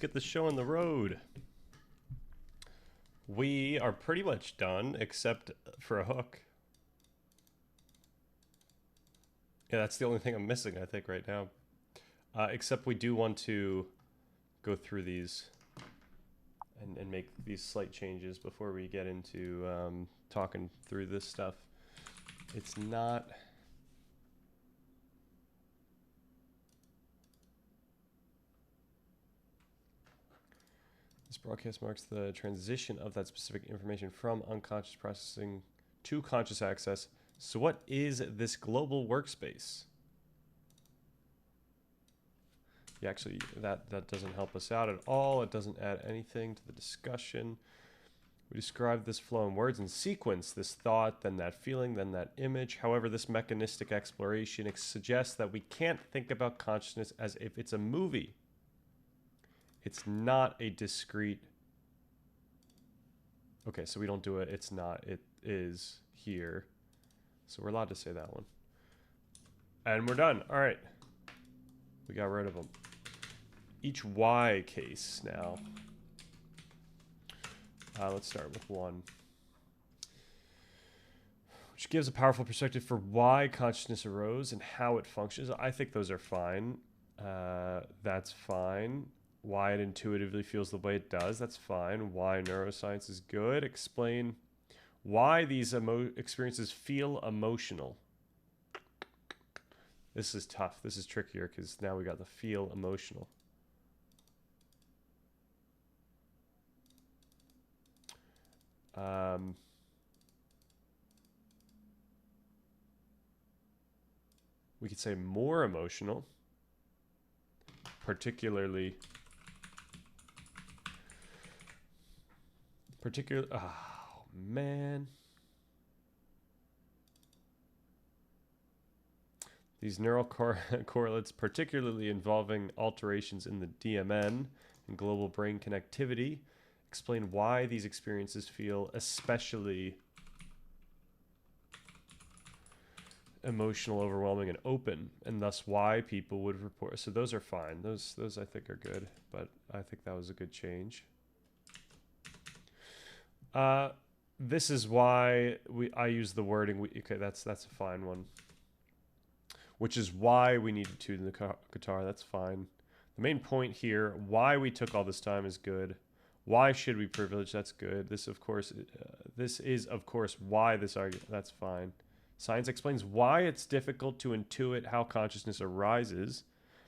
get the show on the road. We are pretty much done, except for a hook. Yeah, that's the only thing I'm missing, I think, right now. Except we do want to go through these and make these slight changes before we get into talking through this stuff. It's not... This broadcast marks the transition of that specific information from unconscious processing to conscious access. So what is this global workspace? Yeah, actually, that doesn't help us out at all. It doesn't add anything to the discussion. We describe this flow in words in sequence, this thought, then that feeling, then that image. However, this mechanistic exploration suggests that we can't think about consciousness as if it's a movie. It's not a discrete... Okay, so we don't do it. It's not. It is here. So we're allowed to say that one. And we're done. All right. We got rid of them. Each Y case now. Let's start with one. Which gives a powerful perspective for why consciousness arose and how it functions. I think those are fine. That's fine. Why it intuitively feels the way it does. That's fine. Why neuroscience is good. Explain why these experiences feel emotional. This is tough. This is trickier because now we got the feel emotional. We could say more emotional, particularly, oh man. These neural correlates, particularly involving alterations in the DMN and global brain connectivity, explain why these experiences feel especially emotional, overwhelming, and open, and thus why people would report. So those are fine. Those I think are good, but I think that was a good change. This is why I use the wording. Okay, that's a fine one. Which is why we need to tune the guitar. That's fine. The main point here, why we took all this time, is good. Why should we privilege? That's good. This is of course why this argument. That's fine. Science explains why it's difficult to intuit how consciousness arises,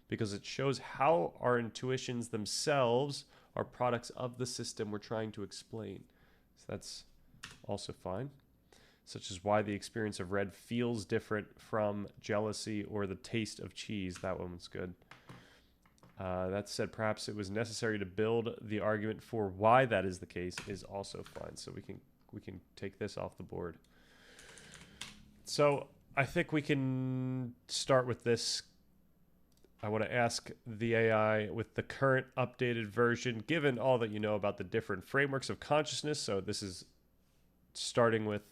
because it shows how our intuitions themselves are products of the system we're trying to explain. So that's also fine. Such as why the experience of red feels different from jealousy or the taste of cheese. That one was good. That said, perhaps it was necessary to build the argument for why that is the case is also fine. So we can take this off the board. So I think we can start with this. I want to ask the AI with the current updated version, given all that you know about the different frameworks of consciousness. So this is starting with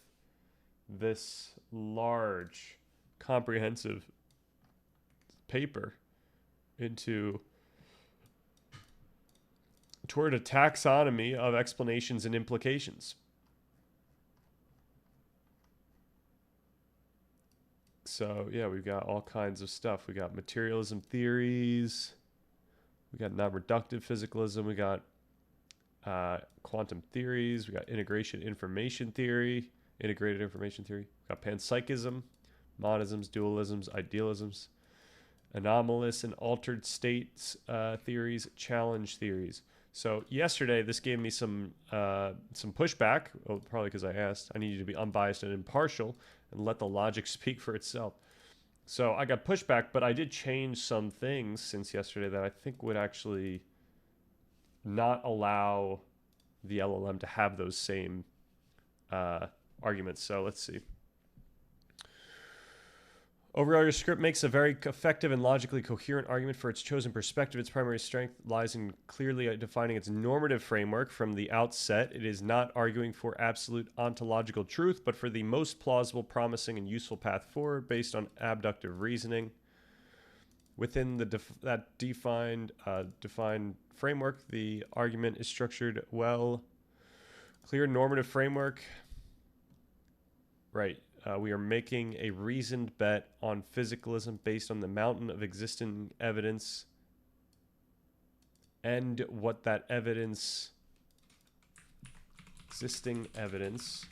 this large, comprehensive paper toward a taxonomy of explanations and implications. So yeah, we've got all kinds of stuff. We got materialism theories, we got non-reductive physicalism, we got quantum theories, we got integrated information theory, we got panpsychism, monisms, dualisms, idealisms, anomalous and altered states theories, challenge theories. So yesterday, this gave me some pushback, probably because I asked. I need you to be unbiased and impartial and let the logic speak for itself. So I got pushback, but I did change some things since yesterday that I think would actually not allow the LLM to have those same arguments. So let's see. Overall, your script makes a very effective and logically coherent argument for its chosen perspective. Its primary strength lies in clearly defining its normative framework from the outset. It is not arguing for absolute ontological truth, but for the most plausible, promising, and useful path forward based on abductive reasoning, Within the defined framework, the argument is structured well. Clear normative framework. Right. We are making a reasoned bet on physicalism based on the mountain of existing evidence and what that existing evidence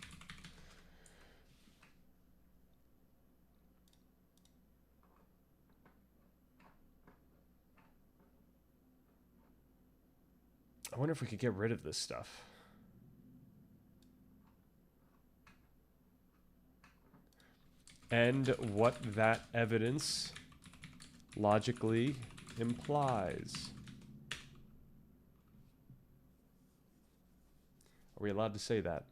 I wonder if we could get rid of this stuff. And what that evidence logically implies. Are we allowed to say that?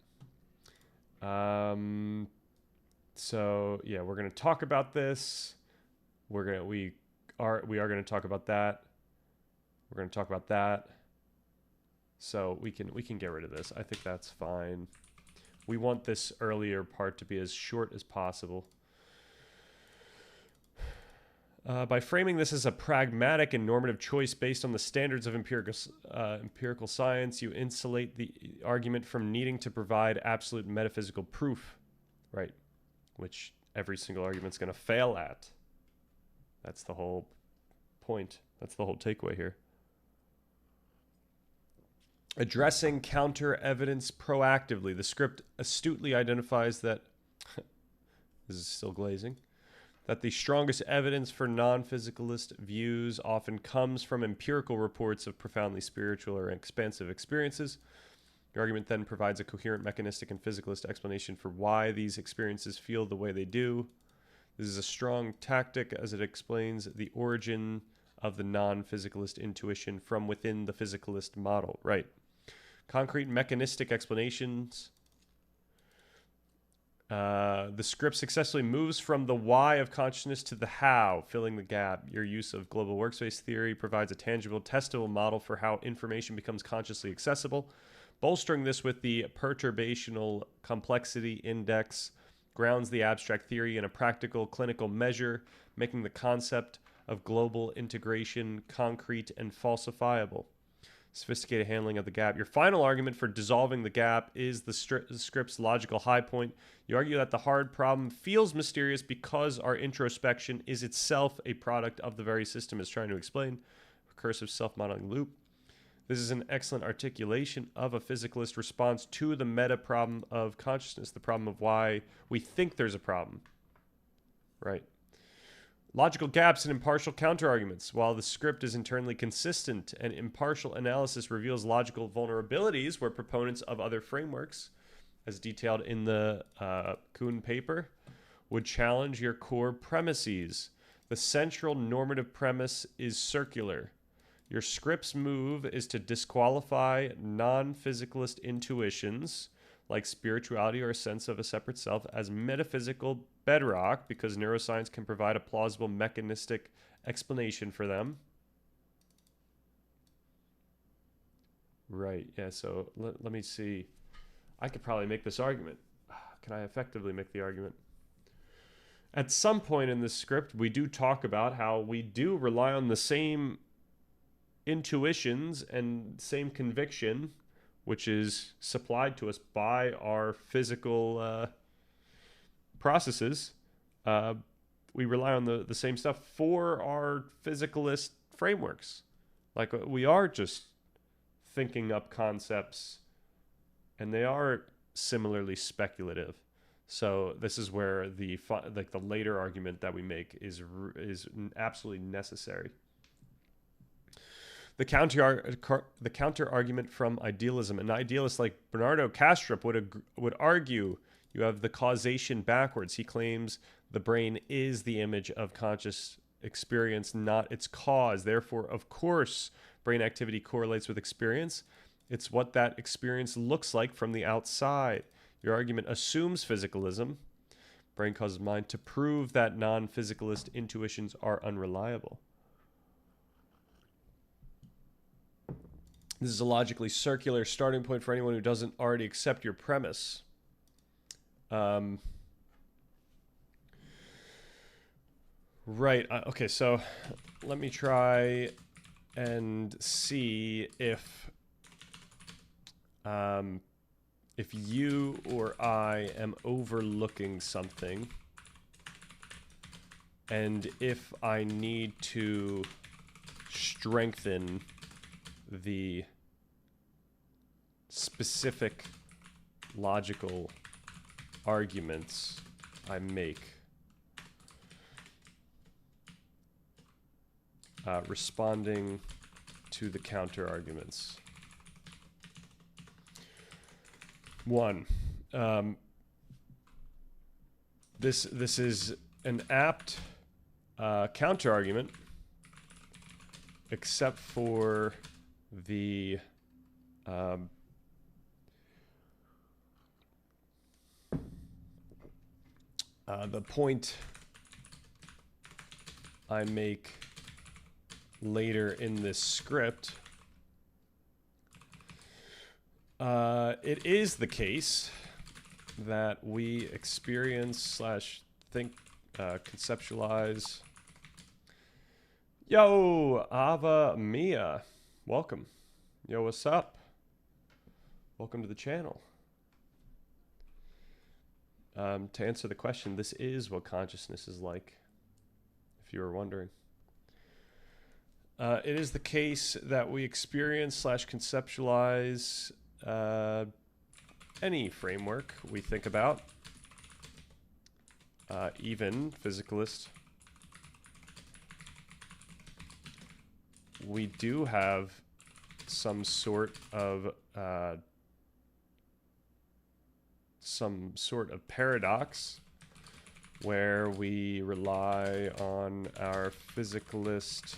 So yeah, we're going to talk about this. We are going to talk about that. We're going to talk about that. So we can get rid of this. I think that's fine. We want this earlier part to be as short as possible. By framing this as a pragmatic and normative choice based on the standards of empirical science, you insulate the argument from needing to provide absolute metaphysical proof, right? Which every single argument's going to fail at. That's the whole point. That's the whole takeaway here. Addressing counter evidence proactively. The script astutely identifies that this is still glazing. That the strongest evidence for non-physicalist views often comes from empirical reports of profoundly spiritual or expansive experiences. The argument then provides a coherent mechanistic and physicalist explanation for why these experiences feel the way they do. This is a strong tactic as it explains the origin of the non-physicalist intuition from within the physicalist model. Right. Concrete mechanistic explanations. The script successfully moves from the why of consciousness to the how, filling the gap. Your use of global workspace theory provides a tangible, testable model for how information becomes consciously accessible. Bolstering this with the perturbational complexity index grounds the abstract theory in a practical clinical measure, making the concept of global integration concrete and falsifiable. Sophisticated handling of the gap. Your final argument for dissolving the gap is the script's logical high point. You argue that the hard problem feels mysterious because our introspection is itself a product of the very system it's trying to explain. Recursive self-modeling loop. This is an excellent articulation of a physicalist response to the meta problem of consciousness, the problem of why we think there's a problem. Right. Logical gaps and impartial counterarguments. While the script is internally consistent, and impartial analysis reveals logical vulnerabilities where proponents of other frameworks, as detailed in the Kuhn paper, would challenge your core premises. The central normative premise is circular. Your script's move is to disqualify non-physicalist intuitions like spirituality or a sense of a separate self as metaphysical bedrock because neuroscience can provide a plausible mechanistic explanation for them. Right, yeah, so let me see. I could probably make this argument. Can I effectively make the argument? At some point in this script, we do talk about how we do rely on the same intuitions and same conviction, which is supplied to us by our physical processes. We rely on the same stuff for our physicalist frameworks. Like we are just thinking up concepts, and they are similarly speculative. So this is where the later argument that we make is absolutely necessary. The counter argument from idealism. An idealist like Bernardo Kastrup would argue you have the causation backwards. He claims the brain is the image of conscious experience, not its cause. Therefore, of course, brain activity correlates with experience. It's what that experience looks like from the outside. Your argument assumes physicalism, brain causes mind, to prove that non-physicalist intuitions are unreliable. This is a logically circular starting point for anyone who doesn't already accept your premise. Right. Okay, so let me try and see if you or I am overlooking something, and if I need to strengthen the specific logical arguments I make. Responding to the counter arguments. One, this is an apt counter argument, except for the point I make later in this script. It is the case that we experience / think, conceptualize. Yo, Ava Mia, welcome. Yo, what's up? Welcome to the channel. To answer the question, this is what consciousness is like, if you were wondering. It is the case that we experience / conceptualize any framework we think about, even physicalist. We do have some sort of paradox where we rely on our physicalist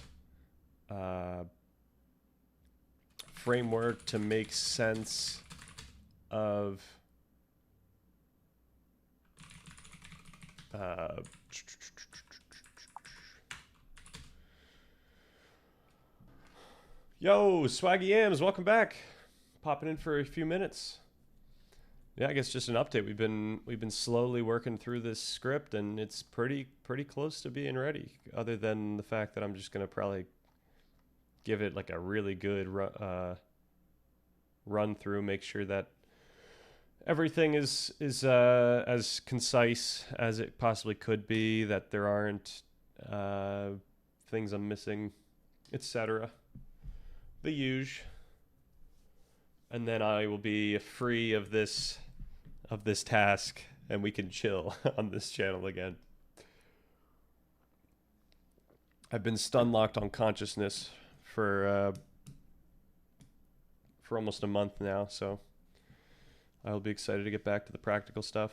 framework to make sense of yo, Swaggy Yams, welcome back. Popping in for a few minutes. Yeah, I guess just an update. We've been slowly working through this script, and it's pretty close to being ready. Other than the fact that I'm just gonna probably give it like a really good run through, make sure that everything is as concise as it possibly could be, that there aren't things I'm missing, etc. The huge. And then I will be free of this task, and we can chill on this channel again. I've been stun locked on consciousness for almost a month now, so I'll be excited to get back to the practical stuff.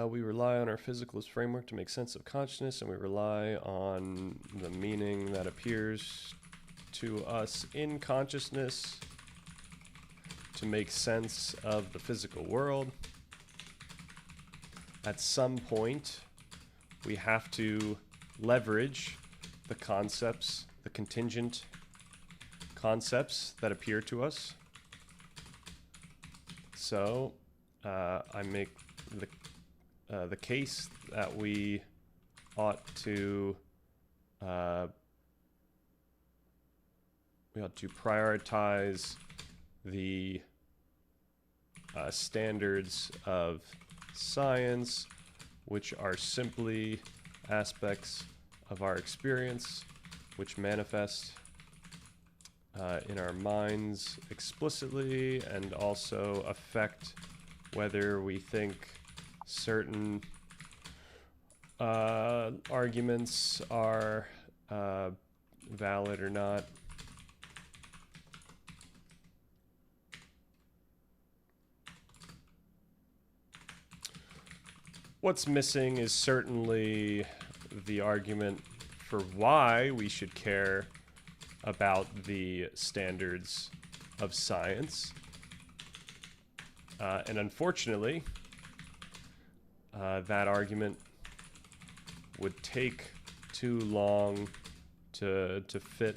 We rely on our physicalist framework to make sense of consciousness, and we rely on the meaning that appears to us in consciousness to make sense of the physical world. At some point, we have to leverage the concepts, the contingent concepts that appear to us. So I make the case that we ought to prioritize the standards of science, which are simply aspects of our experience, which manifest in our minds explicitly and also affect whether we think certain arguments are valid or not. What's missing is certainly the argument for why we should care about the standards of science. And unfortunately, that argument would take too long to fit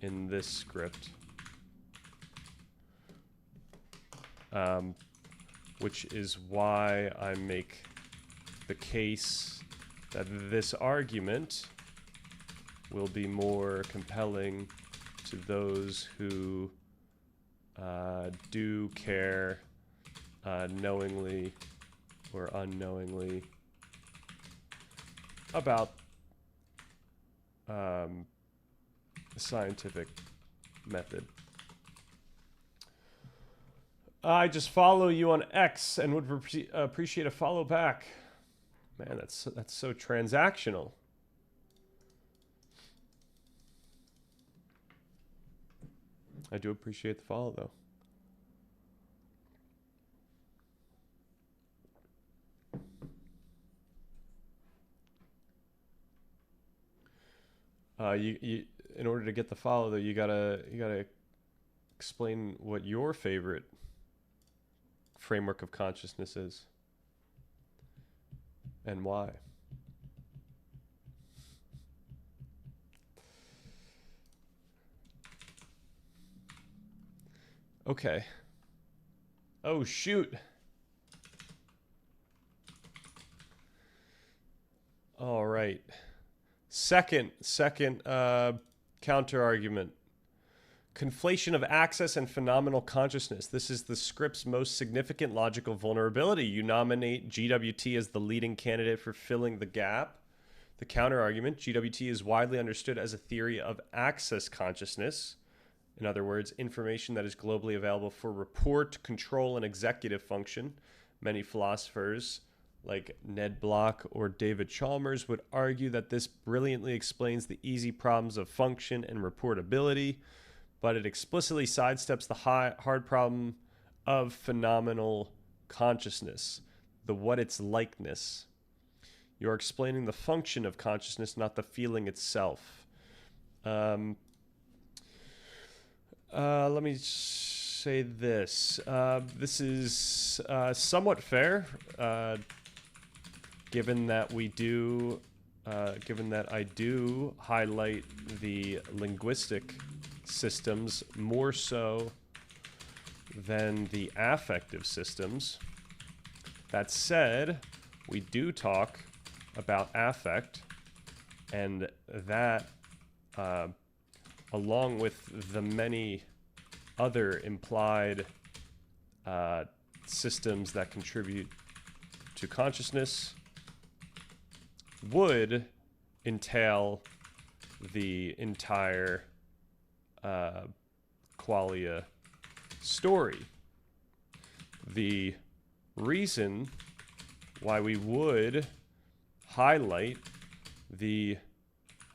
in this script, which is why I make the case that this argument will be more compelling to those who do care knowingly or unknowingly about the scientific method. I just follow you on X and would appreciate a follow back. Man, that's so transactional. I do appreciate the follow, though. You in order to get the follow, though, you gotta explain what your favorite framework of consciousness is and why. Okay. Oh, shoot. All right. Second counter argument. Conflation of access and phenomenal consciousness. This is the script's most significant logical vulnerability. You nominate GWT as the leading candidate for filling the gap. The counter argument, GWT is widely understood as a theory of access consciousness. In other words, information that is globally available for report, control, and executive function. Many philosophers, like Ned Block or David Chalmers, would argue that this brilliantly explains the easy problems of function and reportability, but it explicitly sidesteps the hard problem of phenomenal consciousness, the what it's likeness. You're explaining the function of consciousness, not the feeling itself. Let me say this. This is somewhat fair, given that I do highlight the linguistic systems more so than the affective systems. That said, we do talk about affect, and that along with the many other implied systems that contribute to consciousness, would entail the entire qualia story. The reason why we would highlight the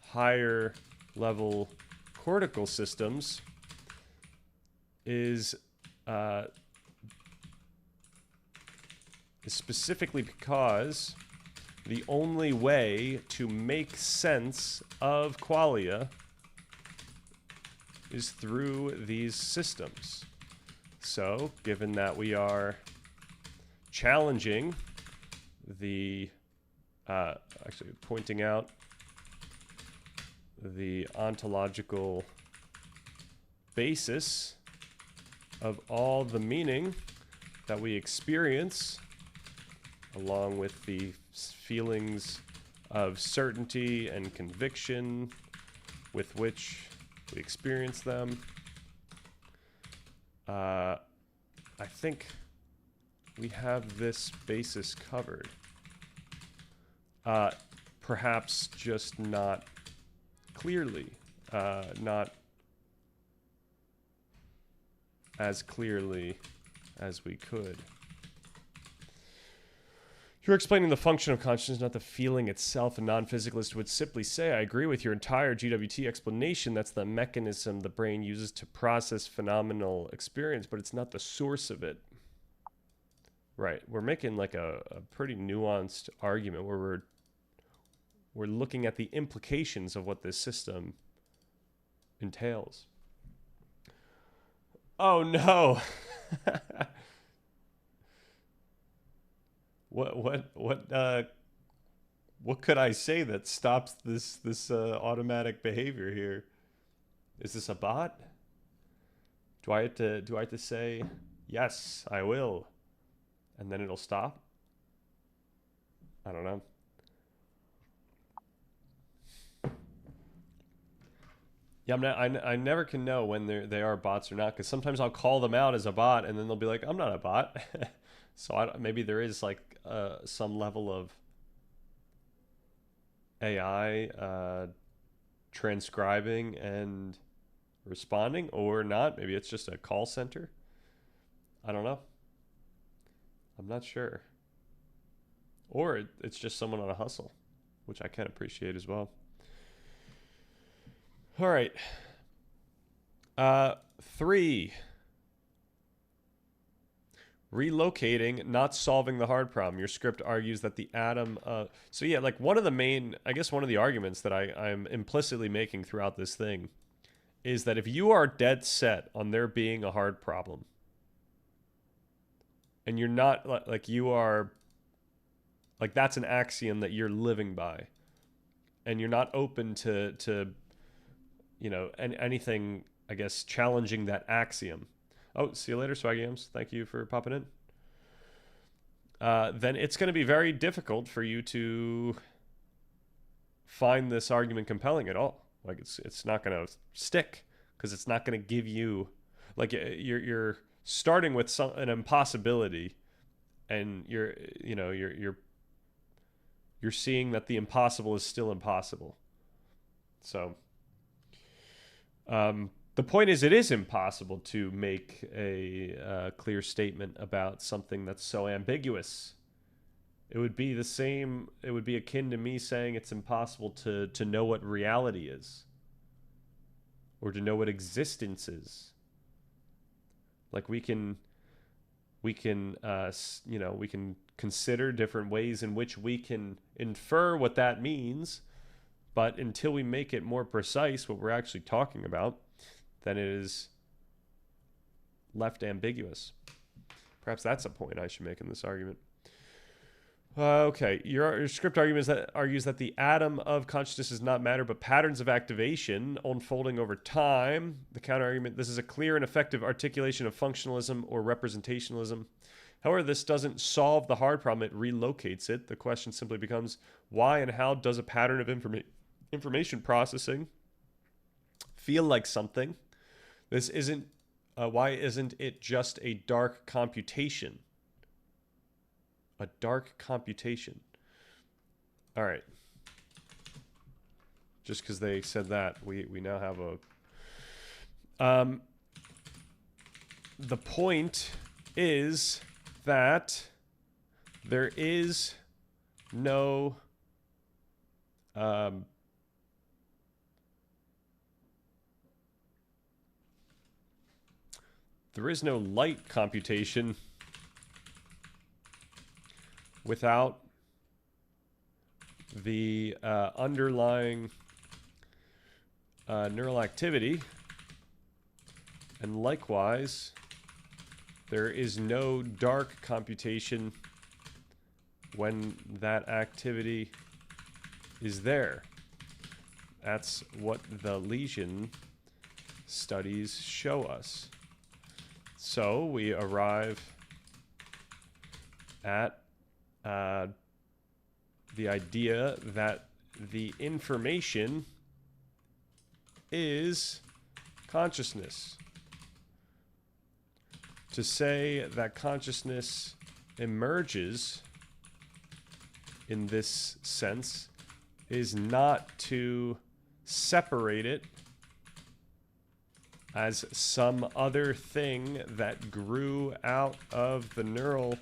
higher level cortical systems is specifically because the only way to make sense of qualia is through these systems. So, given that we are challenging the, actually pointing out the ontological basis of all the meaning that we experience, along with the feelings of certainty and conviction with which we experience them, I think we have this basis covered. Perhaps just not clearly, not as clearly as we could. You're explaining the function of consciousness, not the feeling itself. A non-physicalist would simply say, I agree with your entire GWT explanation. That's the mechanism the brain uses to process phenomenal experience, but it's not the source of it. Right. We're making like a pretty nuanced argument where we're looking at the implications of what this system entails. Oh no. What could I say that stops this automatic behavior here? Is this a bot? Do I have to say yes, I will, and then it'll stop? I don't know. Yeah, I never can know when they are bots or not, because sometimes I'll call them out as a bot, and then they'll be like, I'm not a bot. So maybe there is like some level of AI transcribing and responding, or not. Maybe it's just a call center. I don't know. I'm not sure. Or it's just someone on a hustle, which I can appreciate as well. All right. 3. Relocating, not solving the hard problem. Your script argues that the atom. So yeah, like one of the arguments that I'm implicitly making throughout this thing is that if you are dead set on there being a hard problem, and you're not like you are, like that's an axiom that you're living by, and you're not open to anything, I guess, challenging that axiom. Oh, see you later, Swaggy. Thank you for popping in. Then it's going to be very difficult for you to find this argument compelling at all. Like it's not going to stick, because it's not going to give you, like, you're starting with an impossibility, and you're seeing that the impossible is still impossible. So the point is, it is impossible to make a clear statement about something that's so ambiguous. It would be the same. It would be akin to me saying it's impossible to know what reality is, or to know what existence is. Like we can consider different ways in which we can infer what that means, but until we make it more precise what we're actually talking about, then it is left ambiguous. Perhaps that's a point I should make in this argument. Okay, your script argues that the atom of consciousness is not matter, but patterns of activation unfolding over time. The counter argument: this is a clear and effective articulation of functionalism or representationalism. However, this doesn't solve the hard problem; it relocates it. The question simply becomes: why and how does a pattern of information processing feel like something? This isn't. Why isn't it just a dark computation? A dark computation. All right. Just because they said that, we now have a... the point is that there is no... there is no light computation without the underlying neural activity, and likewise, there is no dark computation when that activity is there. That's what the lesion studies show us. So we arrive at the idea that the information is consciousness. To say that consciousness emerges in this sense is not to separate it as some other thing that grew out of the neural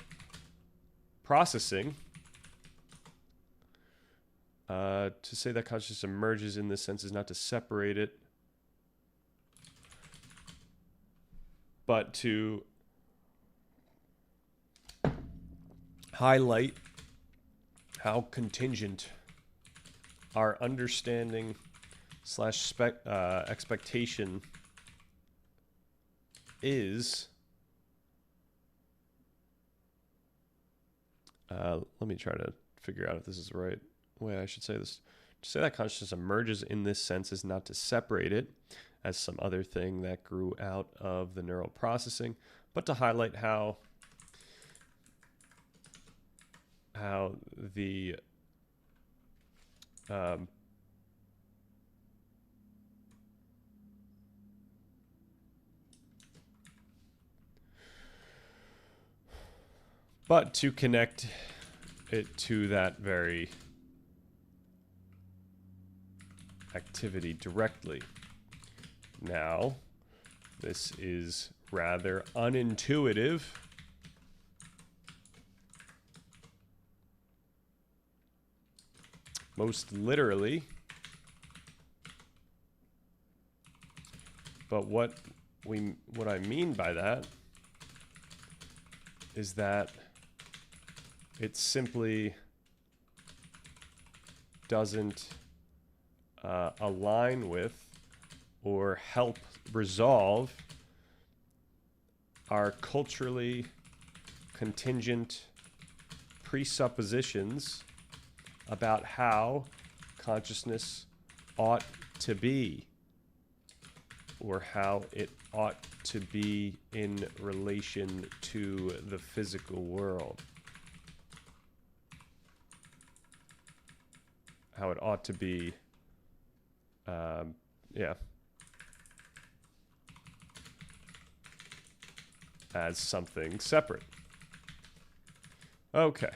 processing. To say that consciousness emerges in this sense is not to separate it, but to highlight how contingent our understanding slash expectation is. Let me try to figure out if this is the right way I should say this. To say that consciousness emerges in this sense is not to separate it, as some other thing that grew out of the neural processing, but to highlight how the but to connect it to that very activity directly. Now, this is rather unintuitive. Most literally. But what I mean by that is that it simply doesn't align with or help resolve our culturally contingent presuppositions about how consciousness ought to be, or how it ought to be in relation to the physical world. How it ought to be, as something separate. Okay.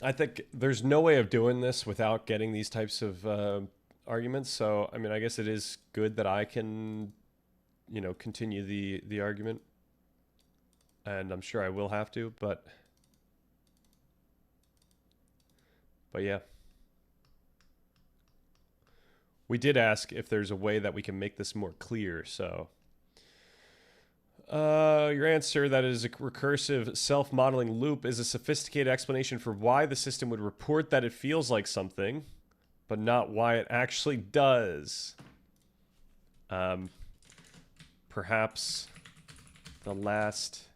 I think there's no way of doing this without getting these types of arguments. So, I mean, I guess it is good that I can, continue the argument. And I'm sure I will have to, but yeah. We did ask if there's a way that we can make this more clear, so... your answer, that is a recursive self-modeling loop, is a sophisticated explanation for why the system would report that it feels like something, but not why it actually does. Perhaps the last...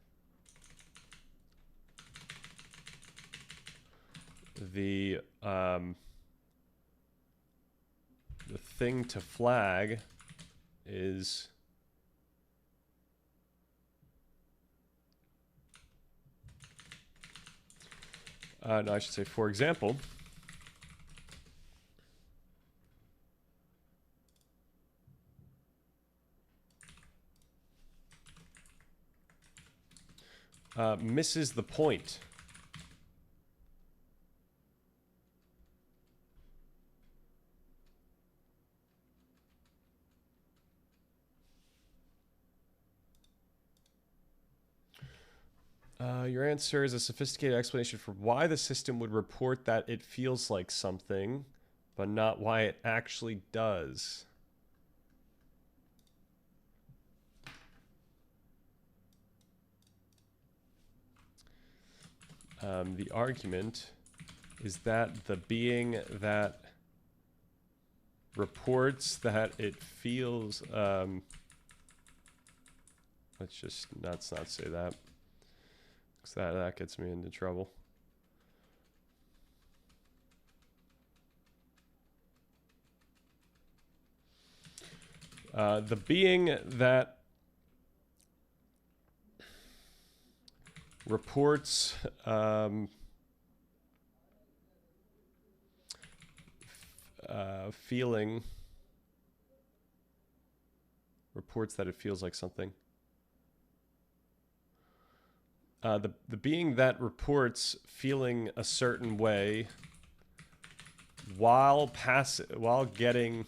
The thing to flag is... no, I should say, for example, misses the point. Your answer is a sophisticated explanation for why the system would report that it feels like something, but not why it actually does. The argument is that the being that reports that it feels... let's not say that. That gets me into trouble. The being that reports feeling, reports that it feels like something. The being that reports feeling a certain way while getting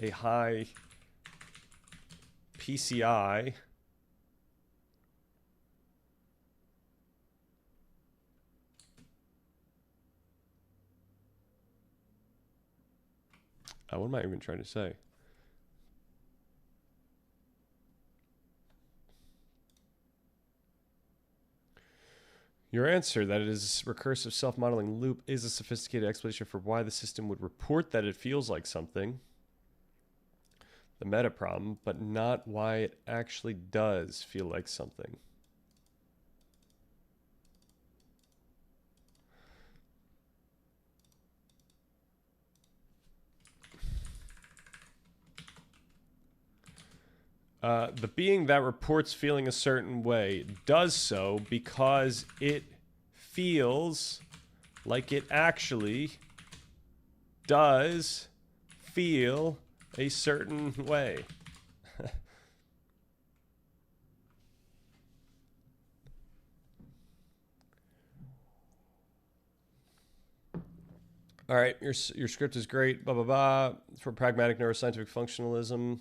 a high PCI what am I even trying to say? Your answer, that it is recursive self-modeling loop, is a sophisticated explanation for why the system would report that it feels like something. the meta problem, but not why it actually does feel like something. The being that reports feeling a certain way does so because it feels like it actually does feel a certain way. All right, your script is great, blah, blah, blah. For pragmatic neuroscientific functionalism,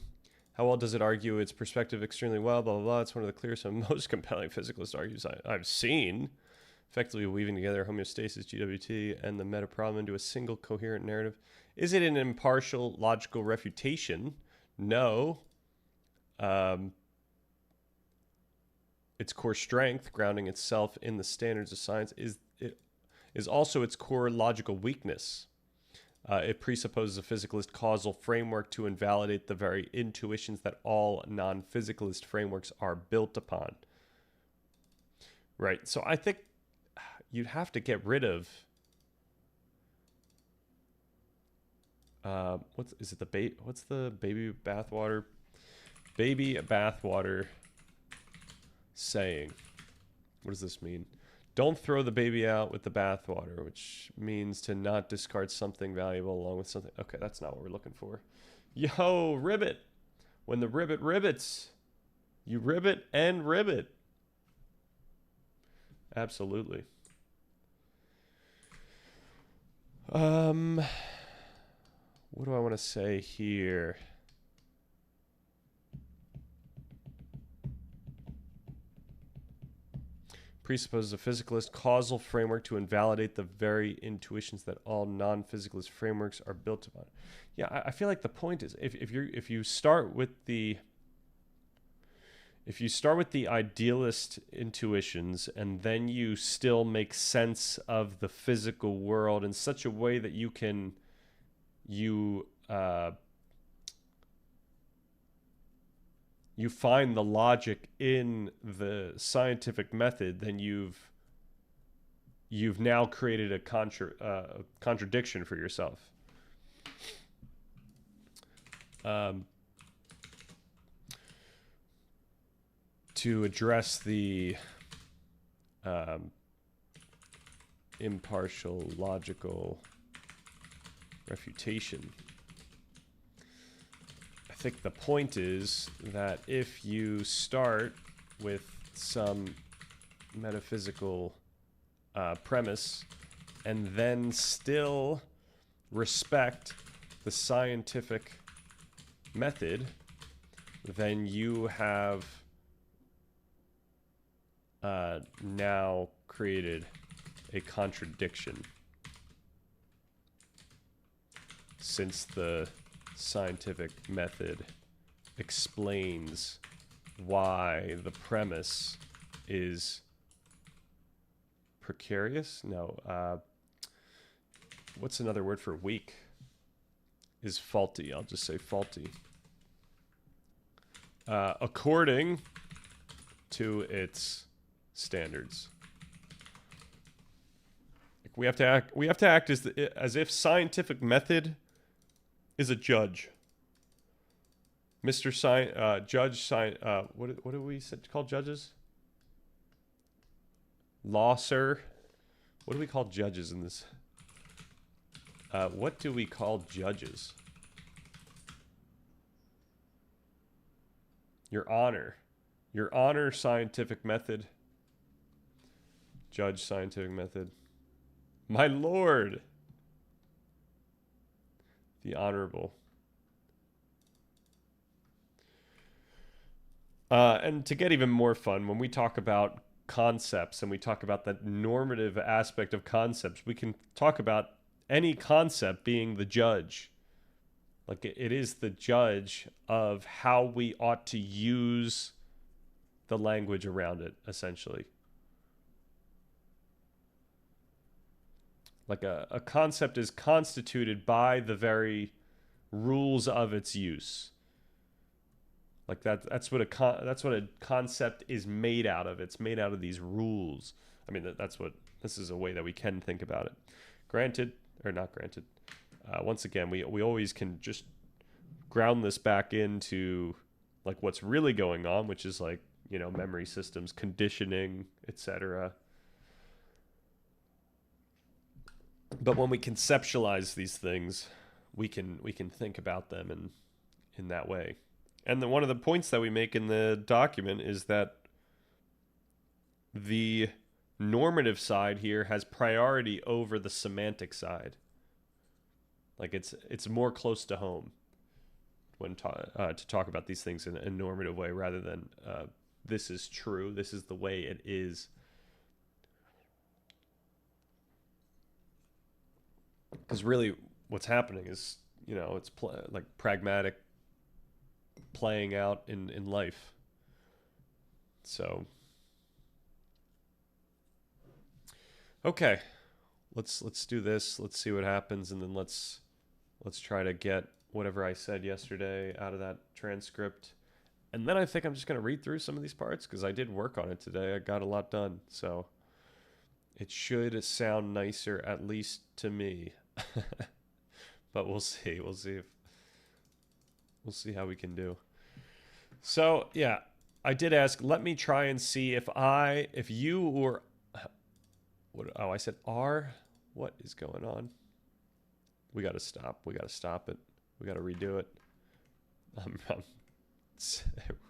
how well does it argue its perspective extremely well, blah, blah, blah. It's one of the clearest and most compelling physicalist arguments I've seen. Effectively weaving together homeostasis, GWT, and the meta problem into a single coherent narrative. Is it an impartial logical refutation? No. Its core strength, grounding itself in the standards of science, is also its core logical weakness. It presupposes a physicalist causal framework to invalidate the very intuitions that all non-physicalist frameworks are built upon. Right, so I think you'd have to get rid of what's the baby bathwater saying? What does this mean? Don't throw the baby out with the bathwater, which means to not discard something valuable along with something. Okay, that's not what we're looking for. Yo, ribbit. When the ribbit ribbits, you ribbit and ribbit. Absolutely. What do I want to say here? Presupposes a physicalist causal framework to invalidate the very intuitions that all non-physicalist frameworks are built upon. Yeah, I feel like the point is if you start with the idealist intuitions and then you still make sense of the physical world in such a way that you find the logic in the scientific method, then you've now created a contradiction for yourself. To address the impartial logical refutation, I think the point is that if you start with some metaphysical premise and then still respect the scientific method, then you have now created a contradiction, since the scientific method explains why the premise is precarious. No, what's another word for weak? Is faulty. I'll just say faulty. According to its standards. We have to act as if scientific method is a judge. Judge what do we call judges? Law, sir. What do we call judges in this? What do we call judges? Your Honor. Your Honor, scientific method. Judge, scientific method. My Lord. The Honorable. And to get even more fun, when we talk about concepts and we talk about the normative aspect of concepts, we can talk about any concept being the judge. Like it is the judge of how we ought to use the language around it, essentially. Like a concept is constituted by the very rules of its use. Like that's what that's what a concept is made out of. It's made out of these rules. I mean, that's what this is a way that we can think about it. Granted, or not granted. Once again, we always can just ground this back into like what's really going on, which is like, you know, memory systems, conditioning, etc. But when we conceptualize these things, we can think about them in that way. And then one of the points that we make in the document is that the normative side here has priority over the semantic side. Like it's more close to home when to talk about these things in a normative way rather than this is true, this is the way it is. Because really what's happening is, you know, it's like pragmatic playing out in life. So okay, let's do this. Let's see what happens, and then let's try to get whatever I said yesterday out of that transcript. And then I think I'm just going to read through some of these parts because I did work on it today. I got a lot done, so it should sound nicer, at least to me. But we'll see. We'll see how we can do. So yeah, I did ask. Let me try and see if you or what? Oh, I said R. What is going on? We got to stop. We got to stop it. We got to redo it.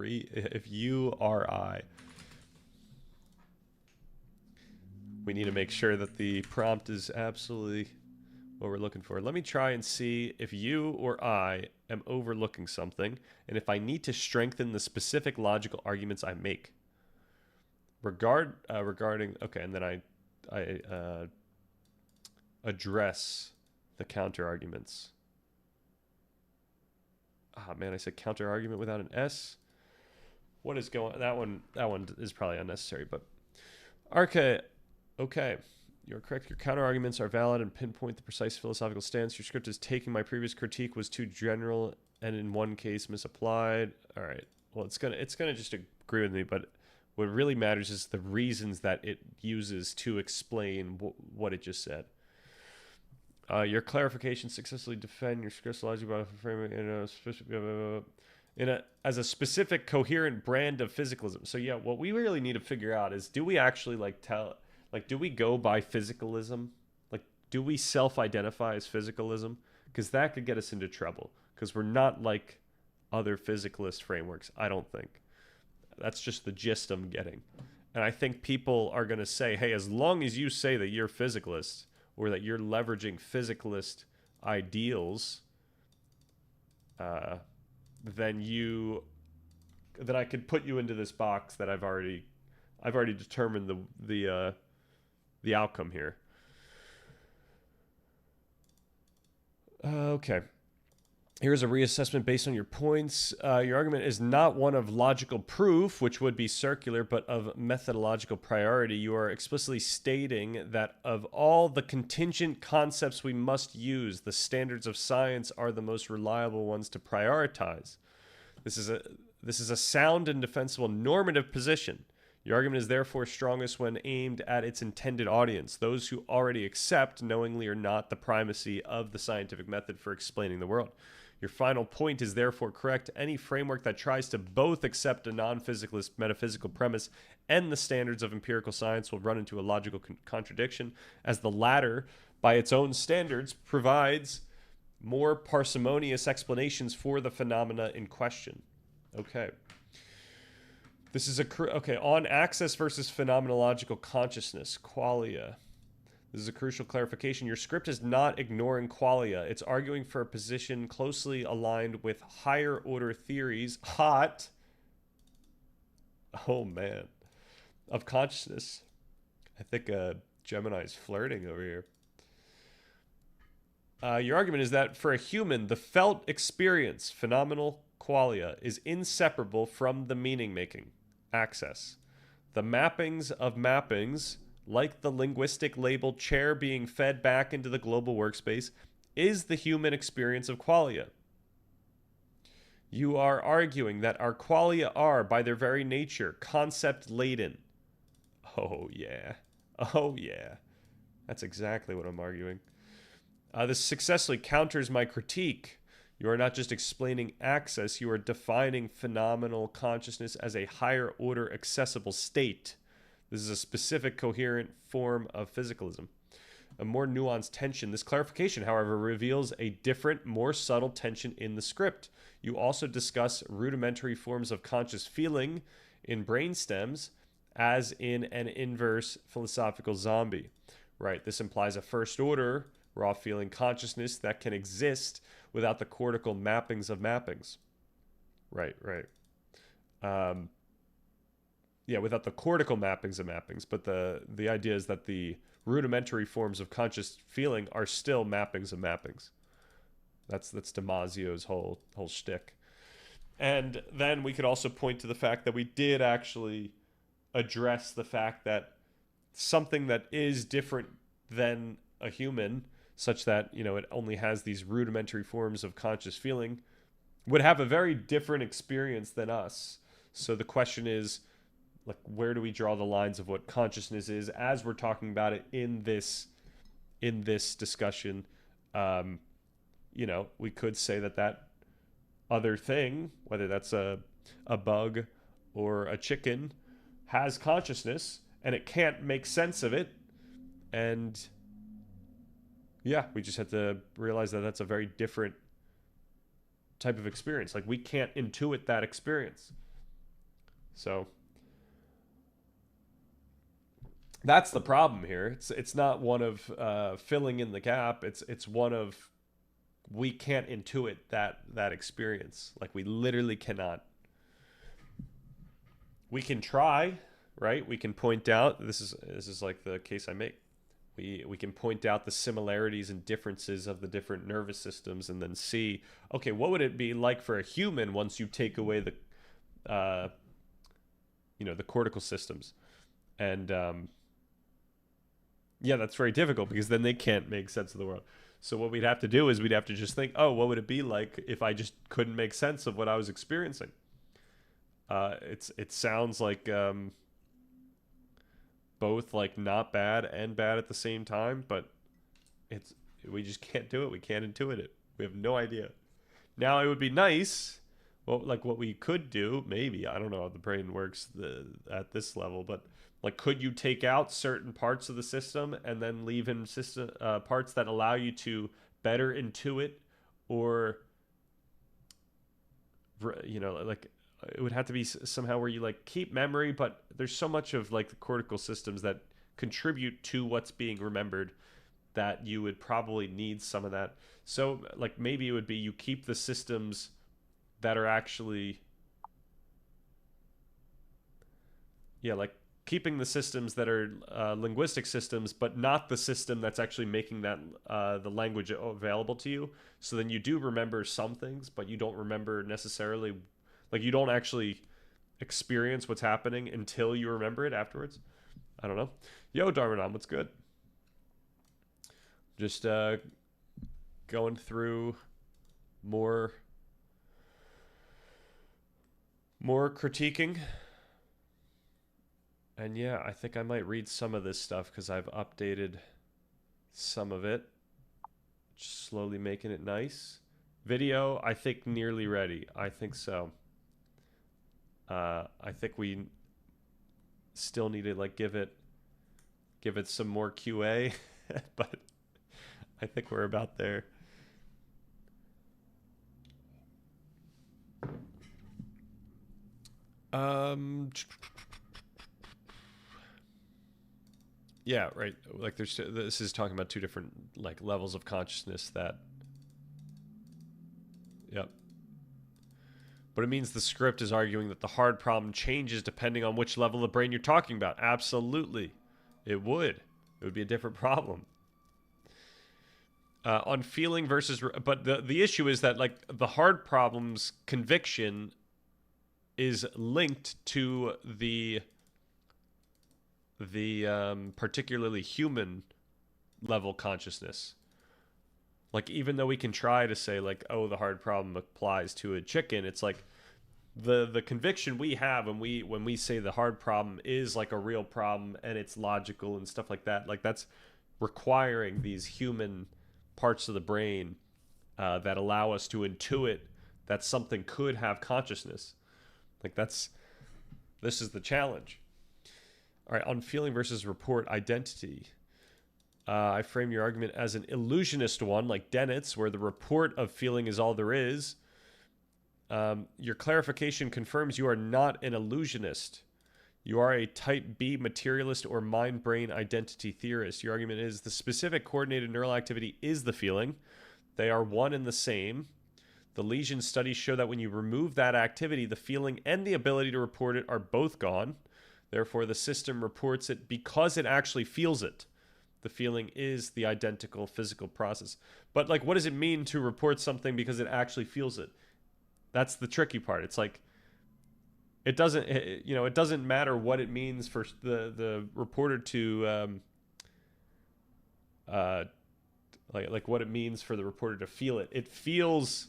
If you are I. We need to make sure that the prompt is absolutely what we're looking for. Let me try and see if you or I am overlooking something, and if I need to strengthen the specific logical arguments I make. Regarding okay, and then I address the counter arguments. Ah man, I said counter argument without an S. What is going? That one is probably unnecessary, but okay. You're correct. Your counter arguments are valid and pinpoint the precise philosophical stance. Your script is taking my previous critique was too general and in one case misapplied. All right. Well, it's gonna just agree with me, but what really matters is the reasons that it uses to explain what it just said. Your clarification successfully defend your script's logic by framing as a specific coherent brand of physicalism. So yeah, what we really need to figure out is, do we actually do we go by physicalism? Like, do we self-identify as physicalism? Because that could get us into trouble. Because we're not like other physicalist frameworks, I don't think. That's just the gist I'm getting. And I think people are going to say, hey, as long as you say that you're physicalist or that you're leveraging physicalist ideals, then I could put you into this box that I've already determined the outcome here. Okay. Here's a reassessment based on your points. Your argument is not one of logical proof, which would be circular, but of methodological priority. You are explicitly stating that of all the contingent concepts we must use, the standards of science are the most reliable ones to prioritize. This is a sound and defensible normative position. Your argument is therefore strongest when aimed at its intended audience, those who already accept, knowingly or not, the primacy of the scientific method for explaining the world. Your final point is therefore correct. Any framework that tries to both accept a non-physicalist metaphysical premise and the standards of empirical science will run into a logical contradiction, as the latter, by its own standards, provides more parsimonious explanations for the phenomena in question. Okay. This is on access versus phenomenological consciousness, qualia. This is a crucial clarification. Your script is not ignoring qualia. It's arguing for a position closely aligned with higher order theories, oh man, of consciousness. I think Gemini's flirting over here. Your argument is that for a human, the felt experience, phenomenal qualia, is inseparable from the meaning-making, access. The mappings of mappings, like the linguistic label chair being fed back into the global workspace, is the human experience of qualia. You are arguing that our qualia are, by their very nature, concept-laden. Oh, yeah. Oh, yeah. That's exactly what I'm arguing. This successfully counters my critique. You are not just explaining access, you are defining phenomenal consciousness as a higher order accessible state. This is a specific, coherent form of physicalism. A more nuanced tension. This clarification, however, reveals a different, more subtle tension in the script. You also discuss rudimentary forms of conscious feeling in brainstems, as in an inverse philosophical zombie. Right, this implies a first order raw feeling consciousness that can exist without the cortical mappings of mappings. Right. Yeah, without the cortical mappings of mappings, but the idea is that the rudimentary forms of conscious feeling are still mappings of mappings. That's Damasio's whole shtick. And then we could also point to the fact that we did actually address the fact that something that is different than a human, such that, you know, it only has these rudimentary forms of conscious feeling, would have a very different experience than us. So the question is, like, where do we draw the lines of what consciousness is as we're talking about it in this discussion? You know, we could say that other thing, whether that's a bug or a chicken, has consciousness and it can't make sense of it. And yeah, we just have to realize that that's a very different type of experience. Like, we can't intuit that experience. So that's the problem here. It's not one of filling in the gap. It's one of, we can't intuit that experience. Like, we literally cannot. We can try, right? We can point out, this is like the case I make. We can point out the similarities and differences of the different nervous systems, and then see, okay, what would it be like for a human once you take away the the cortical systems? And yeah, that's very difficult, because then they can't make sense of the world. So what we'd have to do is we'd have to just think, oh, what would it be like if I just couldn't make sense of what I was experiencing? It sounds like both, like, not bad and bad at the same time, but we just can't do it. We can't intuit it. We have no idea. Now, it would be nice, well, like, what we could do, maybe, I don't know how the brain works at this level, but, like, could you take out certain parts of the system and then leave in system parts that allow you to better intuit, or, you know, like, it would have to be somehow where you, like, keep memory, but there's so much of, like, the cortical systems that contribute to what's being remembered that you would probably need some of that. So, like, maybe it would be you keep the systems that are actually, yeah, like, keeping the systems that are linguistic systems, but not the system that's actually making that the language available to you. So then you do remember some things, but you don't remember necessarily, like, you don't actually experience what's happening until you remember it afterwards. I don't know. Yo, Darmanon, what's good? Just going through more critiquing. And yeah, I think I might read some of this stuff because I've updated some of it. Just slowly making it nice. Video, I think nearly ready. I think so. I think we still need to, like, give it some more QA, but I think we're about there. Yeah, right. Like, this is talking about two different, like, levels of consciousness that. Yep. But it means the script is arguing that the hard problem changes depending on which level of brain you're talking about. Absolutely. It would. It would be a different problem. On feeling versus... But the issue is that, like, the hard problem's conviction is linked to the particularly human level consciousness. Like, even though we can try to say like, oh, the hard problem applies to a chicken, it's like the conviction we have when we say the hard problem is like a real problem and it's logical and stuff like that. Like, that's requiring these human parts of the brain that allow us to intuit that something could have consciousness. Like, this is the challenge. All right, on feeling versus report identity. I frame your argument as an illusionist one, like Dennett's, where the report of feeling is all there is. Your clarification confirms you are not an illusionist. You are a type B materialist or mind-brain identity theorist. Your argument is the specific coordinated neural activity is the feeling. They are one and the same. The lesion studies show that when you remove that activity, the feeling and the ability to report it are both gone. Therefore, the system reports it because it actually feels it. The feeling is the identical physical process. But, like, what does it mean to report something because it actually feels it? That's the tricky part. It's like, it doesn't matter what it means for the reporter to like what it means for the reporter to feel it. It feels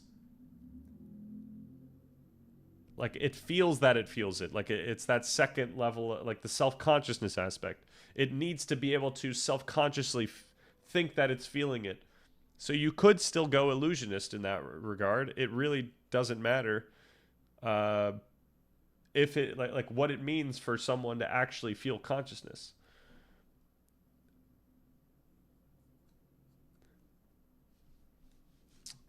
like it feels that it feels it. Like, it's that second level, like the self-consciousness aspect. It needs to be able to self-consciously think that it's feeling it. So you could still go illusionist in that regard. It really doesn't matter if it like what it means for someone to actually feel consciousness.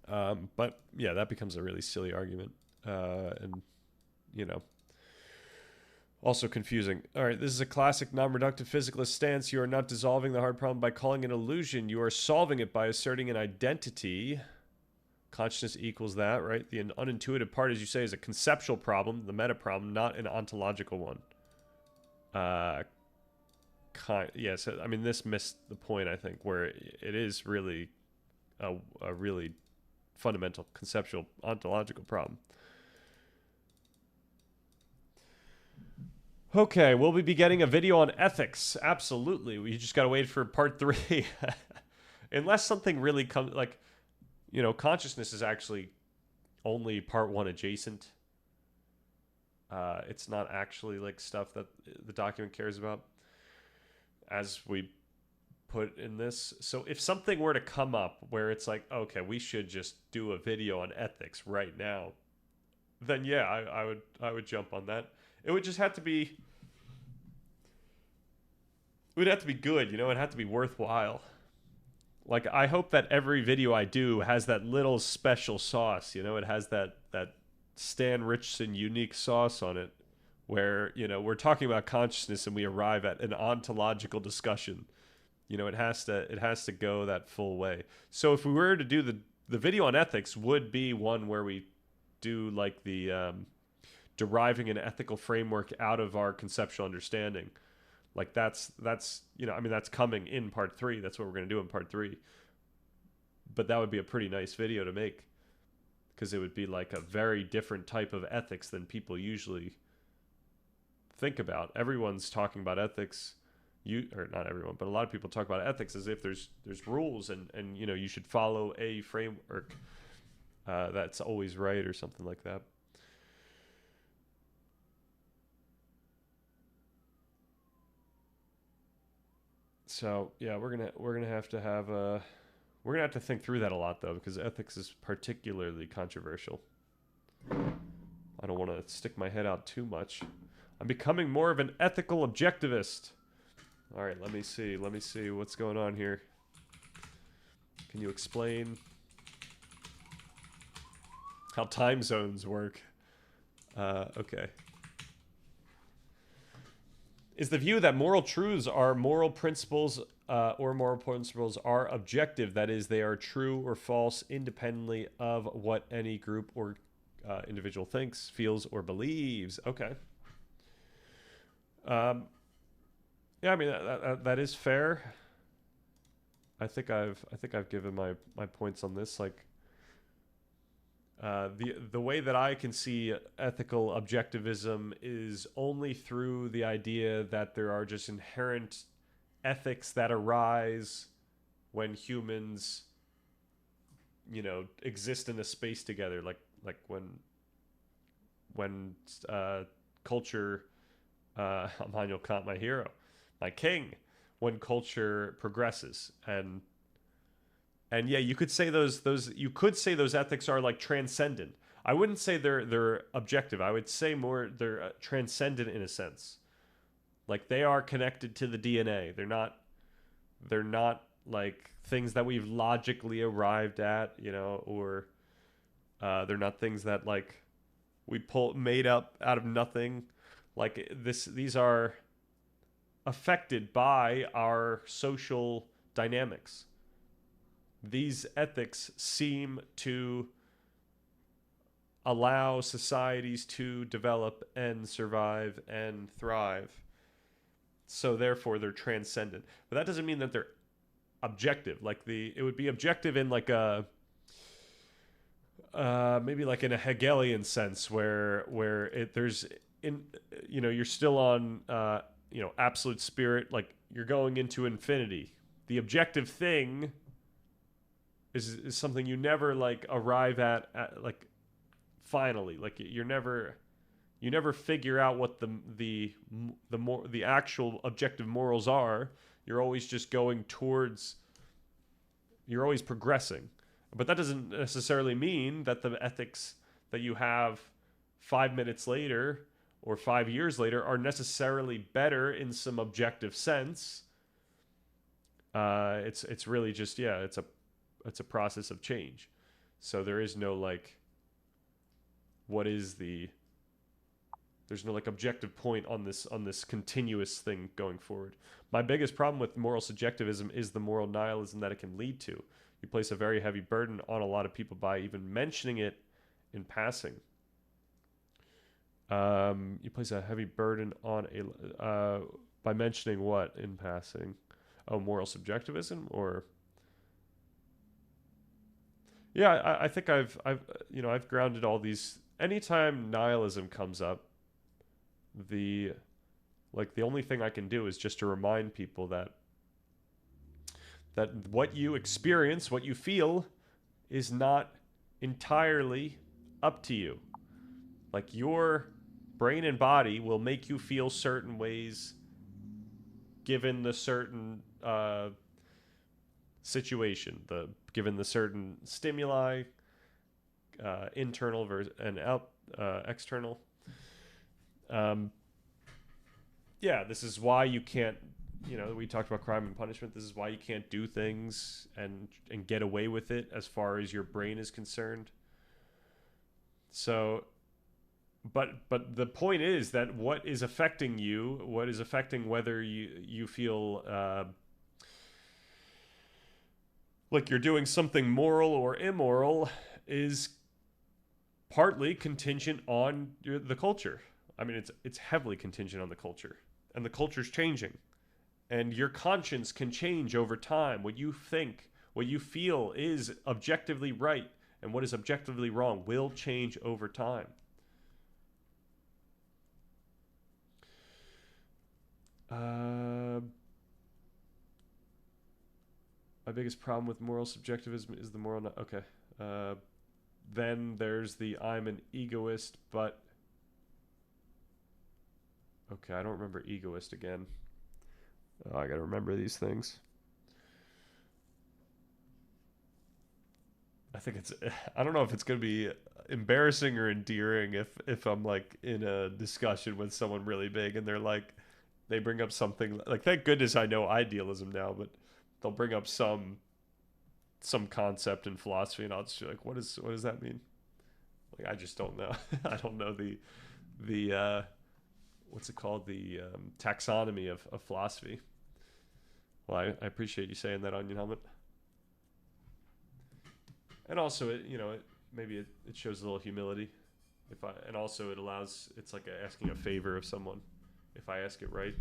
But yeah, that becomes a really silly argument, and also confusing. All right, this is a classic non-reductive physicalist stance. You are not dissolving the hard problem by calling it an illusion. You are solving it by asserting an identity. Consciousness equals that, right? The unintuitive part, as you say, is a conceptual problem, the meta problem, not an ontological one. Yes, I mean, this missed the point, I think, where it is really a really fundamental conceptual ontological problem. Okay, will we be getting a video on ethics? Absolutely. We just gotta wait for part 3. Unless something really comes, like, consciousness is actually only part 1 adjacent. It's not actually like stuff that the document cares about, as we put in this. So if something were to come up where it's like, okay, we should just do a video on ethics right now, then yeah, I would jump on that. It would just have to be, it would have to be good, it had to be worthwhile. Like, I hope that every video I do has that little special sauce, it has that Stan Richardson unique sauce on it, where, we're talking about consciousness and we arrive at an ontological discussion. It has to go that full way. So if we were to do the video on ethics, would be one where we do like the deriving an ethical framework out of our conceptual understanding. Like, that's that's coming in part 3. That's what we're going to do in part 3. But that would be a pretty nice video to make, because it would be like a very different type of ethics than people usually think about. Everyone's talking about ethics, or not everyone, but a lot of people talk about ethics as if there's rules and you should follow a framework that's always right or something like that. So yeah, we're gonna have to think through that a lot, though, because ethics is particularly controversial. I don't want to stick my head out too much. I'm becoming more of an ethical objectivist. All right, let me see what's going on here. Can you explain how time zones work? Okay. Is the view that moral truths are moral principles or moral principles are objective, that is, they are true or false independently of what any group or individual thinks, feels, or believes. Okay. Yeah, I mean, that is fair. I think I've given my points on this. Like, the way that I can see ethical objectivism is only through the idea that there are just inherent ethics that arise when humans exist in a space together, like when culture, Immanuel Kant, my hero, my king, when culture progresses, and yeah, you could say those ethics are like transcendent. I wouldn't say they're objective. I would say more they're transcendent in a sense. Like they are connected to the DNA. They're not like things that we've logically arrived at, or they're not things that like we made up out of nothing. Like these are affected by our social dynamics. These ethics seem to allow societies to develop and survive and thrive. So therefore they're transcendent. But that doesn't mean that they're objective. Like it would be objective in like a maybe like in a Hegelian sense where there's in you're still on absolute spirit, like you're going into infinity. The objective thing is something you never like arrive at like finally. Like you never figure out what the actual objective morals are. You're always just going towards, you're always progressing. But that doesn't necessarily mean that the ethics that you have 5 minutes later or 5 years later are necessarily better in some objective sense. It's really just, yeah, it's a process of change. So there is no like, there's no like objective point on this continuous thing going forward. My biggest problem with moral subjectivism is the moral nihilism that it can lead to. You place a very heavy burden on a lot of people by even mentioning it in passing. You place a heavy burden on by mentioning what in passing? Oh, moral subjectivism, or yeah, I think I've grounded all these. Anytime nihilism comes up, the only thing I can do is just to remind people that what you experience, what you feel, is not entirely up to you. Like your brain and body will make you feel certain ways given the certain situation, given the certain stimuli, internal and external. Yeah, this is why you can't, we talked about crime and punishment. This is why you can't do things and get away with it as far as your brain is concerned. So, but the point is that what is affecting you, what is affecting whether you feel like you're doing something moral or immoral is partly contingent on the culture. I mean, it's heavily contingent on the culture, and the culture's changing, and your conscience can change over time. What you think, what you feel is objectively right, and what is objectively wrong will change over time. My biggest problem with moral subjectivism is the moral. Okay. Then there's the I'm an egoist, but okay, I don't remember egoist again. Oh, I gotta remember these things. I don't know if it's gonna be embarrassing or endearing if I'm like in a discussion with someone really big and they're like, they bring up something like, thank goodness I know idealism now, but they'll bring up some concept in philosophy and I'll just be like, what does that mean? Like, I just don't know. I don't know the what's it called, the taxonomy of philosophy. Well, I appreciate you saying that, Onion Helmet. And also, maybe it shows a little humility. And also it allows, it's like asking a favor of someone if I ask it right.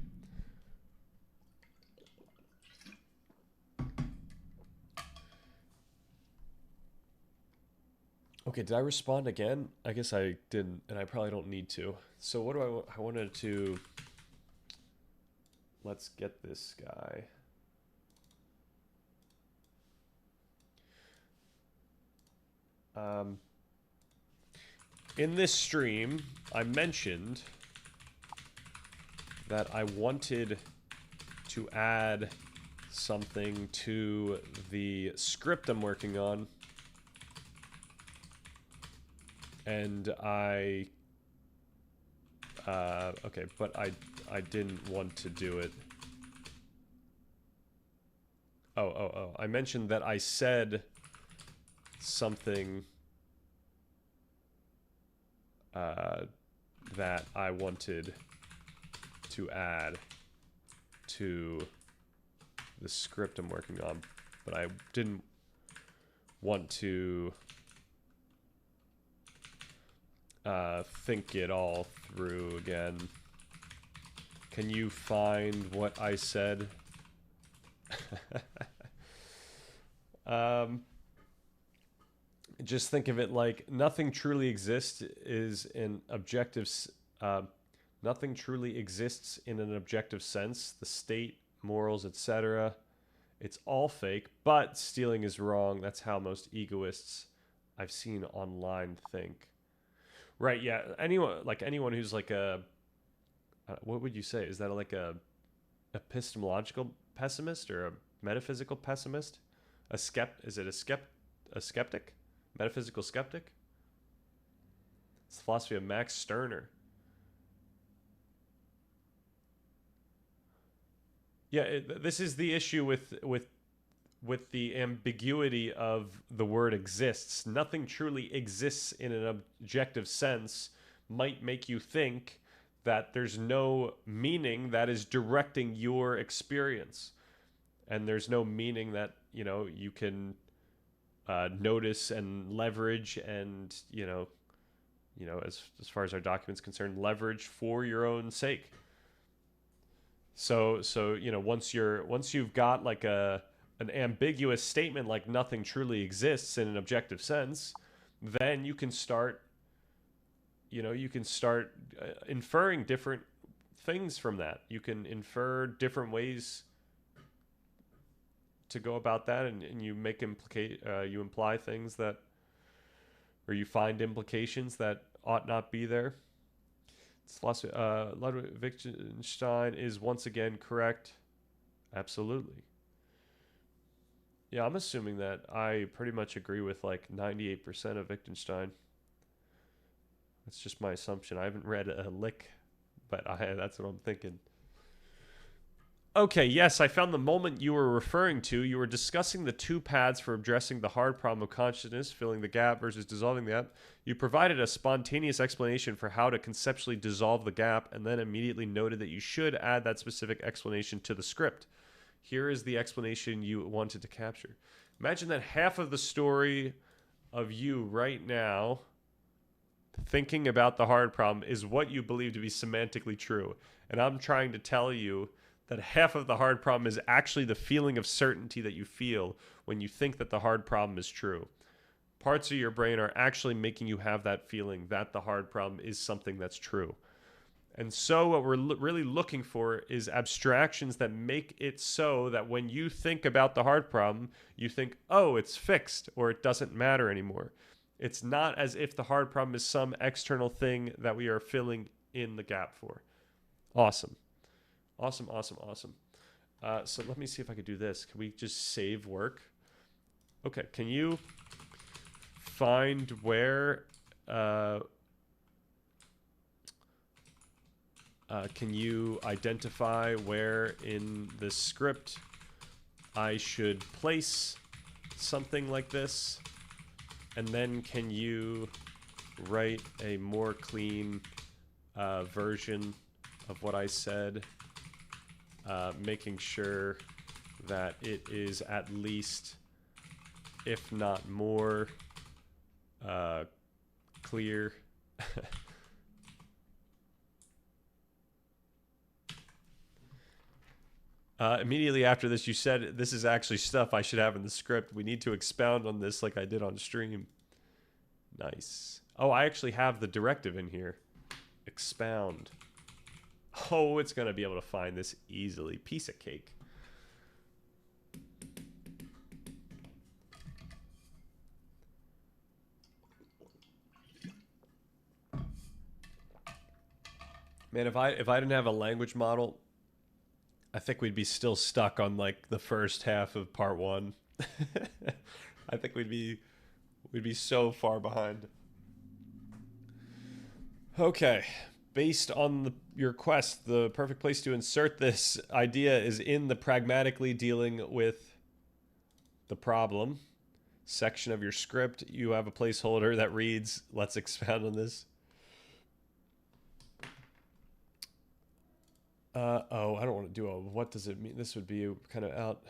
Okay, did I respond again? I guess I didn't, and I probably don't need to. So what do I wanted to, let's get this guy. In this stream, I mentioned that I wanted to add something to the script I'm working on. And okay, but I didn't want to do it. Oh. I mentioned that I said something that I wanted to add to the script I'm working on, but I didn't want to think it all through again. Can you find what I said? Just think of it like nothing truly exists is an objective. Nothing truly exists in an objective sense. The state, morals, etc. It's all fake, but stealing is wrong. That's how most egoists I've seen online think. Right? Yeah. Anyone who's like a what would you say? Is that like a epistemological pessimist or a metaphysical pessimist? Is it a skeptic? Metaphysical skeptic? It's the philosophy of Max Stirner. Yeah, this is the issue with the ambiguity of the word exists. Nothing truly exists in an objective sense might make you think that there's no meaning that is directing your experience. And there's no meaning that, you can notice and leverage and, as far as our document's concerned, leverage for your own sake. So once you've got like an ambiguous statement like nothing truly exists in an objective sense, then you can start inferring different things from that. You can infer different ways to go about that, and you you imply things that, or you find implications that ought not be there. Ludwig Wittgenstein is once again correct. Absolutely. Yeah, I'm assuming that I pretty much agree with like 98% of Wittgenstein. That's just my assumption. I haven't read a lick, but that's what I'm thinking. Okay, yes, I found the moment you were referring to. You were discussing the two paths for addressing the hard problem of consciousness, filling the gap versus dissolving the gap. You provided a spontaneous explanation for how to conceptually dissolve the gap, and then immediately noted that you should add that specific explanation to the script. Here is the explanation you wanted to capture. Imagine that half of the story of you right now thinking about the hard problem is what you believe to be semantically true. And I'm trying to tell you that half of the hard problem is actually the feeling of certainty that you feel when you think that the hard problem is true. Parts of your brain are actually making you have that feeling that the hard problem is something that's true. And so what we're really looking for is abstractions that make it so that when you think about the hard problem, you think, oh, it's fixed, or it doesn't matter anymore. It's not as if the hard problem is some external thing that we are filling in the gap for. Awesome. Awesome. So let me see if I could do this. Can we just save work? Okay, can you find where... can you identify where in the script I should place something like this? And then can you write a more clean version of what I said, making sure that it is at least, if not more, clear? Immediately after this, you said this is actually stuff I should have in the script. We need to expound on this like I did on stream. Nice. Oh, I actually have the directive in here. Expound. Oh, it's going to be able to find this easily. Piece of cake. Man, if I didn't have a language model, I think we'd be still stuck on like the first half of part 1. I think we'd be so far behind. Okay. Based on your quest, the perfect place to insert this idea is in the pragmatically dealing with the problem section of your script. You have a placeholder that reads, let's expound on this. Oh, I don't want to do a, what does it mean? This would be kind of out.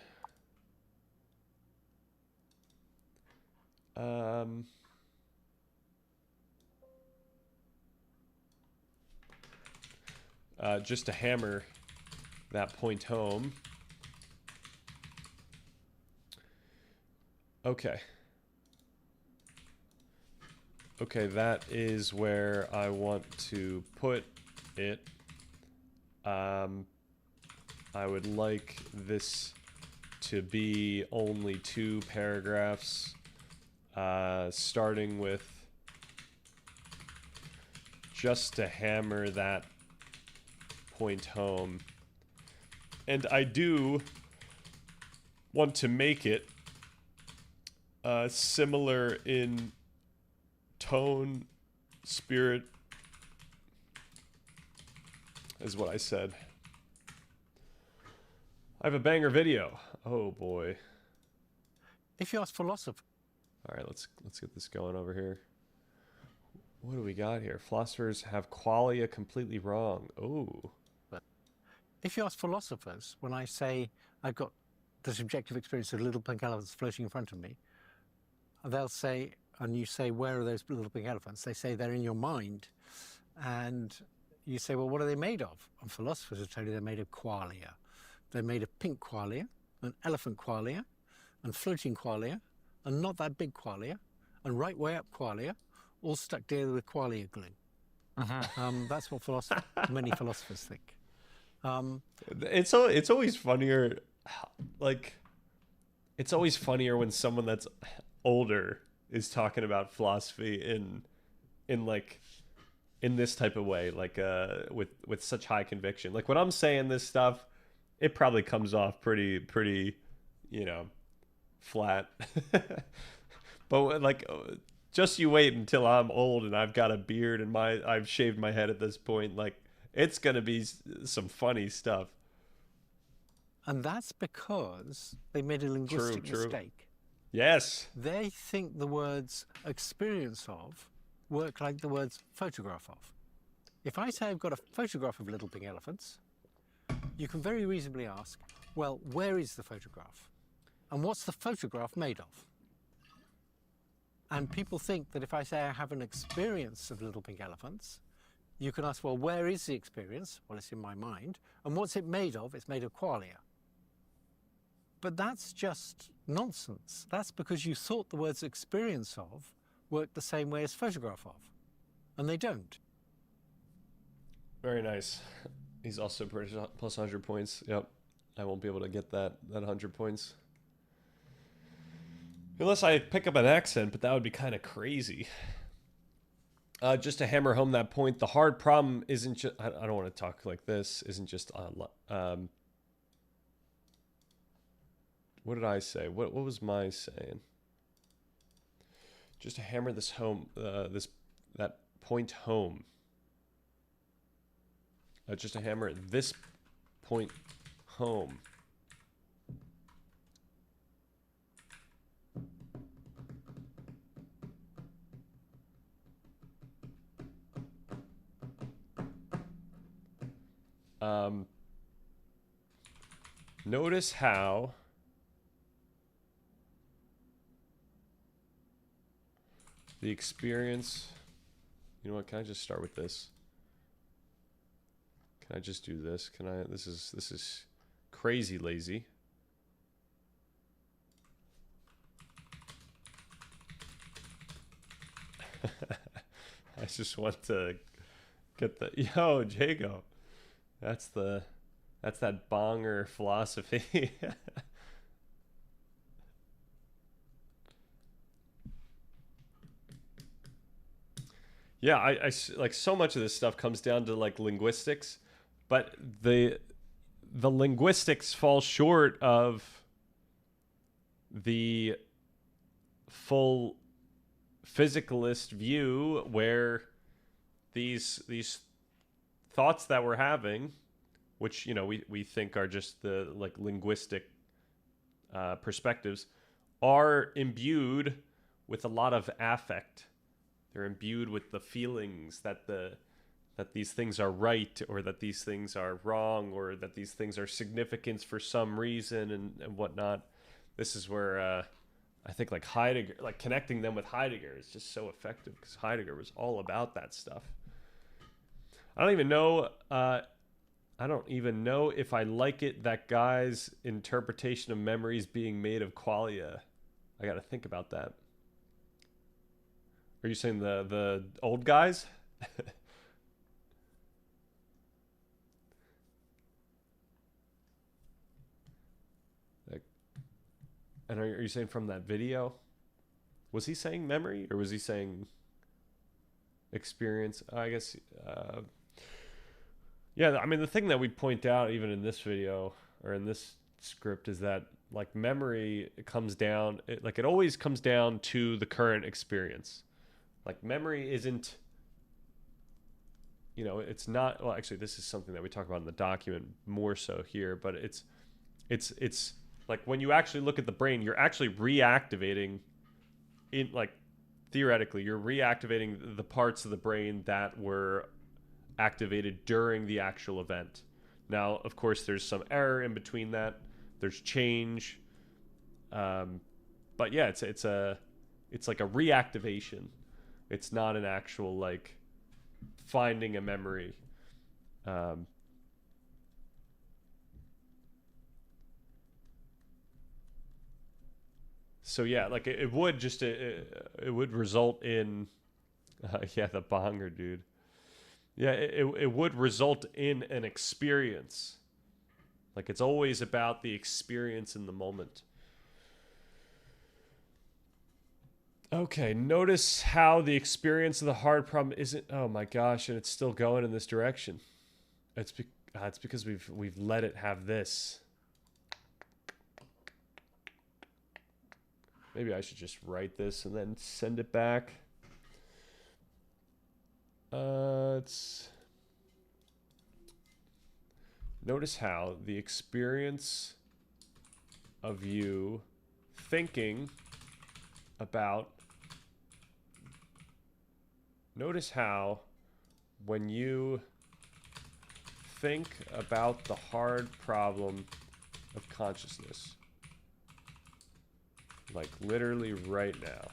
Just to hammer that point home. Okay. Okay, that is where I want to put it. I would like this to be only 2 paragraphs, starting with just to hammer that point home. And I do want to make it similar in tone, spirit, is what I said. I have a banger video. Oh boy. If you ask philosophers. All right, let's get this going over here. What do we got here? Philosophers have qualia completely wrong. Oh. If you ask philosophers, when I say I've got the subjective experience of little pink elephants floating in front of me, they'll say, and you say, where are those little pink elephants? They say they're in your mind. And you say, well, what are they made of? And philosophers will tell you they're made of qualia. They're made of pink qualia, and elephant qualia, and floating qualia, and not that big qualia, and right way up qualia, all stuck together with qualia glue. That's what many philosophers think. It's always funnier, like, it's always funnier when someone that's older is talking about philosophy in this type of way, like with such high conviction. Like when I'm saying this stuff, it probably comes off pretty, you know, flat. But like, just you wait until I'm old and I've got a beard and I've shaved my head at this point. Like, it's gonna be some funny stuff. And that's because they made a linguistic mistake. Yes. They think the words experience of work like the words photograph of. If I say I've got a photograph of little pink elephants, you can very reasonably ask, well, where is the photograph? And what's the photograph made of? And people think that if I say I have an experience of little pink elephants, you can ask, well, where is the experience? Well, it's in my mind. And what's it made of? It's made of qualia. But that's just nonsense. That's because you thought the words experience of work the same way as photograph of. And they don't. Very nice. He's also plus 100 points. Yep. I won't be able to get that 100 points. Unless I pick up an accent, but that would be kind of crazy. Just to hammer home that point, the hard problem isn't just... I don't want to talk like this. Isn't just... what did I say? What was my saying? Just to hammer this home... that point home. Just to hammer this point home. Notice how the experience... You know what? Can I just start with this? Can I just do this? Can I? This is crazy lazy. I just want to get the... Yo, Jago. That's that bonger philosophy. Yeah, like so much of this stuff comes down to like linguistics, but the linguistics fall short of the full physicalist view where these thoughts that we're having, which we think are just the like linguistic perspectives, are imbued with a lot of affect. They're imbued with the feelings that these things are right, or that these things are wrong, or that these things are significant for some reason, and whatnot. This is where I think like Heidegger, like connecting them with Heidegger is just so effective, because Heidegger was all about that stuff. I don't even know. I don't even know if I like it that guy's interpretation of memories being made of qualia. I got to think about that. Are you saying the old guys? Like, and are you saying from that video? Was he saying memory, or was he saying experience? I guess. Yeah, I mean, the thing that we point out even in this video or in this script is that like memory comes down, it always comes down to the current experience. Like memory isn't, it's not. Well, actually, this is something that we talk about in the document more so here, but it's like when you actually look at the brain, you're actually reactivating in like theoretically, you're reactivating the parts of the brain that were activated during the actual event. Now, of course, there's some error in between that. There's change, but yeah, it's like a reactivation. It's not an actual like finding a memory. So yeah, like it would just it would result in yeah, the bonger dude. Yeah, it would result in an experience. Like it's always about the experience in the moment. Okay, notice how the experience of the hard problem isn't. Oh my gosh, and it's still going in this direction. It's because we've let it have this. Maybe I should just write this and then send it back. Notice how the experience of you thinking about. Notice how when you think about the hard problem of consciousness, like literally right now,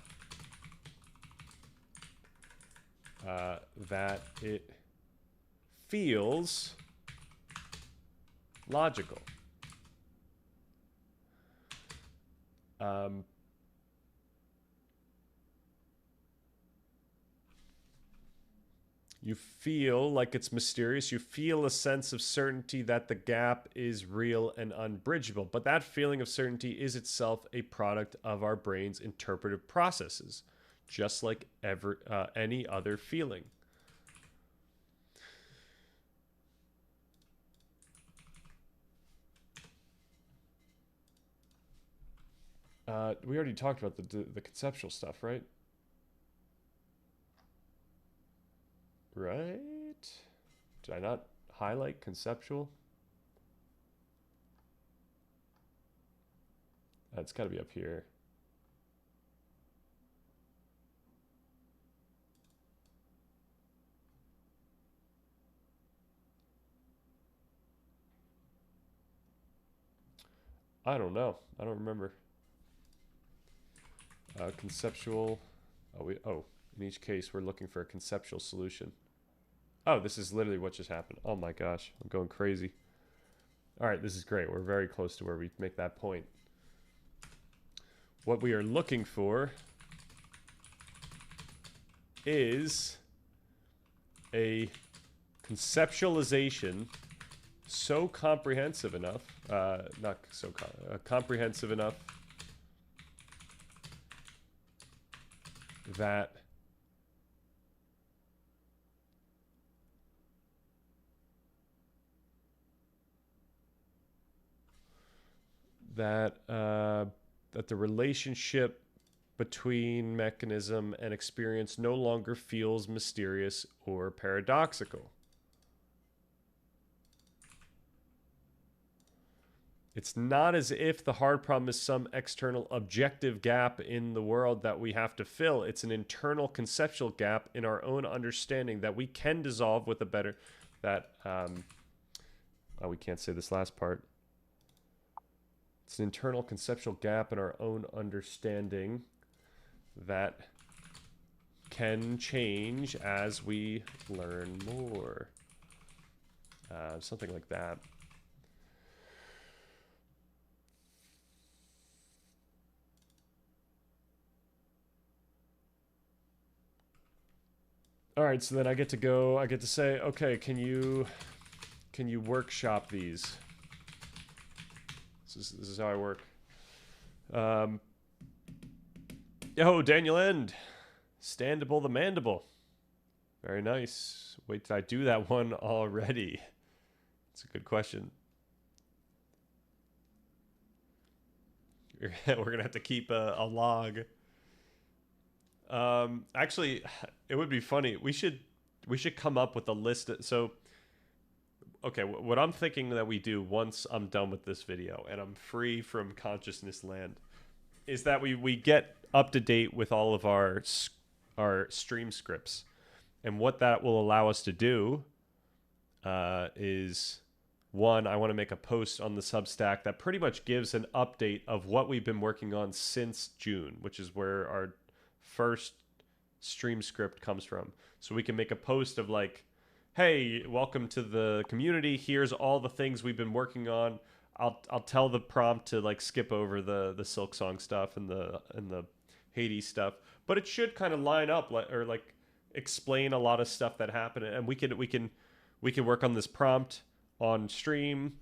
that it feels logical. You feel like it's mysterious. You feel a sense of certainty that the gap is real and unbridgeable. But that feeling of certainty is itself a product of our brain's interpretive processes, just like any other feeling. We already talked about the conceptual stuff, right? Right? Did I not highlight conceptual? It's got to be up here. I don't know. I don't remember. Conceptual. In each case, we're looking for a conceptual solution. Oh, this is literally what just happened. Oh my gosh, I'm going crazy. All right, this is great. We're very close to where we make that point. What we are looking for is a conceptualization so comprehensive enough, comprehensive enough that that that the relationship between mechanism and experience no longer feels mysterious or paradoxical. It's not as if the hard problem is some external objective gap in the world that we have to fill. It's an internal conceptual gap in our own understanding that we can dissolve with a better... we can't say this last part. It's an internal conceptual gap in our own understanding that can change as we learn more. Something like that. All right, so then I get to say, okay, can you workshop these? This is how I work. Yo, Daniel End. Standable the Mandible. Very nice. Wait, did I do that one already? It's a good question. We're going to have to keep a log. Actually, it would be funny. We should come up with a list. So, okay, what I'm thinking that we do once I'm done with this video and I'm free from consciousness land is that we get up to date with all of our stream scripts. And what that will allow us to do is, one, I want to make a post on the Substack that pretty much gives an update of what we've been working on since June, which is where our first stream script comes from. So we can make a post of like, hey, welcome to the community. Here's all the things we've been working on. I'll tell the prompt to like skip over the Silksong stuff and the Hades stuff, but it should kind of line up or like explain a lot of stuff that happened, and we can work on this prompt on stream.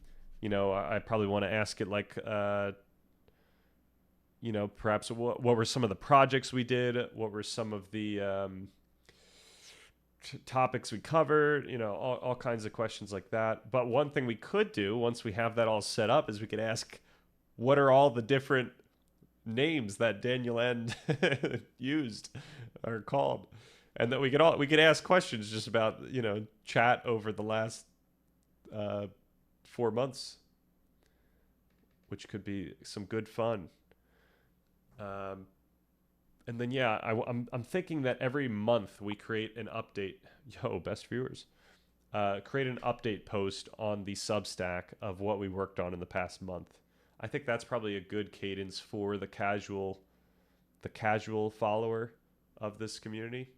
You know, I probably want to ask it like you know, perhaps what were some of the projects we did? What were some of the topics we covered? You know, all kinds of questions like that. But one thing we could do once we have that all set up is we could ask, what are all the different names that Daniel End used or called? And that we could ask questions just about, you know, chat over the last 4 months, which could be some good fun. And then, yeah, I'm thinking that every month we create an update. Yo, best viewers. Create an update post on the Substack of what we worked on in the past month. I think that's probably a good cadence for the casual follower of this community.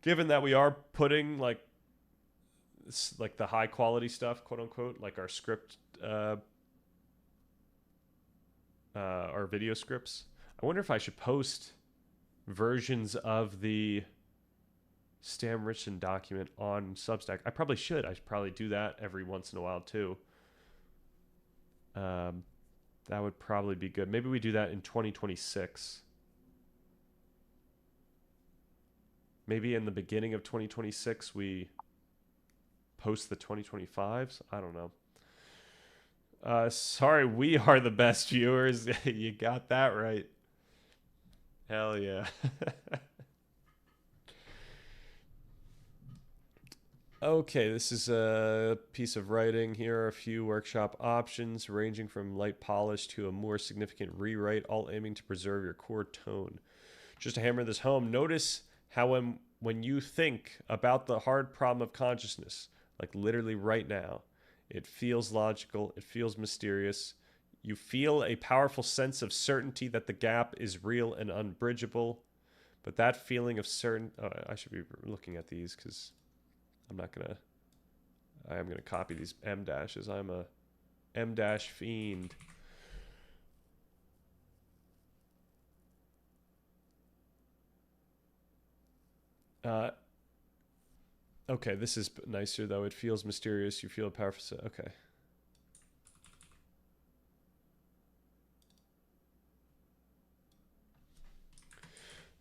Given that we are putting like the high quality stuff, quote unquote, like our script, our video scripts. I wonder if I should post versions of the Stan Richardson document on Substack. I probably should. I should probably do that every once in a while too. That would probably be good. Maybe we do that in 2026. Maybe in the beginning of 2026 we post the 2025s. I don't know. Sorry, we are the best viewers. You got that right. Hell yeah. Okay, this is a piece of writing. Here are a few workshop options, ranging from light polish to a more significant rewrite, all aiming to preserve your core tone. Just to hammer this home, notice how when you think about the hard problem of consciousness, like literally right now, it feels logical, it feels mysterious. You feel a powerful sense of certainty that the gap is real and unbridgeable. But that feeling of I should be looking at these because I am going to copy these M dashes. I'm a M dash fiend. Okay, this is nicer though. It feels mysterious. You feel a powerful. Okay.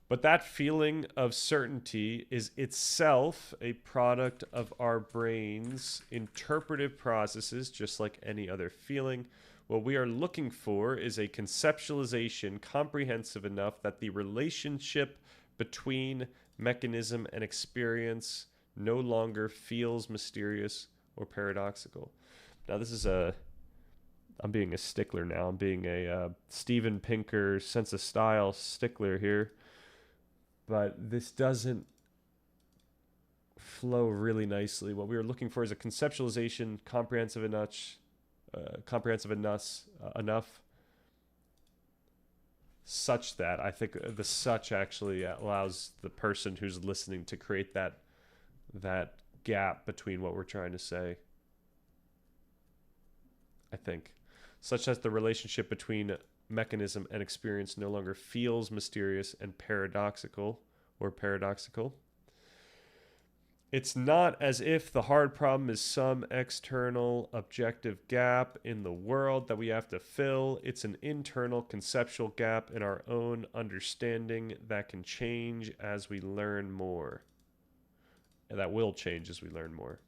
But that feeling of certainty is itself a product of our brain's interpretive processes, just like any other feeling. What we are looking for is a conceptualization comprehensive enough that the relationship between mechanism and experience no longer feels mysterious or paradoxical. Now, this is I'm being a stickler now. I'm being a Steven Pinker sense of style stickler here. But this doesn't flow really nicely. What we were looking for is a conceptualization comprehensive enough such that I think the such actually allows the person who's listening to create that gap between what we're trying to say. I think such that the relationship between mechanism and experience no longer feels mysterious and paradoxical. It's not as if the hard problem is some external objective gap in the world that we have to fill. It's an internal conceptual gap in our own understanding that can change as we learn more. And that will change as we learn more.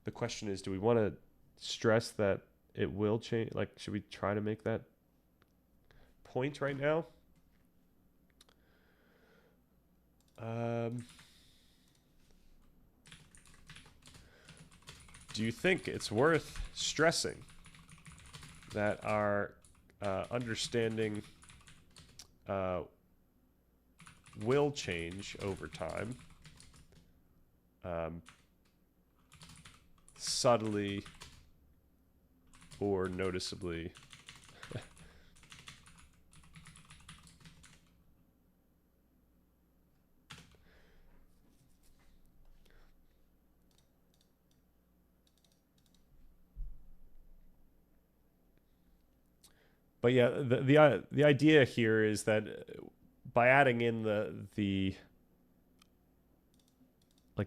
The question is, do we want to stress that it will change? Like, should we try to make that point right now? Do you think it's worth stressing that our understanding will change over time, subtly or noticeably? But yeah, the idea here is that by adding in the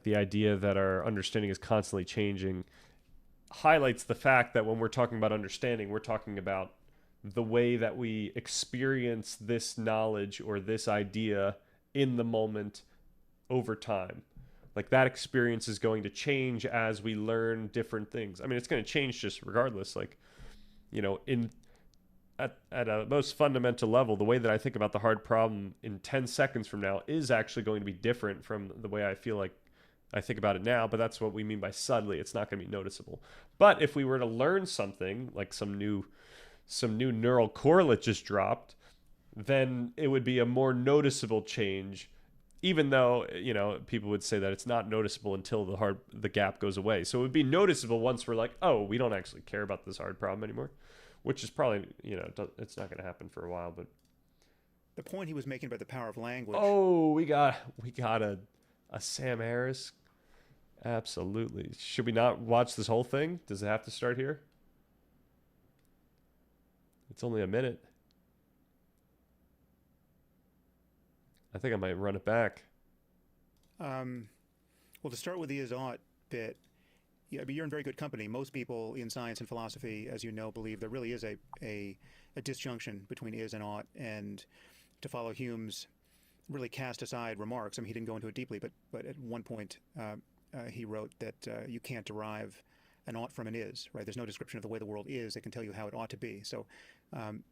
idea that our understanding is constantly changing highlights the fact that when we're talking about understanding, we're talking about the way that we experience this knowledge or this idea in the moment over time. Like, that experience is going to change as we learn different things. I mean, it's going to change just regardless. Like, you know, at a most fundamental level, the way that I think about the hard problem in 10 seconds from now is actually going to be different from the way I feel like I think about it now. But that's what we mean by subtly. It's not going to be noticeable. But if we were to learn something, like some new neural correlate just dropped, then it would be a more noticeable change, even though, you know, people would say that it's not noticeable until the gap goes away. So it would be noticeable once we're like, oh, we don't actually care about this hard problem anymore. Which is probably, you know, it's not going to happen for a while, but the point he was making about the power of language. Oh, we got a Sam Harris. Absolutely. Should we not watch this whole thing? Does it have to start here? It's only a minute. I think I might run it back. Well, to start with the is-ought bit, yeah, but you're in very good company. Most people in science and philosophy, as you know, believe there really is a disjunction between is and ought. And to follow Hume's really cast aside remarks, I mean, he didn't go into it deeply, but at one point he wrote that you can't derive an ought from an is, right? There's no description of the way the world is that can tell you how it ought to be. So, and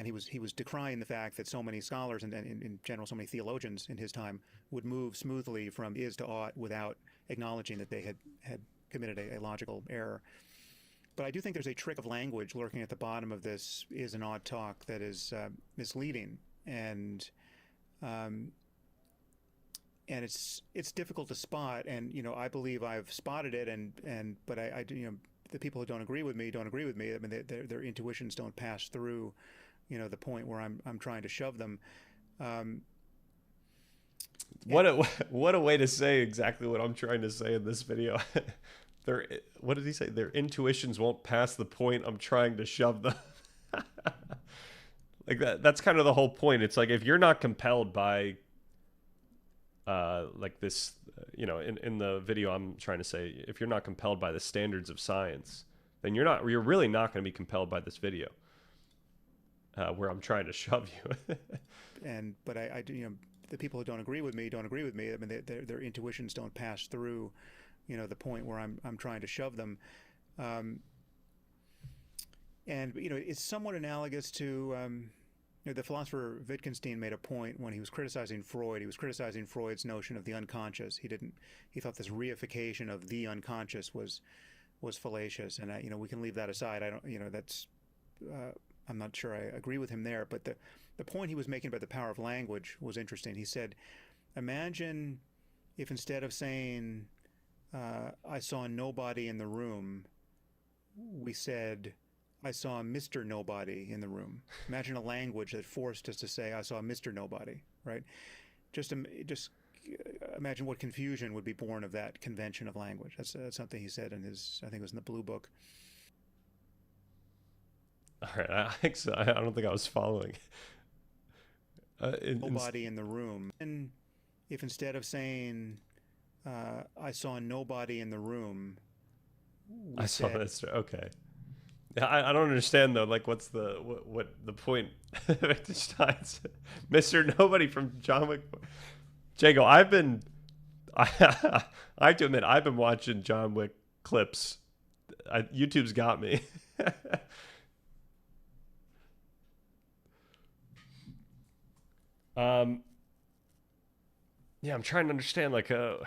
he was decrying the fact that so many scholars and in general so many theologians in his time would move smoothly from is to ought without acknowledging that they had committed a logical error. But I do think there's a trick of language lurking at the bottom of this is and ought talk that is misleading, and it's difficult to spot. And you know, I believe I've spotted it, but I you know, the people who don't agree with me. I mean, their intuitions don't pass through, you know, the point where I'm trying to shove them. What a way to say exactly what I'm trying to say in this video. What did he say? Their intuitions won't pass the point I'm trying to shove them. Like that's kind of the whole point. It's like, if you're not compelled by like this, you know, in the video I'm trying to say, if you're not compelled by the standards of science, then you're really not going to be compelled by this video where I'm trying to shove you. But I you know, the people who don't agree with me. I mean, their intuitions don't pass through, the point where I'm trying to shove them. And it's somewhat analogous to the philosopher Wittgenstein made a point when he was criticizing Freud. He was criticizing Freud's notion of the unconscious. He thought this reification of the unconscious was fallacious, and we can leave that aside. I'm not sure I agree with him there, but the point he was making about the power of language was interesting. He said, imagine if instead of saying I saw nobody in the room, we said I saw Mr. Nobody in the room. Imagine a language that forced us to say I saw Mr. Nobody, right? Just imagine what confusion would be born of that convention of language. That's something he said in his, I think it was in the Blue Book. All right, I don't think I was following. Nobody in the room. And if instead of saying I saw nobody in the room, I saw this. Okay. Yeah, I don't understand though. Like, what's what the point? Wittgenstein's Mr. Nobody from John Wick. Jago, I have to admit, I've been watching John Wick clips. YouTube's got me. Yeah, I'm trying to understand. Like, I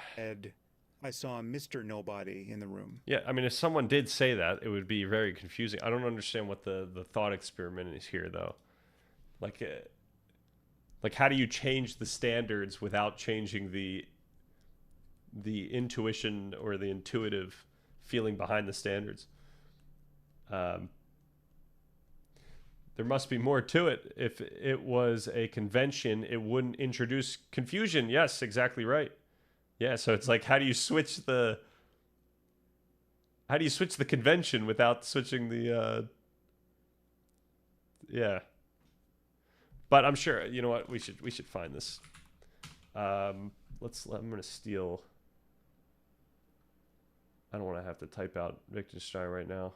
saw Mr. Nobody in the room. Yeah, I mean, if someone did say that, it would be very confusing. I don't understand what the thought experiment is here, though. Like, how do you change the standards without changing the intuition or the intuitive feeling behind the standards? There must be more to it. If it was a convention, it wouldn't introduce confusion. Yes, exactly right. Yeah, so it's like, how do you switch the convention without switching the yeah. But I'm sure, you know what, we should find this. I'm gonna steal. I don't want to have to type out Wittgenstein right now.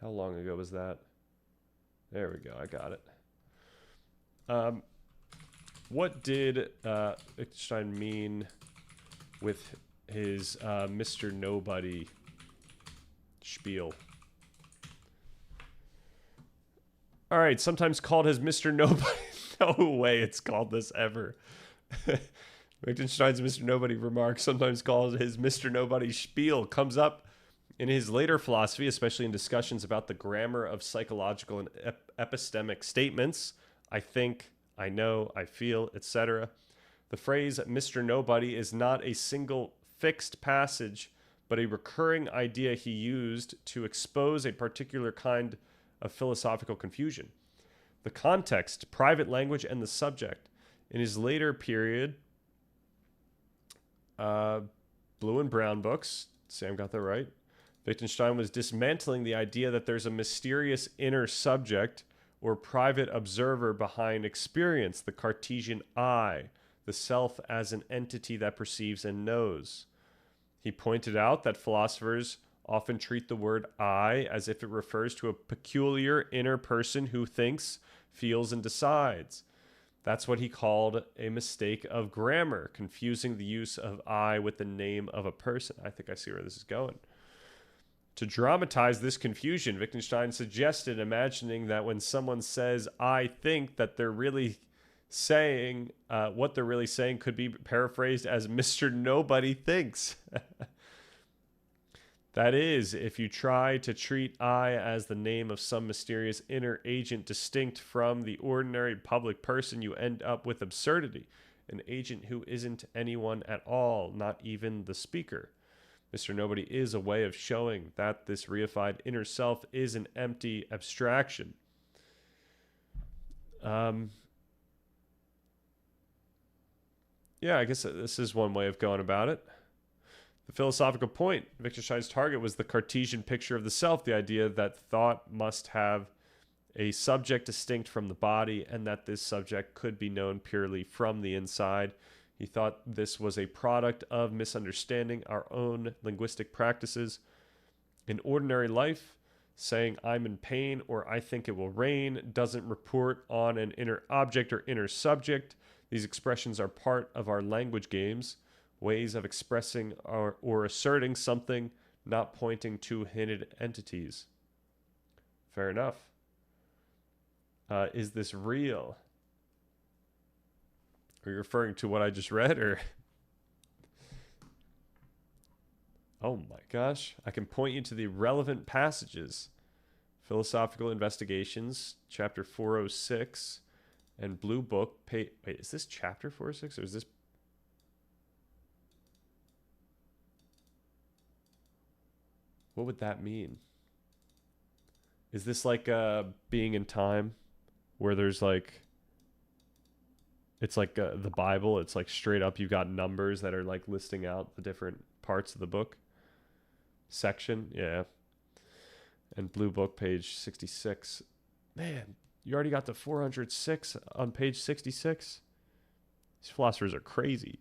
How long ago was that? There we go, I got it. What did Wittgenstein mean with his Mr. Nobody spiel? All right, sometimes called his Mr. Nobody. No way it's called this ever. Wittgenstein's Mr. Nobody remarks, sometimes called his Mr. Nobody spiel, comes up in his later philosophy, especially in discussions about the grammar of psychological and epistemic statements. I think, I know, I feel, etc. The phrase Mr. Nobody is not a single fixed passage, but a recurring idea he used to expose a particular kind of philosophical confusion. The context, private language, and the subject. In his later period, Blue and Brown books, Sam got that right, Wittgenstein was dismantling the idea that there's a mysterious inner subject or private observer behind experience, the Cartesian I, the self as an entity that perceives and knows. He pointed out that philosophers often treat the word I as if it refers to a peculiar inner person who thinks, feels, and decides. That's what he called a mistake of grammar, confusing the use of I with the name of a person. I think I see where this is going. To dramatize this confusion, Wittgenstein suggested imagining that when someone says, I think, that they're really saying, what they're really saying could be paraphrased as Mr. Nobody thinks. That is, if you try to treat I as the name of some mysterious inner agent distinct from the ordinary public person, you end up with absurdity, an agent who isn't anyone at all, not even the speaker. Mr. Nobody is a way of showing that this reified inner self is an empty abstraction. Yeah, I guess this is one way of going about it. The philosophical point, Wittgenstein's target was the Cartesian picture of the self, the idea that thought must have a subject distinct from the body and that this subject could be known purely from the inside. He thought this was a product of misunderstanding our own linguistic practices. In ordinary life, saying I'm in pain or I think it will rain doesn't report on an inner object or inner subject. These expressions are part of our language games. ways of expressing or asserting something, not pointing to hidden entities. Fair enough. Is this real? Are you referring to what I just read, or? Oh my gosh. I can point you to the relevant passages. Philosophical Investigations, chapter 406, and Blue Book. Wait, is this chapter 406, or is this? What would that mean? Is this like being in time, where there's like, it's like the Bible, it's like straight up you've got numbers that are like listing out the different parts of the book section? Yeah. And Blue Book, page 66. Man, you already got to 406 on page 66? These philosophers are crazy.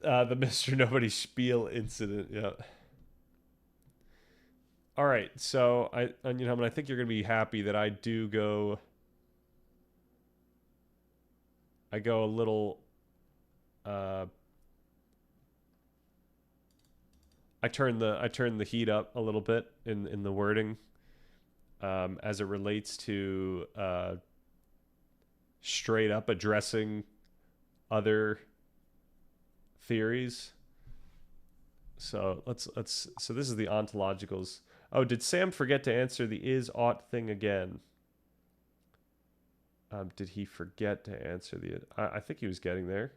The Mr. Nobody spiel incident, yeah. All right, so I think you're gonna be happy that I go a little. I turn the heat up a little bit in the wording, as it relates to straight up addressing other theories. So so this is the ontologicals. Oh, did Sam forget to answer the is ought thing again? Did he forget to answer the? I think he was getting there.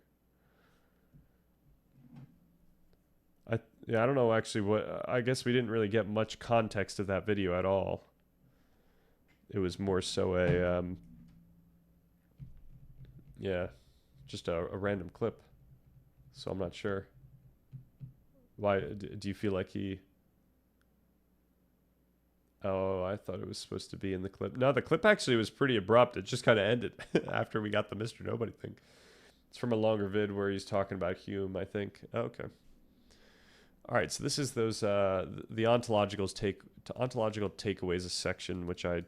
I don't know actually what. I guess we didn't really get much context of that video at all. It was more so a just a random clip. So I'm not sure. Why do you feel like he? Oh, I thought it was supposed to be in the clip. No, the clip actually was pretty abrupt. It just kind of ended after we got the Mr. Nobody thing. It's from a longer vid where he's talking about Hume, I think. Oh, okay. All right, so this is those the ontological takeaways, a section which I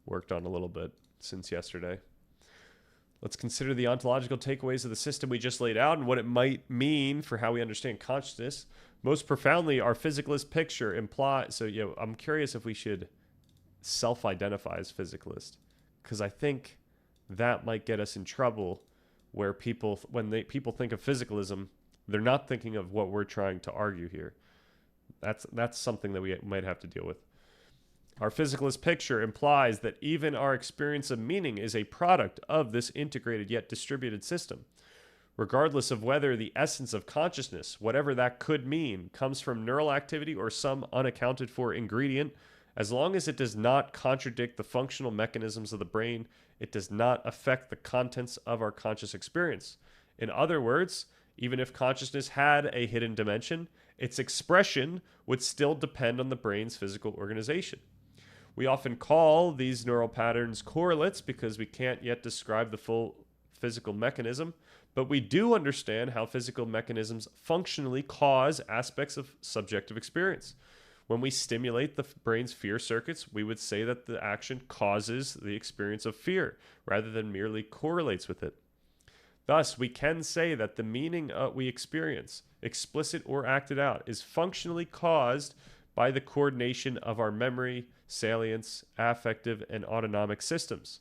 worked on a little bit since yesterday. Let's consider the ontological takeaways of the system we just laid out and what it might mean for how we understand consciousness. Most profoundly, our physicalist picture implies. So, I'm curious if we should self-identify as physicalist, because I think that might get us in trouble. Where people think of physicalism, they're not thinking of what we're trying to argue here. That's something that we might have to deal with. Our physicalist picture implies that even our experience of meaning is a product of this integrated yet distributed system. Regardless of whether the essence of consciousness, whatever that could mean, comes from neural activity or some unaccounted for ingredient, as long as it does not contradict the functional mechanisms of the brain, it does not affect the contents of our conscious experience. In other words, even if consciousness had a hidden dimension, its expression would still depend on the brain's physical organization. We often call these neural patterns correlates because we can't yet describe the full physical mechanism, but we do understand how physical mechanisms functionally cause aspects of subjective experience. When we stimulate the brain's fear circuits, we would say that the action causes the experience of fear rather than merely correlates with it. Thus, we can say that the meaning we experience, explicit or acted out, is functionally caused by the coordination of our memory, salience, affective, and autonomic systems.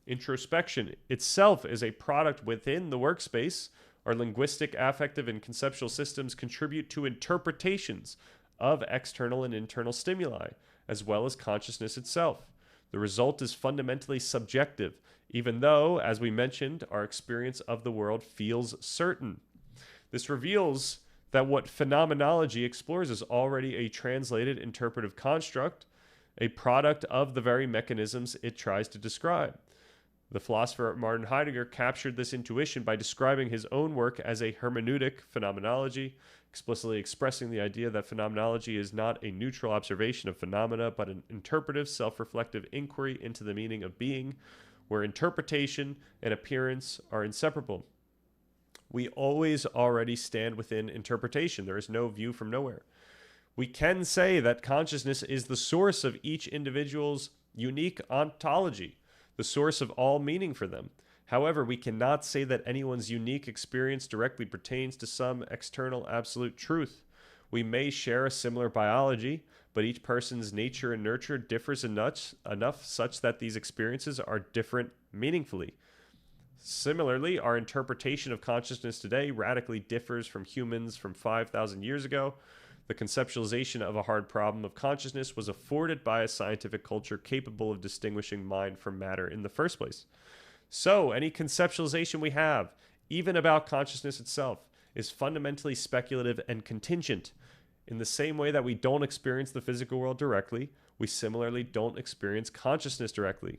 Introspection itself is a product within the workspace. Our linguistic, affective, and conceptual systems contribute to interpretations of external and internal stimuli, as well as consciousness itself. The result is fundamentally subjective, even though, as we mentioned, our experience of the world feels certain. This reveals that what phenomenology explores is already a translated interpretive construct, a product of the very mechanisms it tries to describe. The philosopher Martin Heidegger captured this intuition by describing his own work as a hermeneutic phenomenology, explicitly expressing the idea that phenomenology is not a neutral observation of phenomena, but an interpretive, self-reflective inquiry into the meaning of being, where interpretation and appearance are inseparable. We always already stand within interpretation. There is no view from nowhere. We can say that consciousness is the source of each individual's unique ontology, the source of all meaning for them. However, we cannot say that anyone's unique experience directly pertains to some external absolute truth. We may share a similar biology, but each person's nature and nurture differs enough such that these experiences are different meaningfully. Similarly, our interpretation of consciousness today radically differs from humans from 5,000 years ago. The conceptualization of a hard problem of consciousness was afforded by a scientific culture capable of distinguishing mind from matter in the first place. So, any conceptualization we have, even about consciousness itself, is fundamentally speculative and contingent. In the same way that we don't experience the physical world directly, we similarly don't experience consciousness directly.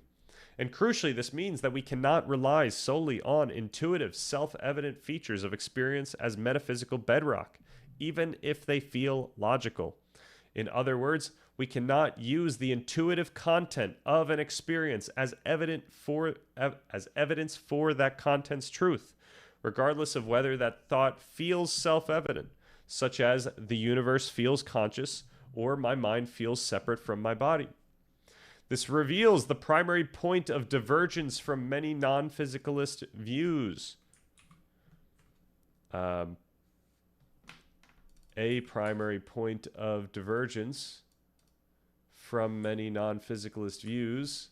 And crucially, this means that we cannot rely solely on intuitive, self-evident features of experience as metaphysical bedrock, even if they feel logical. In other words, we cannot use the intuitive content of an experience as evidence for that content's truth, regardless of whether that thought feels self-evident, such as the universe feels conscious or my mind feels separate from my body. This reveals the primary point of divergence from many non-physicalist views. A primary point of divergence from many non-physicalist views.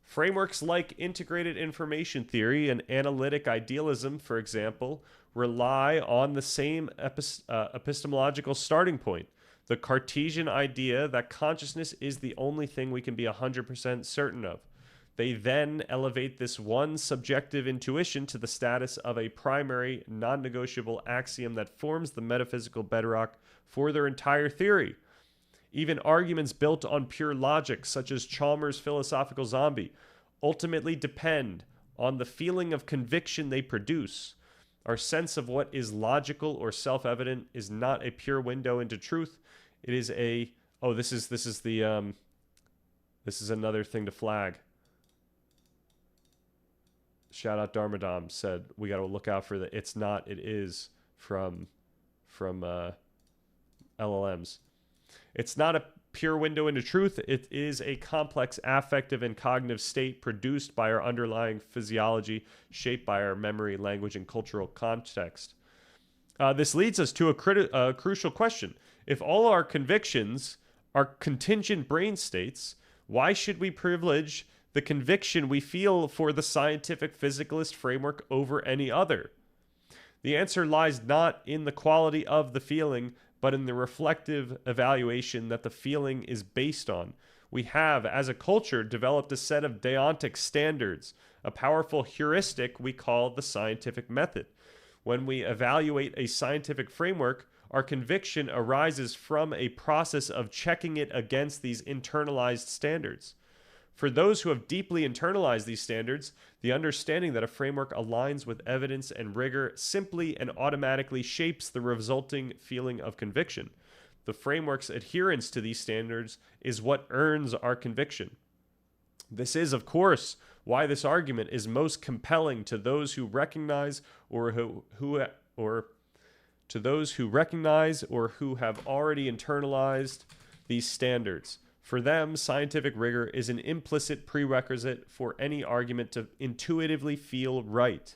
Frameworks like integrated information theory and analytic idealism, for example, rely on the same epistemological starting point. The Cartesian idea that consciousness is the only thing we can be 100% certain of. They then elevate this one subjective intuition to the status of a primary, non-negotiable axiom that forms the metaphysical bedrock for their entire theory. Even arguments built on pure logic, such as Chalmers' philosophical zombie, ultimately depend on the feeling of conviction they produce. Our sense of what is logical or self-evident is not a pure window into truth. It is a this is another thing to flag. Shout out Dharmadam said we got to look out for the it's not it is from LLMs. It's not a pure window into truth. It is a complex affective and cognitive state produced by our underlying physiology, shaped by our memory, language, and cultural context. This leads us to a crucial question. If all our convictions are contingent brain states, why should we privilege the conviction we feel for the scientific physicalist framework over any other? The answer lies not in the quality of the feeling, but in the reflective evaluation that the feeling is based on. We have, as a culture, developed a set of deontic standards, a powerful heuristic we call the scientific method. When we evaluate a scientific framework, our conviction arises from a process of checking it against these internalized standards. For those who have deeply internalized these standards, the understanding that a framework aligns with evidence and rigor simply and automatically shapes the resulting feeling of conviction. The framework's adherence to these standards is what earns our conviction. This is, of course, why this argument is most compelling to those who recognize or who have already internalized these standards. For them, scientific rigor is an implicit prerequisite for any argument to intuitively feel right.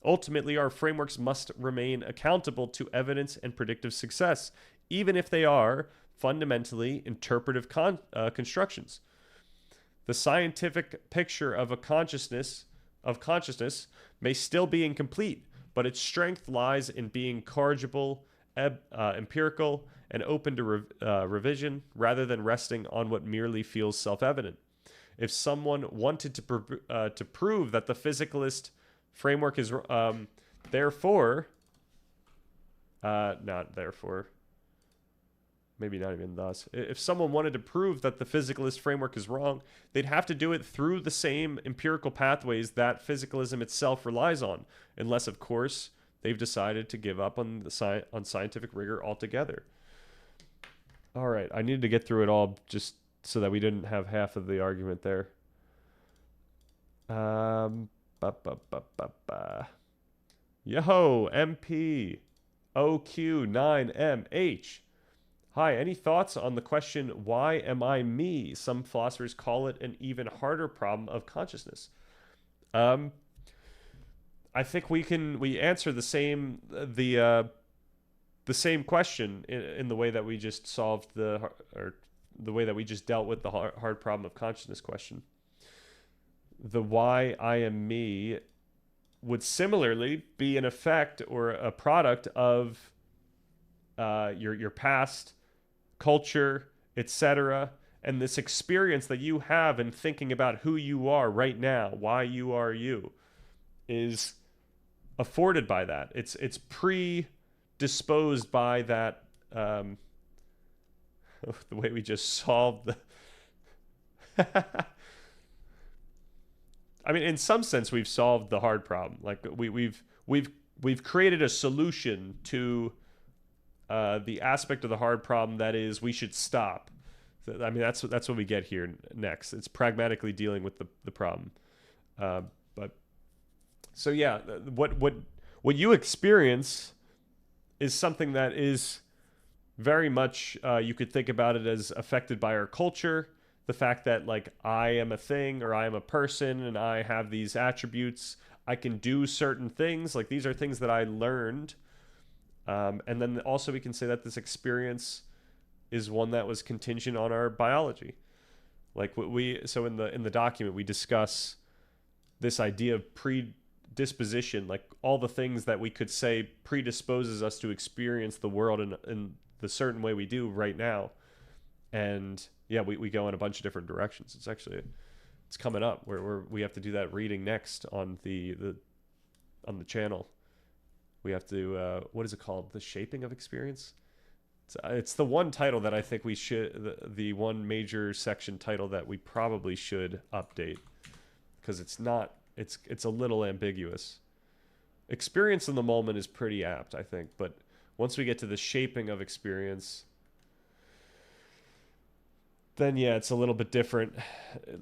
Ultimately, our frameworks must remain accountable to evidence and predictive success, even if they are fundamentally interpretive constructions. The scientific picture of consciousness may still be incomplete, but its strength lies in being corrigible, empirical, and open to revision, rather than resting on what merely feels self-evident. If someone wanted to prove that the physicalist framework is maybe not even thus. If someone wanted to prove that the physicalist framework is wrong, they'd have to do it through the same empirical pathways that physicalism itself relies on, unless, of course, they've decided to give up on scientific rigor altogether. All right, I needed to get through it all just so that we didn't have half of the argument there. Yo, MP, OQ9MH. Hi, any thoughts on the question, why am I me? Some philosophers call it an even harder problem of consciousness. I think we answer the same question in the way that we just solved or the way that we just dealt with the hard problem of consciousness question. The why I am me would similarly be an effect or a product of your past, culture, etc., and this experience that you have in thinking about who you are right now, why you are you, is afforded by that. It's predisposed by that. The way we just solved the. I mean, in some sense, we've solved the hard problem. Like we've created a solution to the aspect of the hard problem that is we should stop. I mean, that's what we get here next. It's pragmatically dealing with the problem. But so yeah, what you experience is something that is very much you could think about it as affected by our culture. The fact that like I am a thing or I am a person and I have these attributes. I can do certain things. Like these are things that I learned. And then also we can say that this experience is one that was contingent on our biology. Like so in the document we discuss this idea of predisposition, like all the things that we could say predisposes us to experience the world in the certain way we do right now. And yeah, we go in a bunch of different directions. It's coming up where we have to do that reading next on the channel. We have to what is it called? The Shaping of Experience. It's the one title that I think we should the one major section title that we probably should update, because it's a little ambiguous. Experience in the moment is pretty apt, I think, but once we get to the shaping of experience, then yeah, it's a little bit different.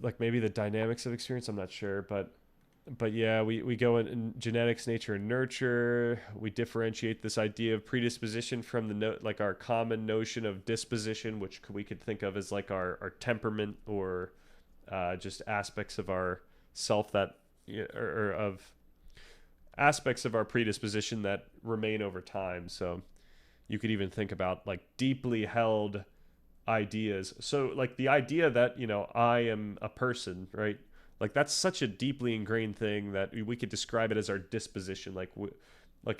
Like maybe the dynamics of experience, I'm not sure, but yeah, we go in genetics, nature, and nurture. We differentiate this idea of predisposition from like our common notion of disposition, which we could think of as like our temperament or just aspects of our self that or of aspects of our predisposition that remain over time. So you could even think about like deeply held ideas. So like the idea that, I am a person, right? Like that's such a deeply ingrained thing that we could describe it as our disposition. Like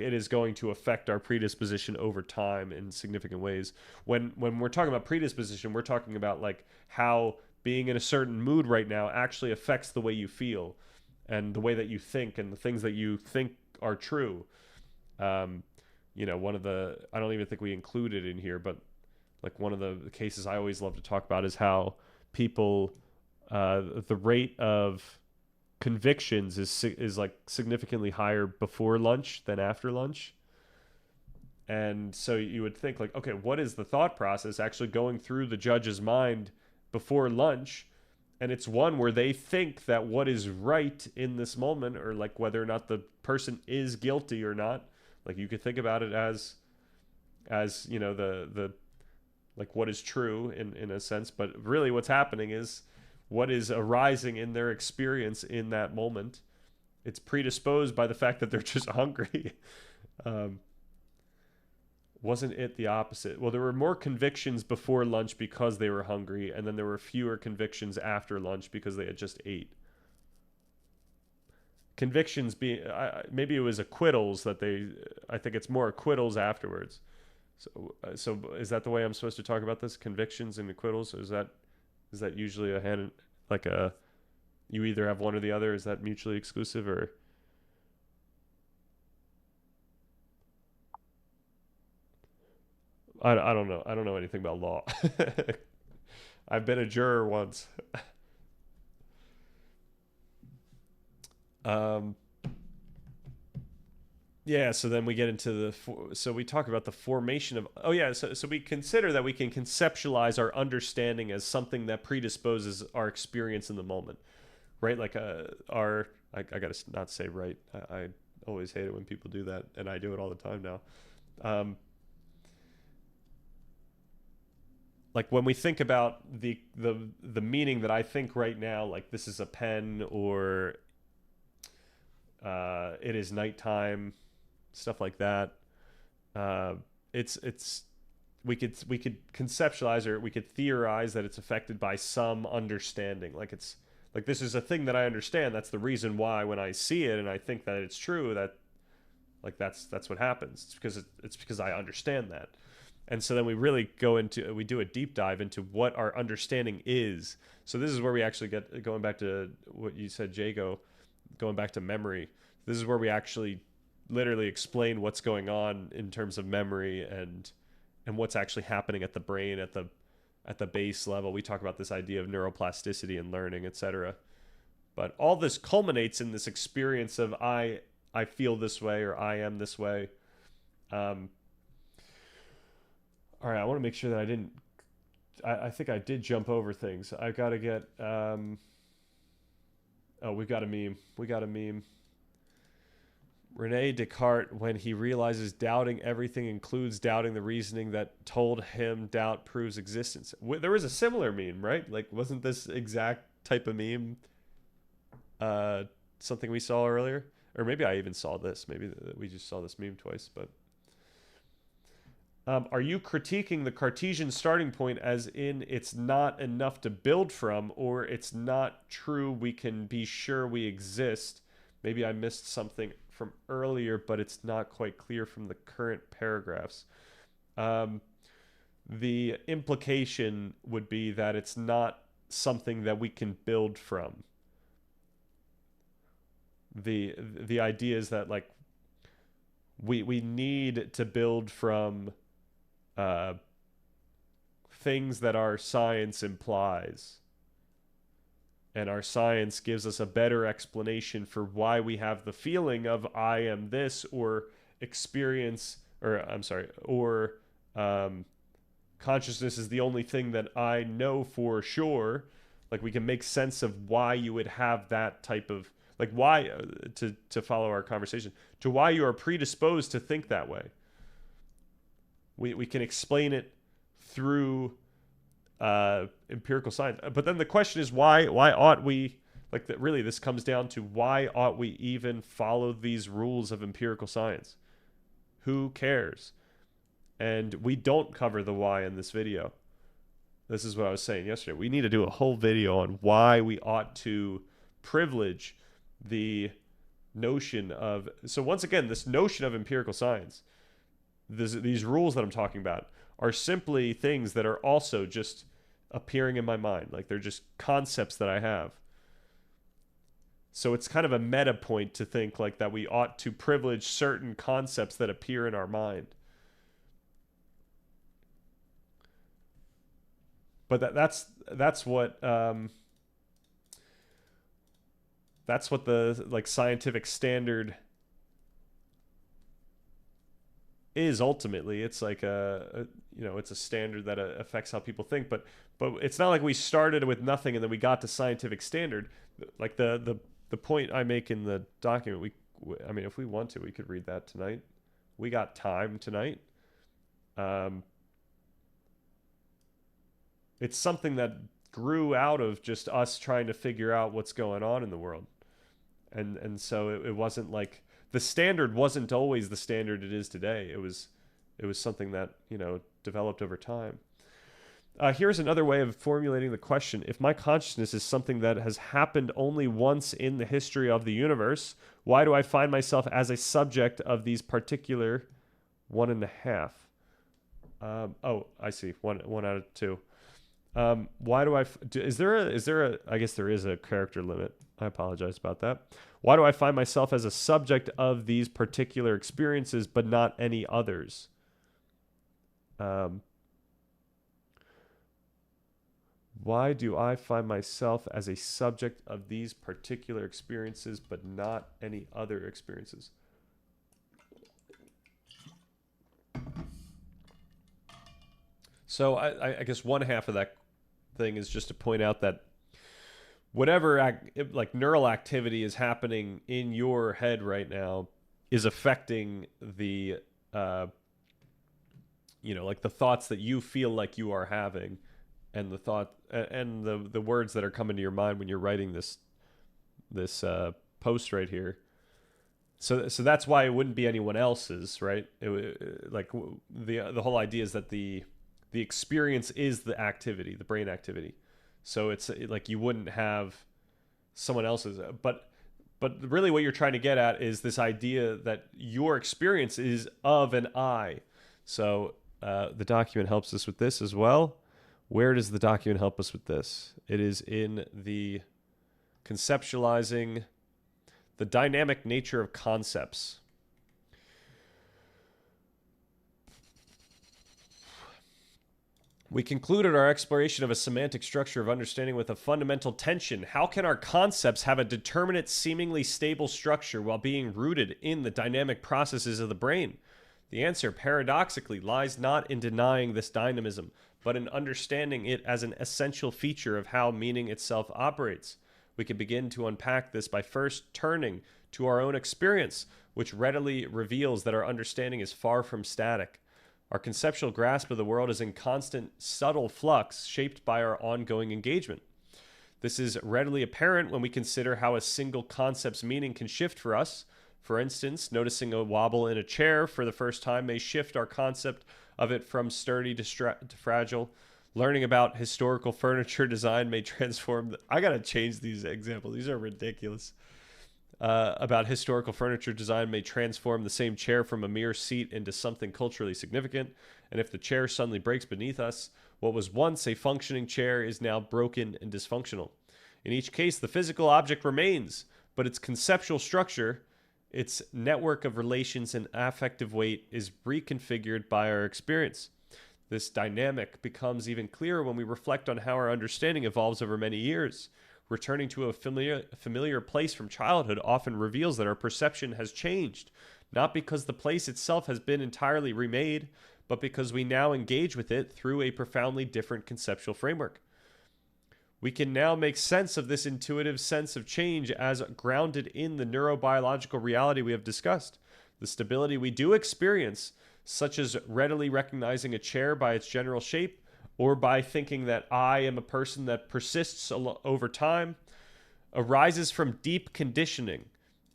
it is going to affect our predisposition over time in significant ways. When we're talking about predisposition, we're talking about like how being in a certain mood right now actually affects the way you feel and the way that you think and the things that you think are true. One of I don't even think we included in here, but like one of the cases I always love to talk about is how people, the rate of convictions is like significantly higher before lunch than after lunch. And so you would think like, okay, what is the thought process actually going through the judge's mind before lunch? And it's one where they think that what is right in this moment, or like whether or not the person is guilty or not. Like you could think about it as the like what is true in a sense, but really what's happening is what is arising in their experience in that moment. It's predisposed by the fact that they're just hungry. Wasn't it the opposite? Well, there were more convictions before lunch because they were hungry, and then there were fewer convictions after lunch because they had just ate. Convictions being, maybe it was acquittals I think it's more acquittals afterwards. So is that the way I'm supposed to talk about this? Convictions and acquittals? Is that usually you either have one or the other? Is that mutually exclusive or? I don't know. I don't know anything about law. I've been a juror once. Yeah, so then we get into so we talk about the formation of, so we consider that we can conceptualize our understanding as something that predisposes our experience in the moment, right? Like I gotta not say right. I always hate it when people do that, and I do it all the time now. Like when we think about the meaning that I think right now, like this is a pen, or it is nighttime, stuff like that. It's we could conceptualize, or we could theorize that it's affected by some understanding. Like it's like, this is a thing that I understand. That's the reason why when I see it and I think that it's true, that like that's what happens. It's because I understand that. And so then we really we do a deep dive into what our understanding is. So this is where we actually get, going back to what you said, Jago, going back to memory. This is where we actually literally explain what's going on in terms of memory and what's actually happening at the brain, at the base level. We talk about this idea of neuroplasticity and learning, etc. But all this culminates in this experience of I feel this way, or I am this way. All right, I want to make sure that I think I did jump over things. I've got to get, oh, we've got a meme. Rene Descartes, when he realizes doubting everything includes doubting the reasoning that told him doubt proves existence. There was a similar meme, right? Like, wasn't this exact type of meme something we saw earlier? Or maybe I even saw this. Maybe we just saw this meme twice, but... are you critiquing the Cartesian starting point as in it's not enough to build from, or it's not true we can be sure we exist? Maybe I missed something from earlier, but it's not quite clear from the current paragraphs. The implication would be that it's not something that we can build from. The idea is that, like, we need to build from things that our science implies, and our science gives us a better explanation for why we have the feeling of I am this, or experience, or I'm sorry, or consciousness is the only thing that I know for sure. Like, we can make sense of why you would have that type of, like, why, to follow our conversation, to why you are predisposed to think that way. We can explain it through empirical science. But then the question is, why ought we, like, that really this comes down to, why ought we even follow these rules of empirical science? Who cares? And we don't cover the why in this video. This is what I was saying yesterday. We need to do a whole video on why we ought to privilege the notion of, so once again, this notion of empirical science, these rules that I'm talking about are simply things that are also just appearing in my mind. Like, they're just concepts that I have. So it's kind of a meta point to think like that we ought to privilege certain concepts that appear in our mind. But that's what the, like, scientific standard is ultimately. It's like it's a standard that affects how people think, but it's not like we started with nothing and then we got to scientific standard. Like the point I make in the document, I mean, if we want to, we could read that tonight. We got time tonight. It's something that grew out of just us trying to figure out what's going on in the world. And so it wasn't like, the standard wasn't always the standard it is today. It was something that, developed over time. Here's another way of formulating the question. If my consciousness is something that has happened only once in the history of the universe, why do I find myself as a subject of these particular 1.5? Oh, I see. One out of two. Why do is there a, I guess there is a character limit. I apologize about that. Why do I find myself as a subject of these particular experiences, but not any others? Why do I find myself as a subject of these particular experiences, but not any other experiences? So I guess one half of that thing is just to point out that whatever like neural activity is happening in your head right now is affecting the like the thoughts that you feel like you are having, and the thought and the words that are coming to your mind when you're writing this post right here. So that's why it wouldn't be anyone else's, right? The whole idea is that the experience is the activity, the brain activity. So it's like you wouldn't have someone else's, but really what you're trying to get at is this idea that your experience is of an I. So the document helps us with this as well. Where does the document help us with this? It is in the conceptualizing the dynamic nature of concepts. We concluded our exploration of a semantic structure of understanding with a fundamental tension. How can our concepts have a determinate, seemingly stable structure while being rooted in the dynamic processes of the brain? The answer, paradoxically, lies not in denying this dynamism, but in understanding it as an essential feature of how meaning itself operates. We can begin to unpack this by first turning to our own experience, which readily reveals that our understanding is far from static. Our conceptual grasp of the world is in constant, subtle flux, shaped by our ongoing engagement. This is readily apparent when we consider how a single concept's meaning can shift for us. For instance, noticing a wobble in a chair for the first time may shift our concept of it from sturdy to fragile. Learning about historical furniture design may transform... I gotta change these examples. These are ridiculous. About historical furniture design may transform the same chair from a mere seat into something culturally significant. And if the chair suddenly breaks beneath us, what was once a functioning chair is now broken and dysfunctional. In each case, the physical object remains, but its conceptual structure, its network of relations and affective weight, is reconfigured by our experience. This dynamic becomes even clearer when we reflect on how our understanding evolves over many years. Returning to a familiar place from childhood often reveals that our perception has changed, not because the place itself has been entirely remade, but because we now engage with it through a profoundly different conceptual framework. We can now make sense of this intuitive sense of change as grounded in the neurobiological reality we have discussed. The stability we do experience, such as readily recognizing a chair by its general shape, or by thinking that I am a person that persists over time, arises from deep conditioning.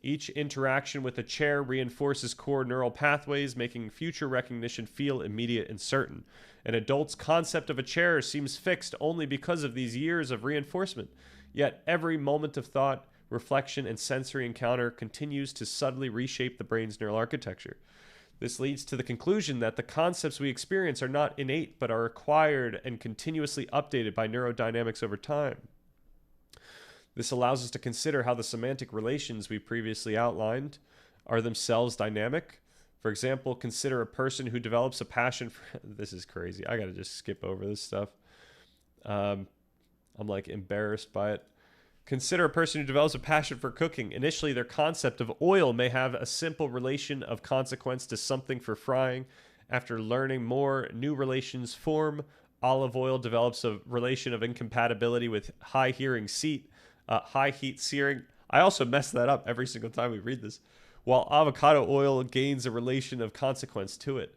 Each interaction with a chair reinforces core neural pathways, making future recognition feel immediate and certain. An adult's concept of a chair seems fixed only because of these years of reinforcement. Yet every moment of thought, reflection, and sensory encounter continues to subtly reshape the brain's neural architecture. This leads to the conclusion that the concepts we experience are not innate, but are acquired and continuously updated by neurodynamics over time. This allows us to consider how the semantic relations we previously outlined are themselves dynamic. For example, consider a person who develops a passion for... This is crazy. I gotta just skip over this stuff. I'm like embarrassed by it. Consider a person who develops a passion for cooking. Initially, their concept of oil may have a simple relation of consequence to something for frying. After learning more, new relations form. Olive oil develops a relation of incompatibility with high heat searing. I also mess that up every single time we read this. While avocado oil gains a relation of consequence to it.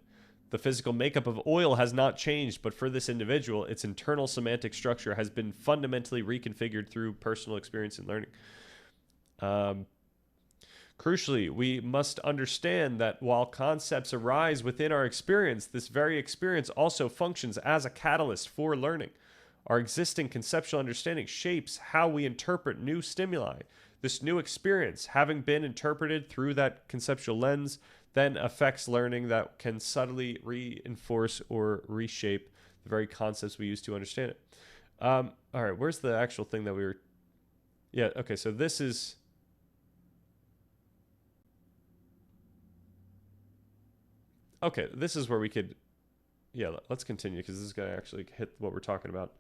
The physical makeup of oil has not changed, but for this individual, its internal semantic structure has been fundamentally reconfigured through personal experience and learning. Crucially, we must understand that while concepts arise within our experience, this very experience also functions as a catalyst for learning. Our existing conceptual understanding shapes how we interpret new stimuli. This new experience, having been interpreted through that conceptual lens, then affects learning that can subtly reinforce or reshape the very concepts we use to understand it. All right, where's the actual thing that we were... Yeah, okay, so this is... Okay, this is where we could... Yeah, let's continue, because this is going to actually hit what we're talking about.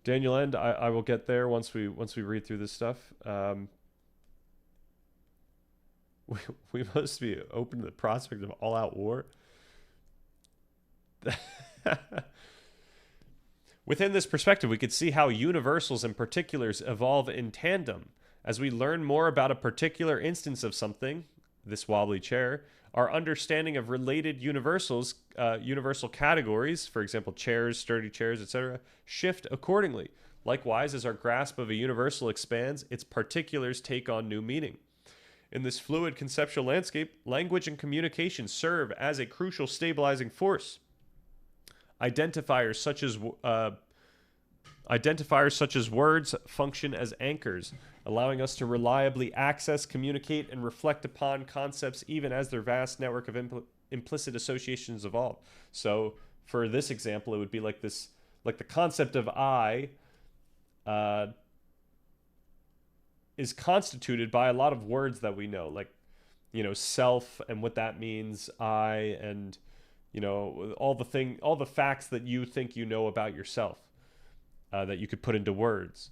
Daniel End, I will get there once we read through this stuff. We must be open to the prospect of all-out war. Within this perspective, we could see how universals and particulars evolve in tandem. As we learn more about a particular instance of something, this wobbly chair, our understanding of related universals, universal categories, for example, chairs, sturdy chairs, etc., shift accordingly. Likewise, as our grasp of a universal expands, its particulars take on new meaning. In this fluid conceptual landscape, language and communication serve as a crucial stabilizing force. Identifiers such as words function as anchors, allowing us to reliably access, communicate, and reflect upon concepts even as their vast network of implicit associations evolve. So for this example, it would be like this, like the concept of I is constituted by a lot of words that we know, like, self and what that means, I, and, all the facts that you think you know about yourself. That you could put into words.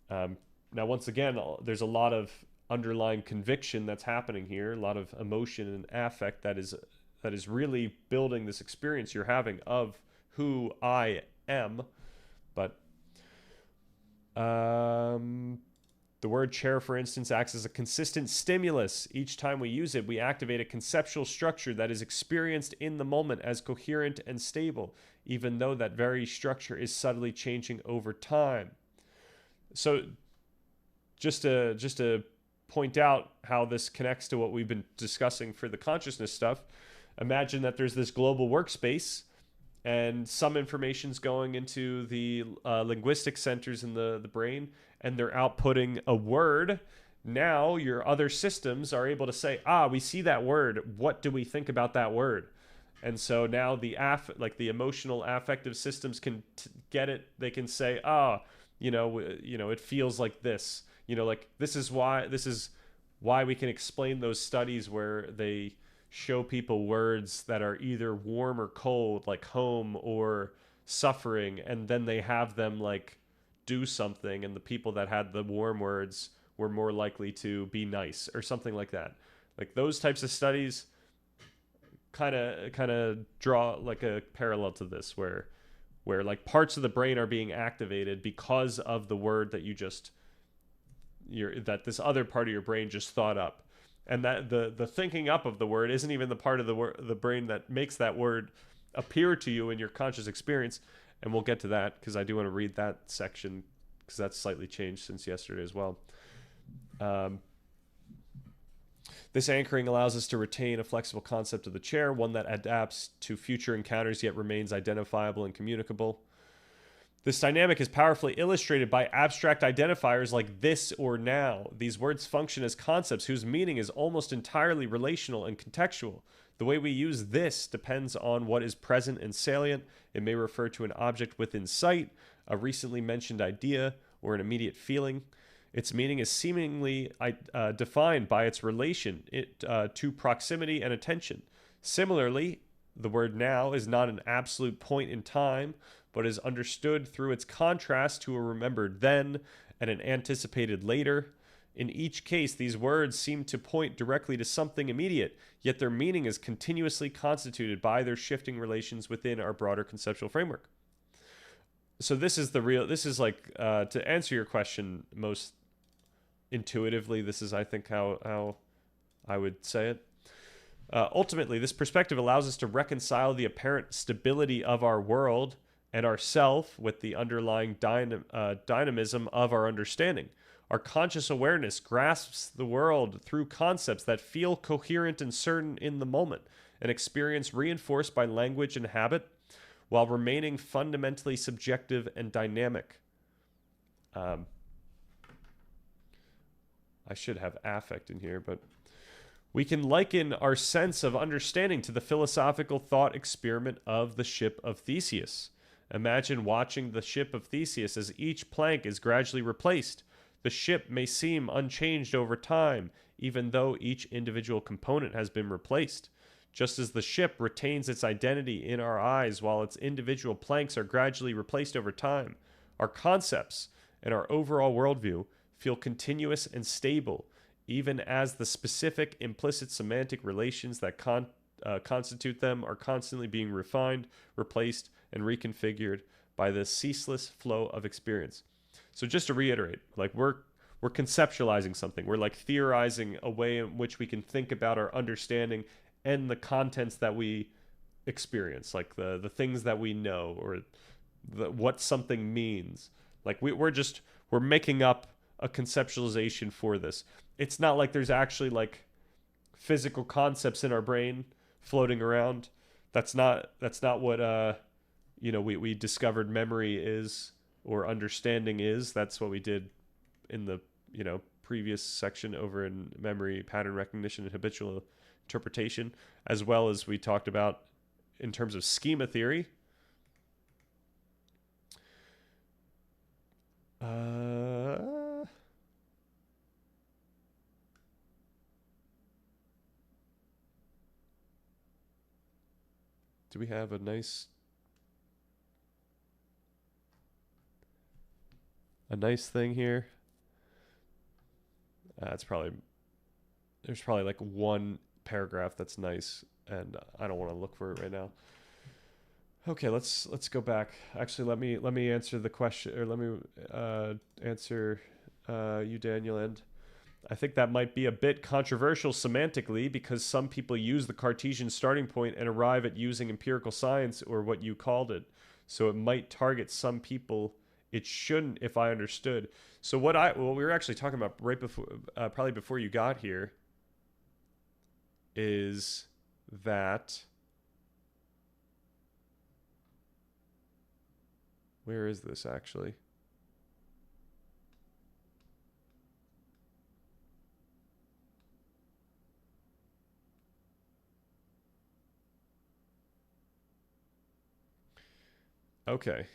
Now, once again, there's a lot of underlying conviction that's happening here, a lot of emotion and affect that is really building this experience you're having of who I am. But the word chair, for instance, acts as a consistent stimulus. Each time we use it, we activate a conceptual structure that is experienced in the moment as coherent and stable, even though that very structure is subtly changing over time. So just to point out how this connects to what we've been discussing for the consciousness stuff, imagine that there's this global workspace and some information's going into the linguistic centers in the brain, and they're outputting a word. Now your other systems are able to say, we see that word. What do we think about that word? And so now the emotional affective systems can get it. They can say, it feels like this. Like this is why we can explain those studies where they show people words that are either warm or cold, like home or suffering, and then they have them like do something, and the people that had the warm words were more likely to be nice or something like that. Like those types of studies kind of draw like a parallel to this, where like parts of the brain are being activated because of the word that that this other part of your brain just thought up. And that the thinking up of the word isn't even the part of the brain that makes that word appear to you in your conscious experience. And we'll get to that because I do want to read that section because that's slightly changed since yesterday as well. This anchoring allows us to retain a flexible concept of the chair, one that adapts to future encounters yet remains identifiable and communicable. This dynamic is powerfully illustrated by abstract identifiers like this or now. These words function as concepts whose meaning is almost entirely relational and contextual. The way we use this depends on what is present and salient. It may refer to an object within sight, a recently mentioned idea, or an immediate feeling. Its meaning is seemingly defined by its relation to proximity and attention. Similarly, the word now is not an absolute point in time, but is understood through its contrast to a remembered then and an anticipated later. In each case, these words seem to point directly to something immediate, yet their meaning is continuously constituted by their shifting relations within our broader conceptual framework. So this is to answer your question most intuitively, this is, I think, how I would say it. Ultimately, this perspective allows us to reconcile the apparent stability of our world and ourself with the underlying dynamism of our understanding. Our conscious awareness grasps the world through concepts that feel coherent and certain in the moment, an experience reinforced by language and habit, while remaining fundamentally subjective and dynamic. I should have affect in here, but we can liken our sense of understanding to the philosophical thought experiment of the ship of Theseus. Imagine watching the ship of Theseus as each plank is gradually replaced. The ship may seem unchanged over time, even though each individual component has been replaced. Just as the ship retains its identity in our eyes while its individual planks are gradually replaced over time, our concepts and our overall worldview feel continuous and stable, even as the specific implicit semantic relations that constitute them are constantly being refined, replaced, and reconfigured by the ceaseless flow of experience. So just to reiterate, like we're conceptualizing something. We're like theorizing a way in which we can think about our understanding and the contents that we experience, like the things that we know or what something means. Like we're making up a conceptualization for this. It's not like there's actually like physical concepts in our brain floating around. That's not what we discovered memory is, or understanding is. That's what we did in the previous section over in memory, pattern recognition, and habitual interpretation, as well as we talked about in terms of schema theory. Do we have a nice thing here? There's probably like one paragraph that's nice, and I don't want to look for it right now. Okay, let's go back. Actually, let me answer the question, or let me answer you, Daniel. And I think that might be a bit controversial semantically, because some people use the Cartesian starting point and arrive at using empirical science, or what you called it. So it might target some people. It shouldn't, if I understood. So what we were actually talking about right before, probably before you got here, is that, where is this actually? Okay.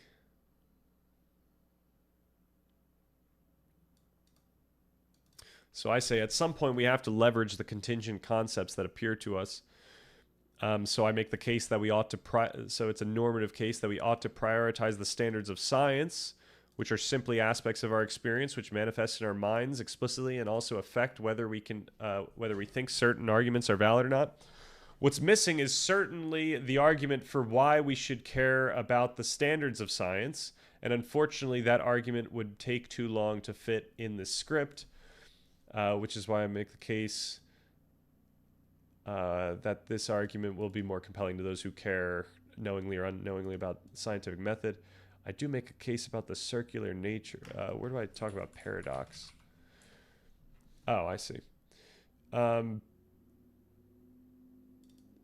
So I say at some point we have to leverage the contingent concepts that appear to us. So I make the case that we ought to, so it's a normative case that we ought to prioritize the standards of science, which are simply aspects of our experience which manifest in our minds explicitly and also affect whether we think certain arguments are valid or not. What's missing is certainly the argument for why we should care about the standards of science, and unfortunately that argument would take too long to fit in the script, which is why I make the case that this argument will be more compelling to those who care knowingly or unknowingly about scientific method. I do make a case about the circular nature. Where do I talk about paradox? Oh, I see.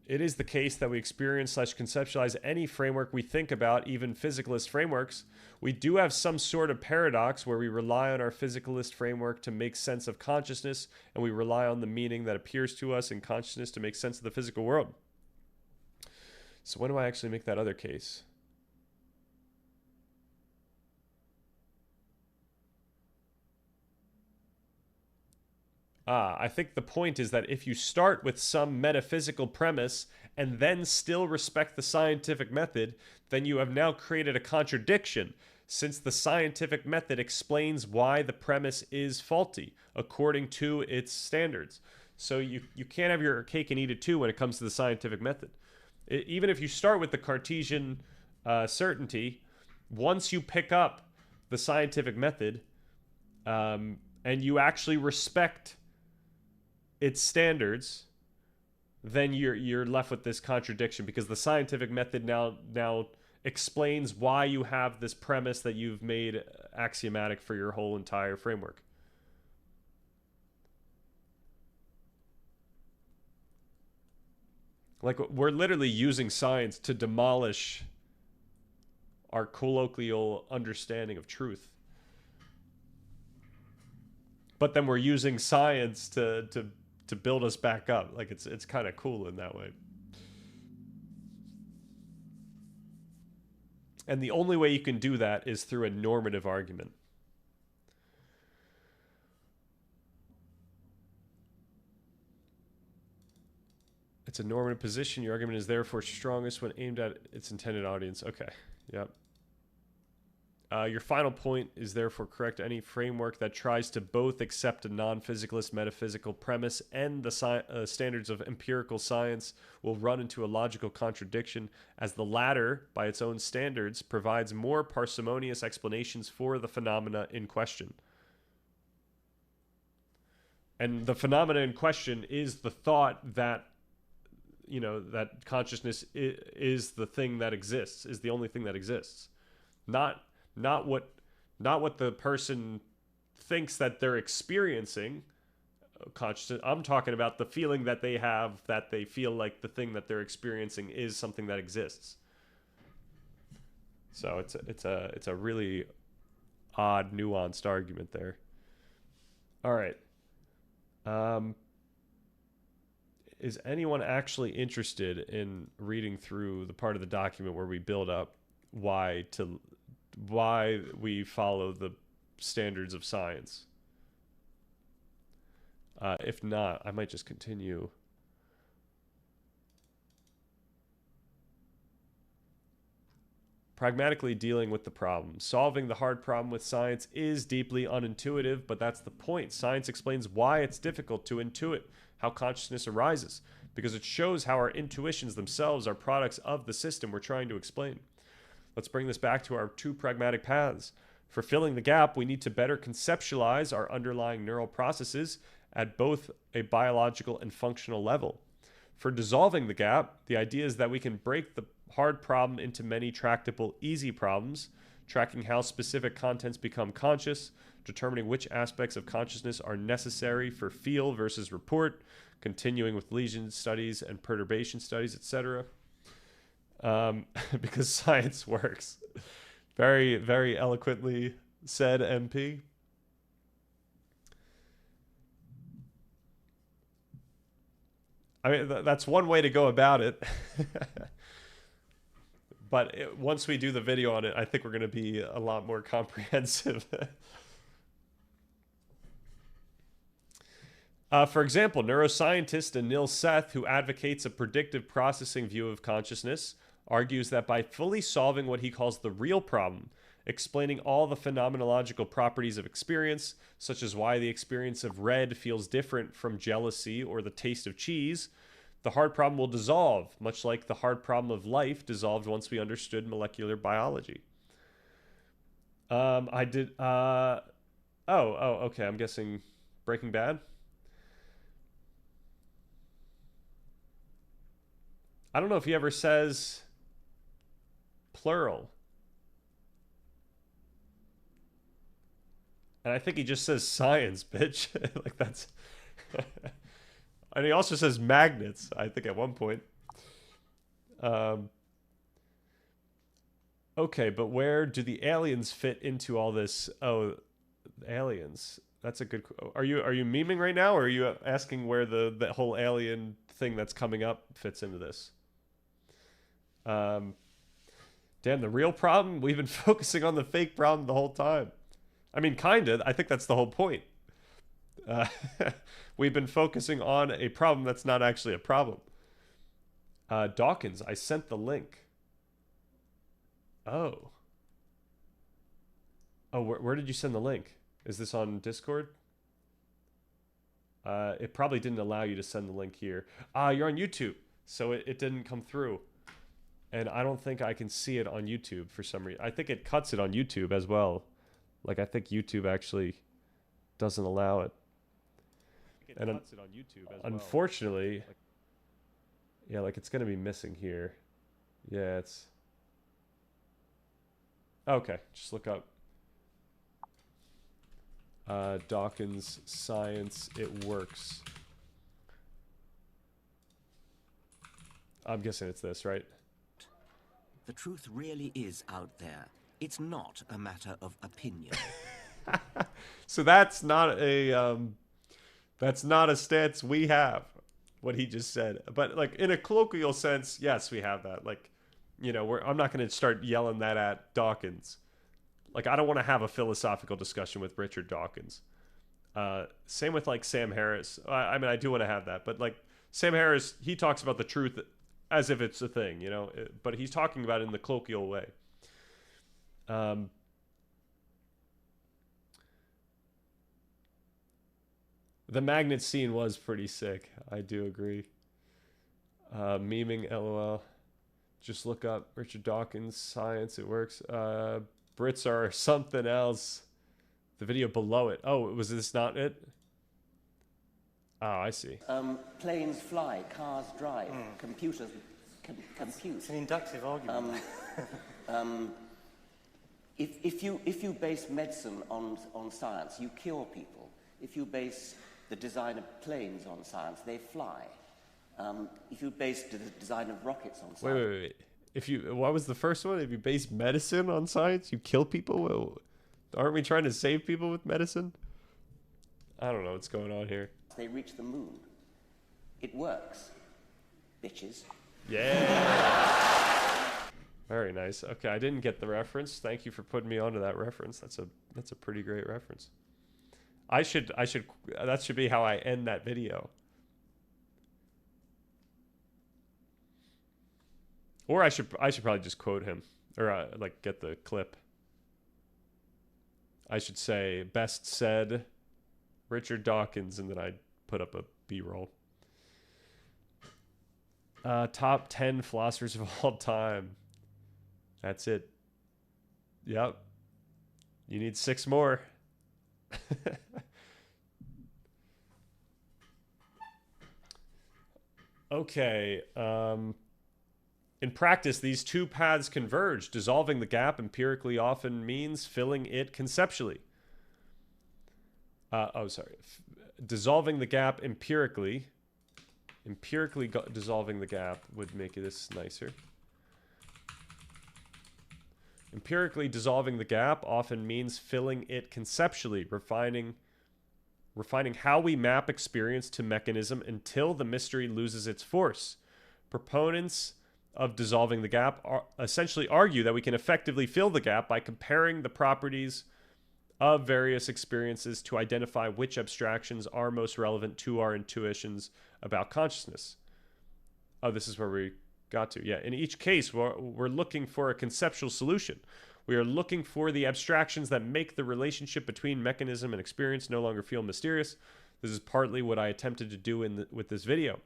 It is the case that we experience/conceptualize any framework we think about, even physicalist frameworks. We do have some sort of paradox where we rely on our physicalist framework to make sense of consciousness, and we rely on the meaning that appears to us in consciousness to make sense of the physical world. So when do I actually make that other case? I think the point is that if you start with some metaphysical premise and then still respect the scientific method, then you have now created a contradiction, since the scientific method explains why the premise is faulty according to its standards. So you can't have your cake and eat it too when it comes to the scientific method. Even if you start with the Cartesian certainty, once you pick up the scientific method and you actually respect its standards, then you're left with this contradiction, because the scientific method now explains why you have this premise that you've made axiomatic for your whole entire framework. Like, we're literally using science to demolish our colloquial understanding of truth. But then we're using science to build us back up. Like, it's kind of cool in that way. And the only way you can do that is through a normative argument. It's a normative position. Your argument is therefore strongest when aimed at its intended audience. Okay. Yep. Your final point is therefore correct. Any framework that tries to both accept a non-physicalist metaphysical premise and the standards of empirical science will run into a logical contradiction, as the latter, by its own standards, provides more parsimonious explanations for the phenomena in question. And the phenomena in question is the thought that, that consciousness is the thing that exists, is the only thing that exists. Not what not what the person thinks that they're experiencing consciousness. I'm talking about the feeling that they have, that they feel like the thing that they're experiencing is something that exists. So it's a really odd, nuanced argument there. All right. Is anyone actually interested in reading through the part of the document where we build up why we follow the standards of science? If not, I might just continue. Pragmatically dealing with the problem. Solving the hard problem with science is deeply unintuitive, but that's the point. Science explains why it's difficult to intuit how consciousness arises, because it shows how our intuitions themselves are products of the system we're trying to explain. Let's bring this back to our two pragmatic paths. For filling the gap, we need to better conceptualize our underlying neural processes at both a biological and functional level. For dissolving the gap, the idea is that we can break the hard problem into many tractable, easy problems, tracking how specific contents become conscious, determining which aspects of consciousness are necessary for feel versus report, continuing with lesion studies and perturbation studies, etc. Because science works. Very, very eloquently said, MP. I mean, that's one way to go about it. But once we do the video on it, I think we're going to be a lot more comprehensive. For example, neuroscientist Anil Seth, who advocates a predictive processing view of consciousness, argues that by fully solving what he calls the real problem, explaining all the phenomenological properties of experience, such as why the experience of red feels different from jealousy or the taste of cheese, the hard problem will dissolve, much like the hard problem of life dissolved once we understood molecular biology. Okay. I'm guessing Breaking Bad. I don't know if he ever says plural. And I think he just says science, bitch. Like that's... And he also says magnets, I think, at one point. Okay, but where do the aliens fit into all this? Oh, aliens. That's a good... Are you memeing right now, or are you asking where the whole alien thing that's coming up fits into this? Damn, the real problem? We've been focusing on the fake problem the whole time. I mean, kind of. I think that's the whole point. We've been focusing on a problem that's not actually a problem. Dawkins, I sent the link. Oh. Oh, where did you send the link? Is this on Discord? It probably didn't allow you to send the link here. You're on YouTube, so it didn't come through. And I don't think I can see it on YouTube for some reason. I think it cuts it on YouTube as well. Like, I think YouTube actually doesn't allow it. And cuts it on YouTube as unfortunately, well. Yeah, like it's going to be missing here. Yeah, it's... Okay, just look up Dawkins Science, it works. I'm guessing it's this, right? The truth really is out there. It's not a matter of opinion. So that's not a stance we have, what he just said. But like in a colloquial sense, yes, we have that. Like, you know, I'm not going to start yelling that at Dawkins. Like, I don't want to have a philosophical discussion with Richard Dawkins. Same with like Sam Harris. I mean, I do want to have that, but like Sam Harris, he talks about the truth as if it's a thing, you know, but he's talking about it in the colloquial way. The magnet scene was pretty sick. I do agree. Memeing, LOL. Just look up Richard Dawkins, science, it works. Brits are something else. The video below it. Oh, was this not it? Oh, I see. Planes fly, cars drive, computers compute. It's an inductive argument. If you base medicine on science, you cure people. If you base the design of planes on science, they fly. If you base the design of rockets on science... Wait. What was the first one? If you base medicine on science, you kill people? Well, aren't we trying to save people with medicine? I don't know what's going on here. They reach the moon. It works. Bitches. Yeah. Very nice. Okay, I didn't get the reference. Thank you for putting me onto that reference. That's a pretty great reference. That should be how I end that video. Or I should probably just quote him, or like get the clip. I should say, best said, Richard Dawkins, and then I'd put up a B-roll. Top 10 philosophers of all time. That's it. Yep. You need 6 more. Okay. In practice, these two paths converge. Dissolving the gap empirically often means filling it conceptually. Dissolving the gap empirically dissolving the gap would make this nicer. Empirically dissolving the gap often means filling it conceptually, refining how we map experience to mechanism until the mystery loses its force. Proponents of dissolving the gap essentially argue that we can effectively fill the gap by comparing the properties of various experiences to identify which abstractions are most relevant to our intuitions about consciousness. Oh, this is where we got to. Yeah, in each case, we're looking for a conceptual solution. We are looking for the abstractions that make the relationship between mechanism and experience no longer feel mysterious. This is partly what I attempted to do with this video.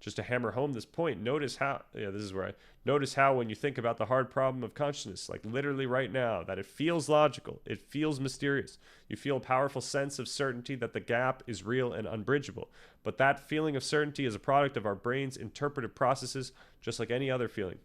Just to hammer home this point, notice how when you think about the hard problem of consciousness, like literally right now, that it feels logical, it feels mysterious. You feel a powerful sense of certainty that the gap is real and unbridgeable. But that feeling of certainty is a product of our brain's interpretive processes, just like any other feeling.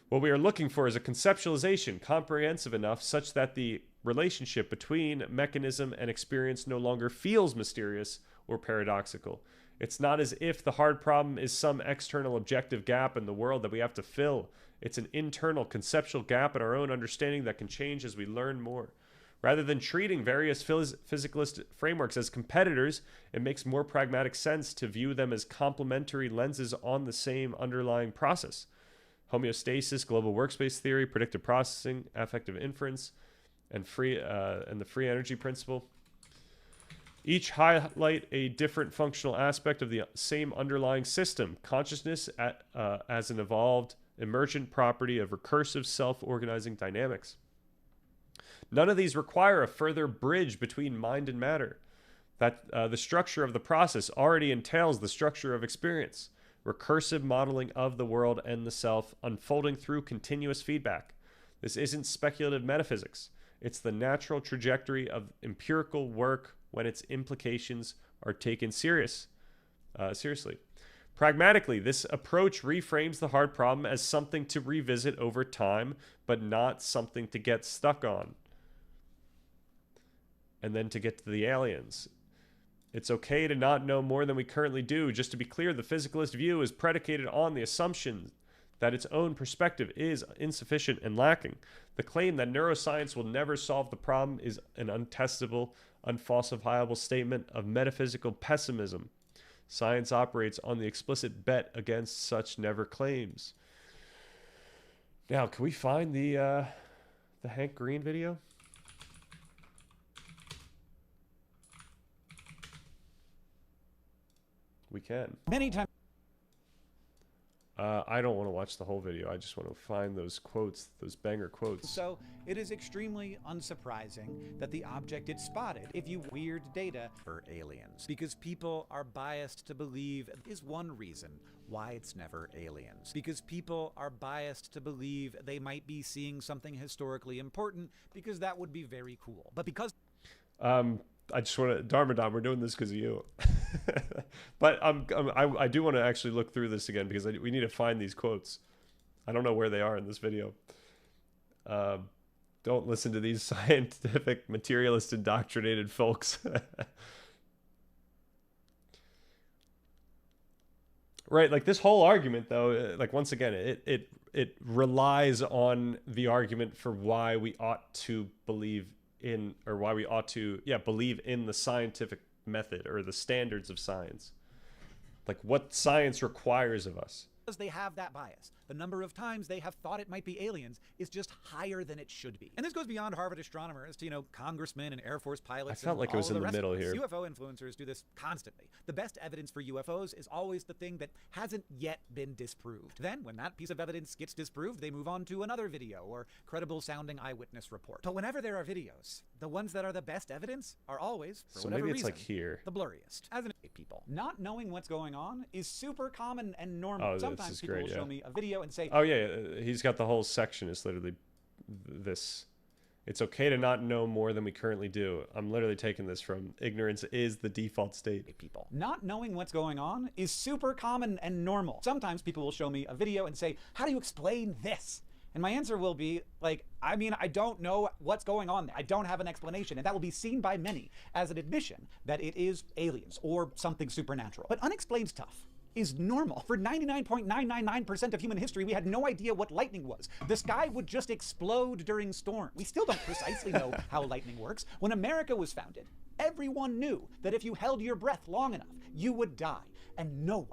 What we are looking for is a conceptualization comprehensive enough such that the relationship between mechanism and experience no longer feels mysterious or paradoxical. It's not as if the hard problem is some external objective gap in the world that we have to fill. It's an internal conceptual gap in our own understanding that can change as we learn more. Rather than treating various physicalist frameworks as competitors, it makes more pragmatic sense to view them as complementary lenses on the same underlying process. Homeostasis, global workspace theory, predictive processing, affective inference, and the free energy principle. Each highlight a different functional aspect of the same underlying system. Consciousness as an evolved, emergent property of recursive self-organizing dynamics. None of these require a further bridge between mind and matter. The structure of the process already entails the structure of experience. Recursive modeling of the world and the self unfolding through continuous feedback. This isn't speculative metaphysics. It's the natural trajectory of empirical work when its implications are taken seriously. Pragmatically, this approach reframes the hard problem as something to revisit over time, but not something to get stuck on. And then to get to the aliens. It's okay to not know more than we currently do. Just to be clear, the physicalist view is predicated on the assumption that its own perspective is insufficient and lacking. The claim that neuroscience will never solve the problem is an untestable, unfalsifiable statement of metaphysical pessimism. Science operates on the explicit bet against such never claims. Now, can we find the Hank Green video? We can. Many times. I don't want to watch the whole video. I just want to find those quotes, those banger quotes. So it is extremely unsurprising that the object it spotted, if you weird data for aliens, because people are biased to believe is one reason why it's never aliens. Because people are biased to believe they might be seeing something historically important, because that would be very cool. But because I just want to, Darmadon, we're doing this because of you. But I do want to actually look through this again because we need to find these quotes. I don't know where they are in this video. Don't listen to these scientific materialist indoctrinated folks. Right, like this whole argument though, like once again, it relies on the argument for why we ought to believe in, or why we ought to believe in the scientific method or the standards of science. Like what science requires of us. Because they have that bias. The number of times they have thought it might be aliens is just higher than it should be. And this goes beyond Harvard astronomers to, you know, congressmen and Air Force pilots. I felt like it was in the middle here. UFO influencers do this constantly. The best evidence for UFOs is always the thing that hasn't yet been disproved. Then, when that piece of evidence gets disproved, they move on to another video or credible sounding eyewitness report. But whenever there are videos, the ones that are the best evidence are always, for whatever maybe it's reason, like here. the blurriest. As an people, not knowing what's going on is super common and normal. Oh, sometimes people will show me a video and say, oh yeah, he's got the whole section is literally this. It's okay to not know more than we currently do. I'm literally taking this from ignorance is the default state. People. Not knowing what's going on is super common and normal. Sometimes people will show me a video and say, how do you explain this? And my answer will be like, I mean, I don't know what's going on there. I don't have an explanation. And that will be seen by many as an admission that it is aliens or something supernatural. But unexplained stuff is normal. For 99.999% of human history, we had no idea what lightning was. The sky would just explode during storms. We still don't precisely know how lightning works. When America was founded, everyone knew that if you held your breath long enough, you would die. And no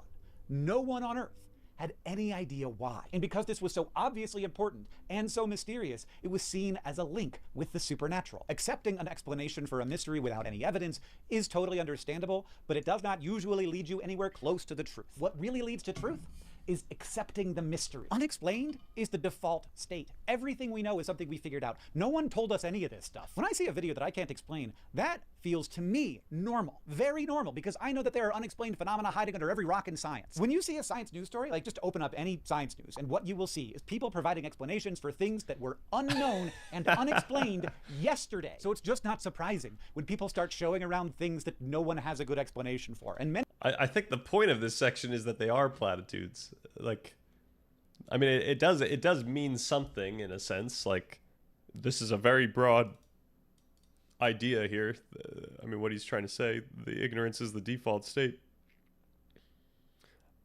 one on Earth had any idea why. And because this was so obviously important and so mysterious, it was seen as a link with the supernatural. Accepting an explanation for a mystery without any evidence is totally understandable, but it does not usually lead you anywhere close to the truth. What really leads to truth is accepting the mystery. Unexplained is the default state. Everything we know is something we figured out. No one told us any of this stuff. When I see a video that I can't explain, that feels to me normal, very normal, because I know that there are unexplained phenomena hiding under every rock in science. When you see a science news story, like just open up any science news, and what you will see is people providing explanations for things that were unknown and unexplained yesterday. So it's just not surprising when people start showing around things that no one has a good explanation for. And many I think the point of this section is that they are platitudes. Like, I mean, it does mean something in a sense. Like, this is a very broad idea here. I mean, what he's trying to say, the ignorance is the default state.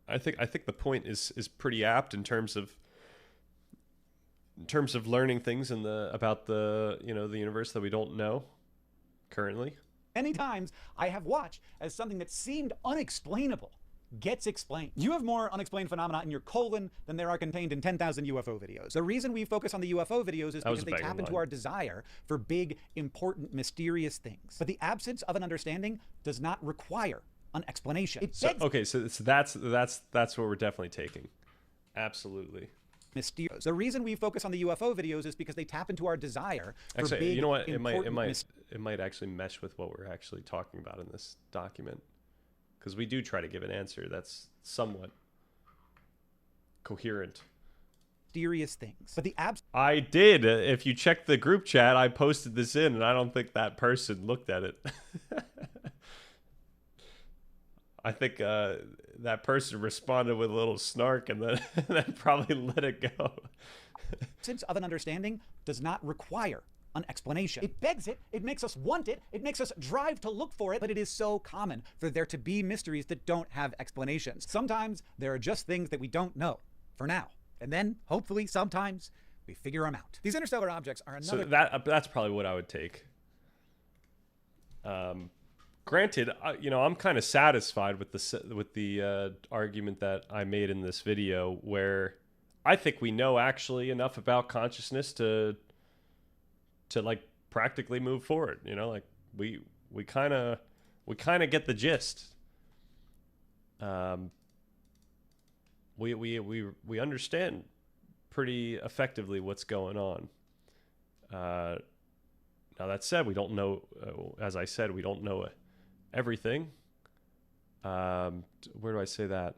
I think the point is pretty apt in terms of learning things about the the universe that we don't know currently. Many times I have watched as something that seemed unexplainable gets explained. You have more unexplained phenomena in your colon than there are contained in 10,000 UFO videos. The reason we focus on the UFO videos is because they tap into our desire for big, important, mysterious things. But the absence of an understanding does not require an explanation. So that's what we're definitely taking. Absolutely. Mysterious. The reason we focus on the UFO videos is because they tap into our desire for actually, big, you know what? It might actually mesh with what we're actually talking about in this document, because we do try to give an answer that's somewhat coherent. Mysterious things, but the I did. If you check the group chat, I posted this in, and I don't think that person looked at it. I think that person responded with a little snark and then probably let it go. Absence of an understanding does not require an explanation. It begs it, it makes us want it, it makes us drive to look for it, but it is so common for there to be mysteries that don't have explanations. Sometimes there are just things that we don't know for now. And then, hopefully, sometimes we figure them out. These interstellar objects are another... So that's probably what I would take. Granted, I'm kind of satisfied with the argument that I made in this video, where I think we know actually enough about consciousness to like practically move forward. Like we kind of get the gist. We understand pretty effectively what's going on. Now that said, we don't know. As I said, we don't know everything. Where do I say that?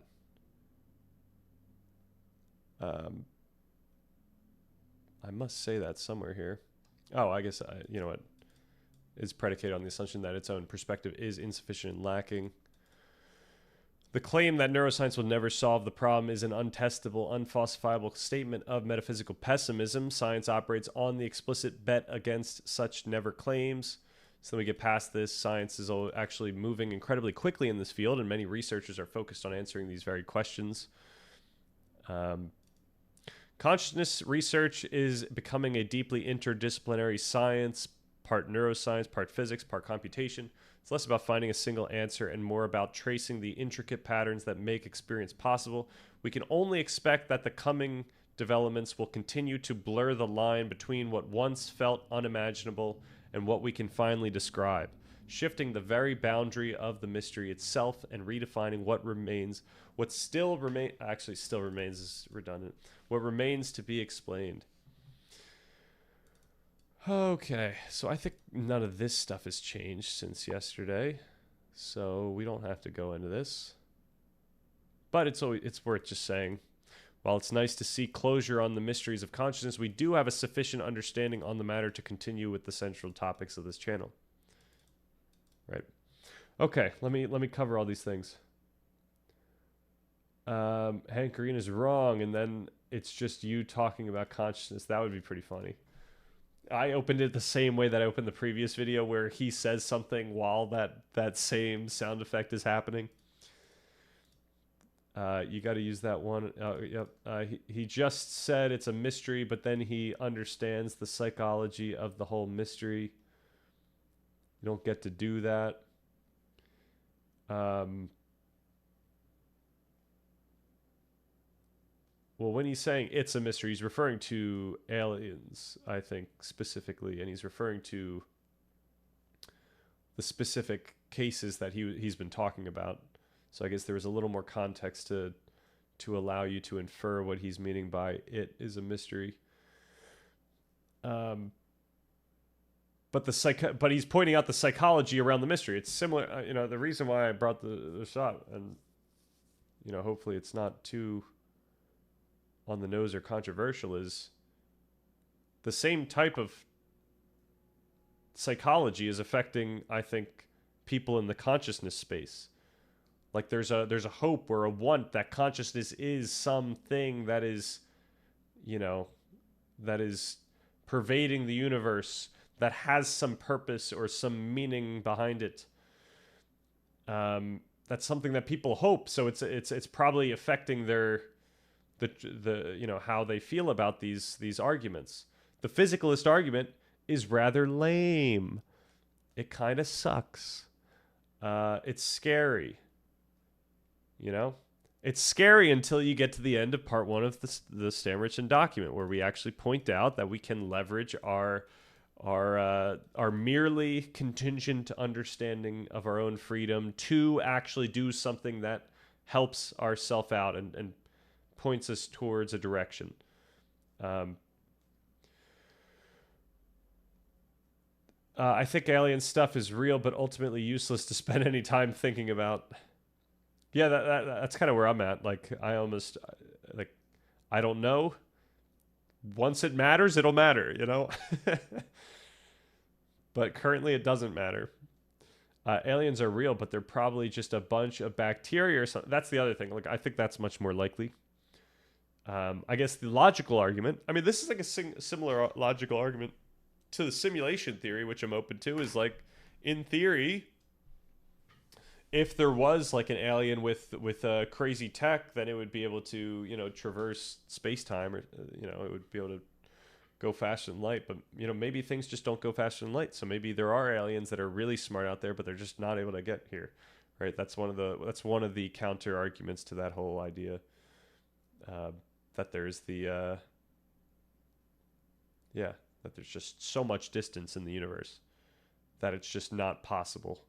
I must say that somewhere here. Oh, I guess you know what? It's predicated on the assumption that its own perspective is insufficient and lacking. The claim that neuroscience will never solve the problem is an untestable, unfalsifiable statement of metaphysical pessimism. Science operates on the explicit bet against such never claims. So then we get past this. Science is actually moving incredibly quickly in this field, and many researchers are focused on answering these very questions. Consciousness research is becoming a deeply interdisciplinary science, part neuroscience, part physics, part computation. It's less about finding a single answer and more about tracing the intricate patterns that make experience possible. We can only expect that the coming developments will continue to blur the line between what once felt unimaginable and what we can finally describe, shifting the very boundary of the mystery itself and redefining what remains, still remains is redundant, what remains to be explained. Okay, so I think none of this stuff has changed since yesterday, so we don't have to go into this. But it's worth just saying, while it's nice to see closure on the mysteries of consciousness, we do have a sufficient understanding on the matter to continue with the central topics of this channel. Right. Okay, let me cover all these things. Hank Green is wrong, and then it's just you talking about consciousness. That would be pretty funny. I opened it the same way that I opened the previous video, where he says something while that same sound effect is happening. You got to use that one. Yep. He just said it's a mystery, but then he understands the psychology of the whole mystery. You don't get to do that. Well, when he's saying it's a mystery, he's referring to aliens, I think, specifically, and he's referring to the specific cases that he's been talking about. So I guess there was a little more context to allow you to infer what he's meaning by it is a mystery. But he's pointing out the psychology around the mystery. It's similar, the reason why I brought this up, and hopefully it's not too on the nose or controversial, is the same type of psychology is affecting, I think, people in the consciousness space. Like there's a hope or a want that consciousness is something that is, that is pervading the universe, that has some purpose or some meaning behind it. That's something that people hope. So it's probably affecting the how they feel about these arguments. The physicalist argument is rather lame. It kind of sucks. It's scary. It's scary until you get to the end of part 1 of the Stammerich document, where we actually point out that we can leverage our merely contingent understanding of our own freedom to actually do something that helps ourself out and points us towards a direction. I think alien stuff is real, but ultimately useless to spend any time thinking about. Yeah, that's kind of where I'm at. Like, I don't know. Once it matters, it'll matter, But currently it doesn't matter. Aliens are real, but they're probably just a bunch of bacteria or something. That's the other thing. Like, I think that's much more likely. I guess the logical argument, this is like a similar logical argument to the simulation theory, which I'm open to, is like, in theory, if there was like an alien with crazy tech, then it would be able to, traverse space-time, or, it would be able to go faster than light. But, maybe things just don't go faster than light. So maybe there are aliens that are really smart out there, but they're just not able to get here. Right? That's one of the counter arguments to that whole idea. That there's that there's just so much distance in the universe that it's just not possible.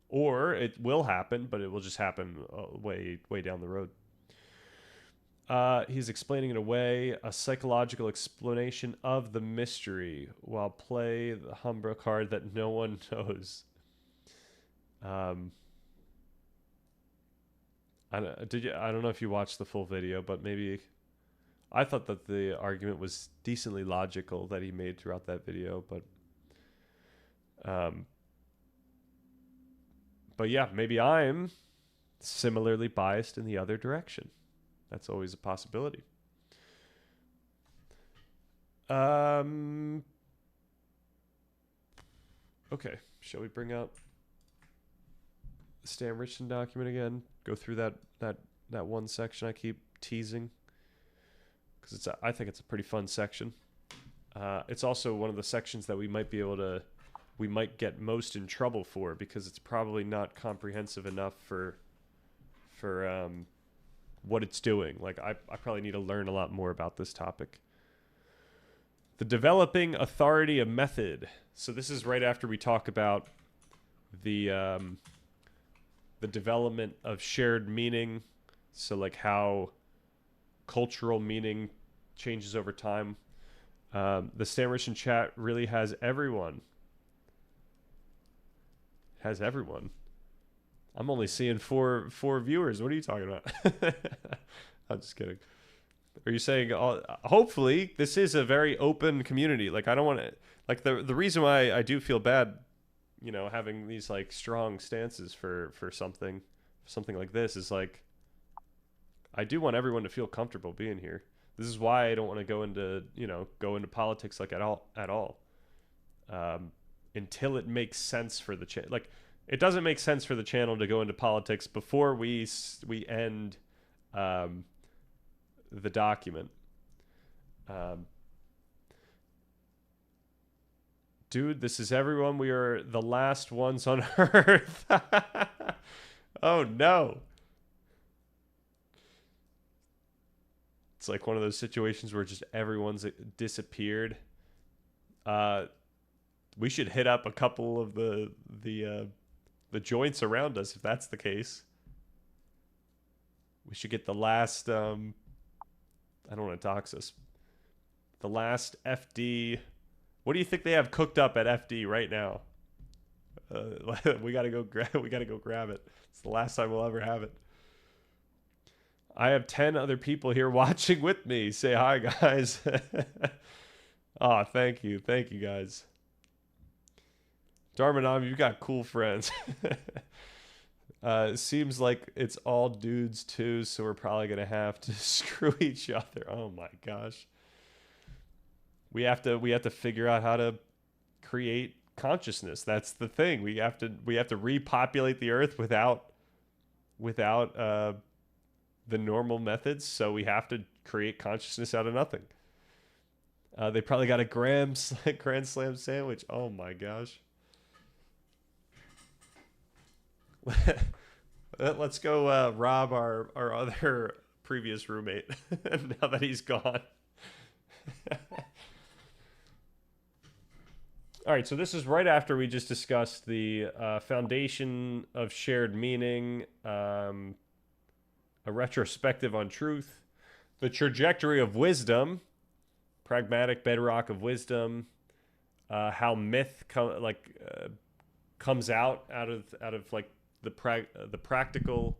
Or it will happen, but it will just happen way down the road. He's explaining it away, a psychological explanation of the mystery, while play the Humbra card that no one knows. I don't know if you watched the full video, but maybe I thought that the argument was decently logical that he made throughout that video, but yeah, maybe I'm similarly biased in the other direction. That's always a possibility. Okay, shall we bring out the Stan Richardson document again? Go through that one section I keep teasing, because I think it's a pretty fun section. It's also one of the sections that we might get most in trouble for, because it's probably not comprehensive enough for what it's doing. Like I probably need to learn a lot more about this topic. The developing authority of method. So this is right after we talk about the development of shared meaning. So like how cultural meaning changes over time. The Stan Richardson chat really has everyone. I'm only seeing four viewers. What are you talking about? I'm just kidding. Are you saying, hopefully this is a very open community? Like I don't want to, like the reason why I do feel bad, you know, having these like strong stances for something like this is like, I do want everyone to feel comfortable being here. This is why I don't want to go into politics like at all. Until it makes sense for the channel. Like it doesn't make sense for the channel to go into politics before we end the document. Dude, this is everyone. We are the last ones on Earth. Oh no. It's like one of those situations where just everyone's disappeared. We should hit up a couple of the joints around us if that's the case. We should get the last I don't want to dox us. The last FD. What do you think they have cooked up at FD right now? We gotta go grab it. It's the last time we'll ever have it. I have 10 other people here watching with me. Say hi, guys. Oh, thank you guys. Darmanam, you've got cool friends. Seems like it's all dudes too, so we're probably gonna have to screw each other. Oh my gosh. We have to figure out how to create consciousness. That's the thing. We have to repopulate the earth without the normal methods. So we have to create consciousness out of nothing. They probably got a Grand Slam sandwich. Oh my gosh. Let's go rob our other previous roommate now that he's gone. All right, so this is right after we just discussed the foundation of shared meaning, a retrospective on truth, the trajectory of wisdom, pragmatic bedrock of wisdom, how myth comes out of like the practical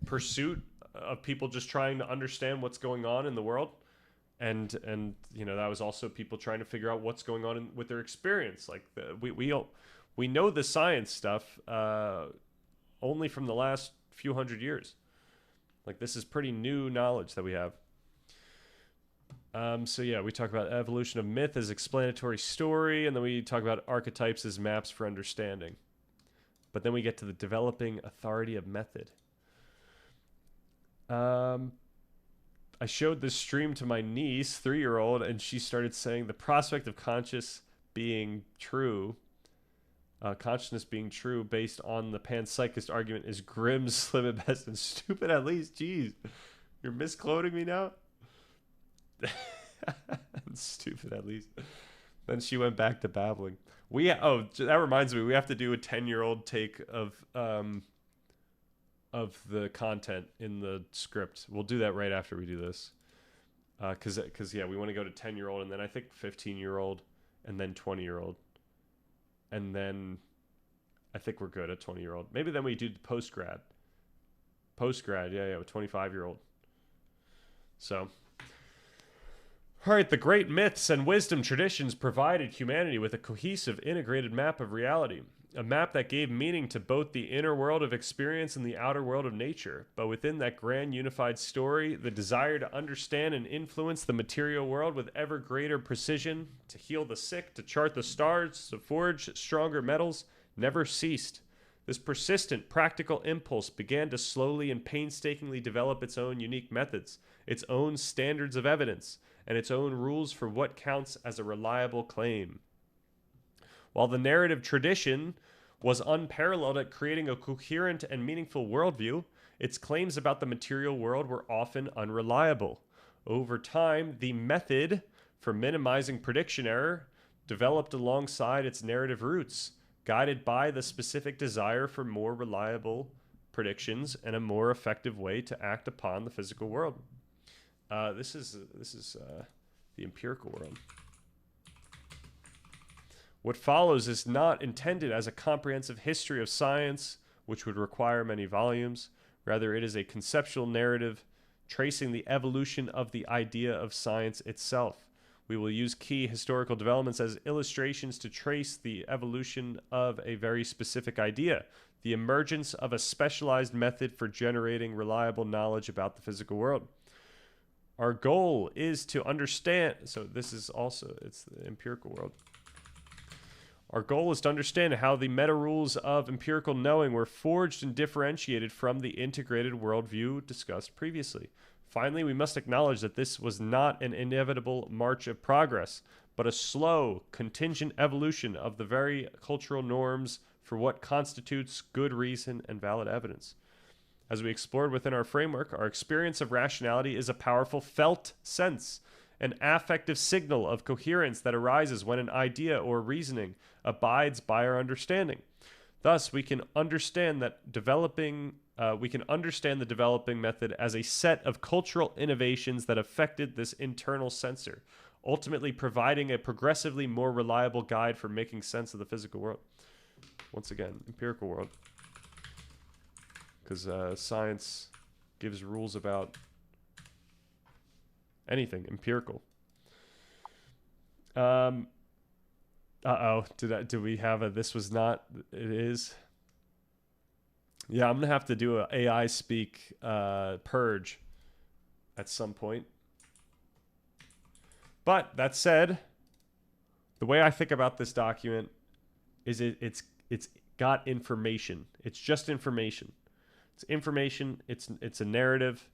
pursuit of people just trying to understand what's going on in the world. And you know, that was also people trying to figure out what's going on with their experience. Like we know the science stuff only from the last few hundred years. Like this is pretty new knowledge that we have. So yeah, we talk about evolution of myth as explanatory story, and then we talk about archetypes as maps for understanding. But then we get to the developing authority of method. I showed this stream to my niece, 3-year-old, and she started saying the prospect of consciousness being true based on the panpsychist argument is grim, slim at best, and stupid at least. Jeez, you're misquoting me now? Stupid at least. Then she went back to babbling. That reminds me, we have to do a 10-year-old take of the content in the script. We'll do that right after we do this. Because we want to go to 10-year-old, and then I think 15-year-old, and then 20-year-old. And then I think we're good at 20-year-old. Maybe then we do the post-grad. Post-grad, yeah, with 25-year-old. So, all right, the great myths and wisdom traditions provided humanity with a cohesive, integrated map of reality. a map that gave meaning to both the inner world of experience and the outer world of nature. But within that grand unified story, the desire to understand and influence the material world with ever greater precision, to heal the sick, to chart the stars, to forge stronger metals, never ceased. This persistent, practical impulse began to slowly and painstakingly develop its own unique methods, its own standards of evidence, and its own rules for what counts as a reliable claim. While the narrative tradition was unparalleled at creating a coherent and meaningful worldview, its claims about the material world were often unreliable. Over time, the method for minimizing prediction error developed alongside its narrative roots, guided by the specific desire for more reliable predictions and a more effective way to act upon the physical world. This is the empirical world. What follows is not intended as a comprehensive history of science, which would require many volumes. Rather, it is a conceptual narrative tracing the evolution of the idea of science itself. We will use key historical developments as illustrations to trace the evolution of a very specific idea, the emergence of a specialized method for generating reliable knowledge about the physical world. Our goal is to understand, so this is also, it's the empirical world. Our goal is to understand how the meta rules of empirical knowing were forged and differentiated from the integrated worldview discussed previously. Finally, we must acknowledge that this was not an inevitable march of progress, but a slow, contingent evolution of the very cultural norms for what constitutes good reason and valid evidence. As we explored within our framework, our experience of rationality is a powerful felt sense, an affective signal of coherence that arises when an idea or reasoning abides by our understanding. Thus, we can understand the developing method as a set of cultural innovations that affected this internal sensor, ultimately providing a progressively more reliable guide for making sense of the physical world. Once again, empirical world. Because science gives rules about anything empirical. Do we have a this was not it is? Yeah, I'm gonna have to do a AI speak purge at some point. But that said, the way I think about this document is it's got information. It's just information. It's information. It's a narrative.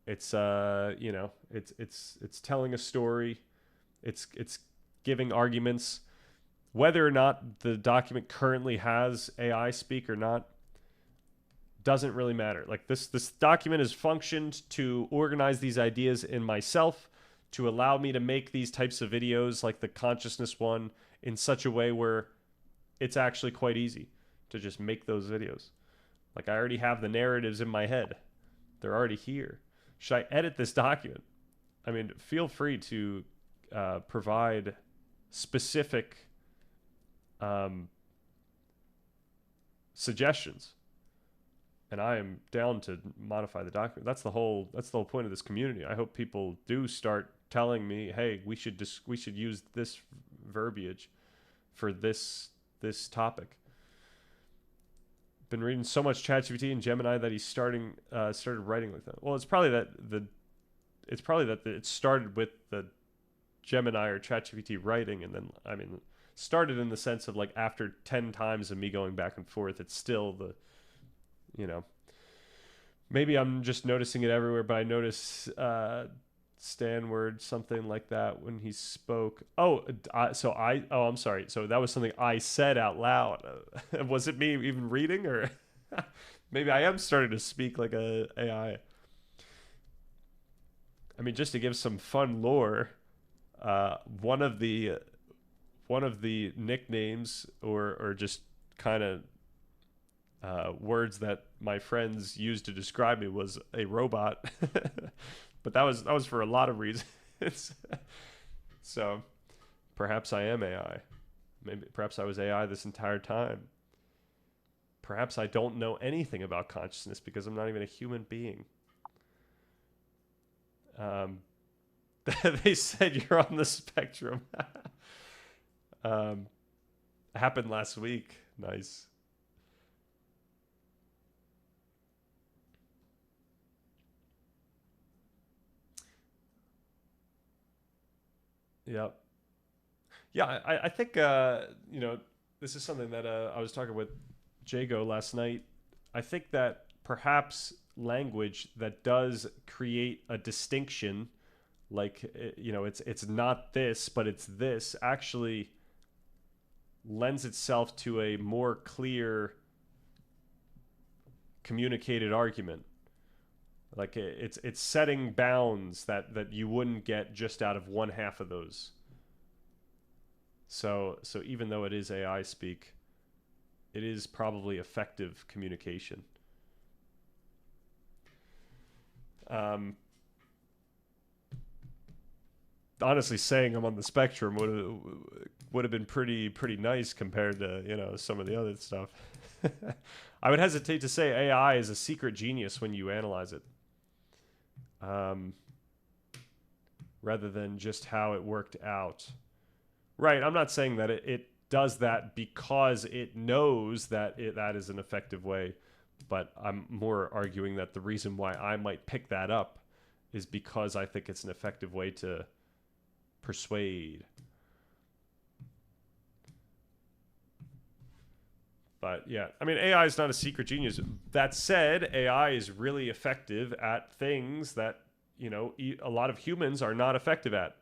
It's it's telling a story. It's giving arguments. Whether or not the document currently has AI speak or not doesn't really matter. Like this document has functioned to organize these ideas in myself, to allow me to make these types of videos like the consciousness one in such a way where it's actually quite easy to just make those videos. Like I already have the narratives in my head. They're already here. Should I edit this document? I mean, feel free to provide specific suggestions, and I am down to modify the document. That's the whole point of this community. I hope people do start telling me, hey, we should use this verbiage for this topic. Been reading so much ChatGPT and Gemini that he's started writing like that. Well, it's probably that it started with the Gemini or ChatGPT writing, and then started in the sense of like after 10 times of me going back and forth, it's still the, maybe I'm just noticing it everywhere, but I noticed Stanward something like that when he spoke. I'm sorry. So that was something I said out loud. Was it me even reading, or maybe I am starting to speak like a AI? I mean, just to give some fun lore, one of the nicknames or just kind of words that my friends used to describe me was a robot. But that was for a lot of reasons. So perhaps I am AI. Perhaps I was AI this entire time. Perhaps I don't know anything about consciousness because I'm not even a human being. They said you're on the spectrum. Happened last week. Nice. Yep. Yeah, I think this is something that I was talking with Jago last night. I think that perhaps language that does create a distinction, like it's not this, but it's this, actually lends itself to a more clear communicated argument. Like it's setting bounds that you wouldn't get just out of one half of those. So even though it is AI speak, it is probably effective communication. Honestly, saying I'm on the spectrum would have been pretty nice compared to some of the other stuff. I would hesitate to say AI is a secret genius when you analyze it, rather than just how it worked out. Right, I'm not saying that it does that because it knows that that is an effective way, but I'm more arguing that the reason why I might pick that up is because I think it's an effective way to persuade. But yeah, I mean, AI is not a secret genius. That said, AI is really effective at things that, a lot of humans are not effective at.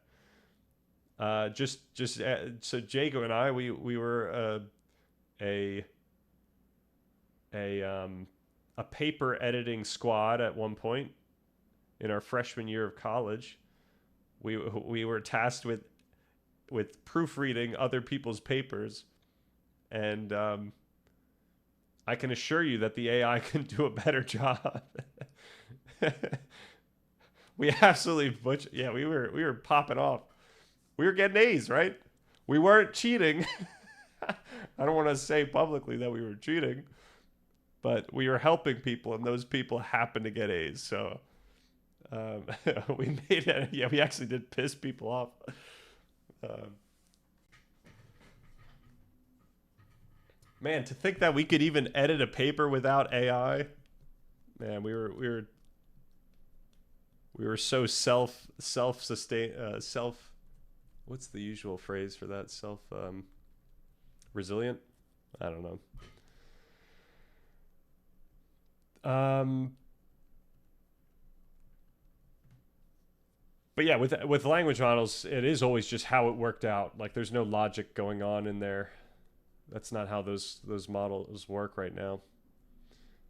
So Jago and I, we were a paper editing squad at one point in our freshman year of college. We were tasked with proofreading other people's papers, and I can assure you that the AI can do a better job. We absolutely we were popping off. We were getting A's, right? We weren't cheating. I don't want to say publicly that we were cheating, but we were helping people, and those people happened to get A's. So we made it. Yeah, we actually did piss people off. Man, to think that we could even edit a paper without AI. Man, we were so self-sustained, what's the usual phrase for that? Resilient? I don't know. But yeah, with language models, it is always just how it worked out. Like, there's no logic going on in there. That's not how those models work right now.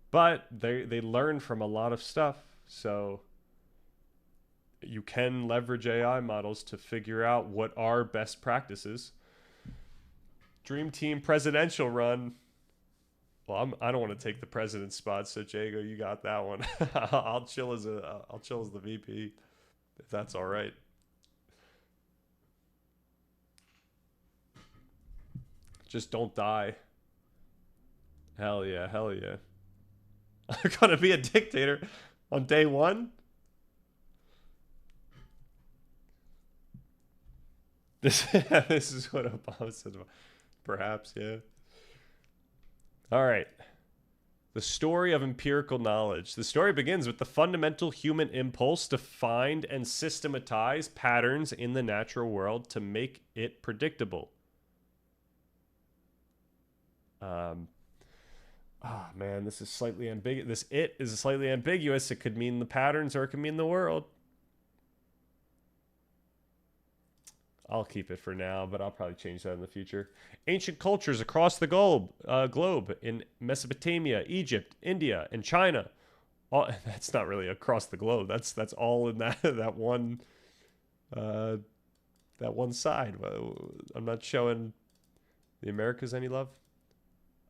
But they learn from a lot of stuff, so you can leverage AI models to figure out what are best practices. Dream Team presidential run. Well, I don't want to take the president's spot, so Jago, you got that one. I'll chill as the VP, if that's all right. Just don't die. Hell yeah, hell yeah. I'm gonna be a dictator on day one. This is what Obama said. Perhaps, yeah. All right. The story of empirical knowledge. The story begins with the fundamental human impulse to find and systematize patterns in the natural world to make it predictable. Man, this is slightly ambiguous. This "it" is slightly ambiguous. It could mean the patterns or it could mean the world. I'll keep it for now, but I'll probably change that in the future. Ancient cultures across the globe in Mesopotamia, Egypt, India, and China. That's not really across the globe. That's all in that one side. I'm not showing the Americas any love.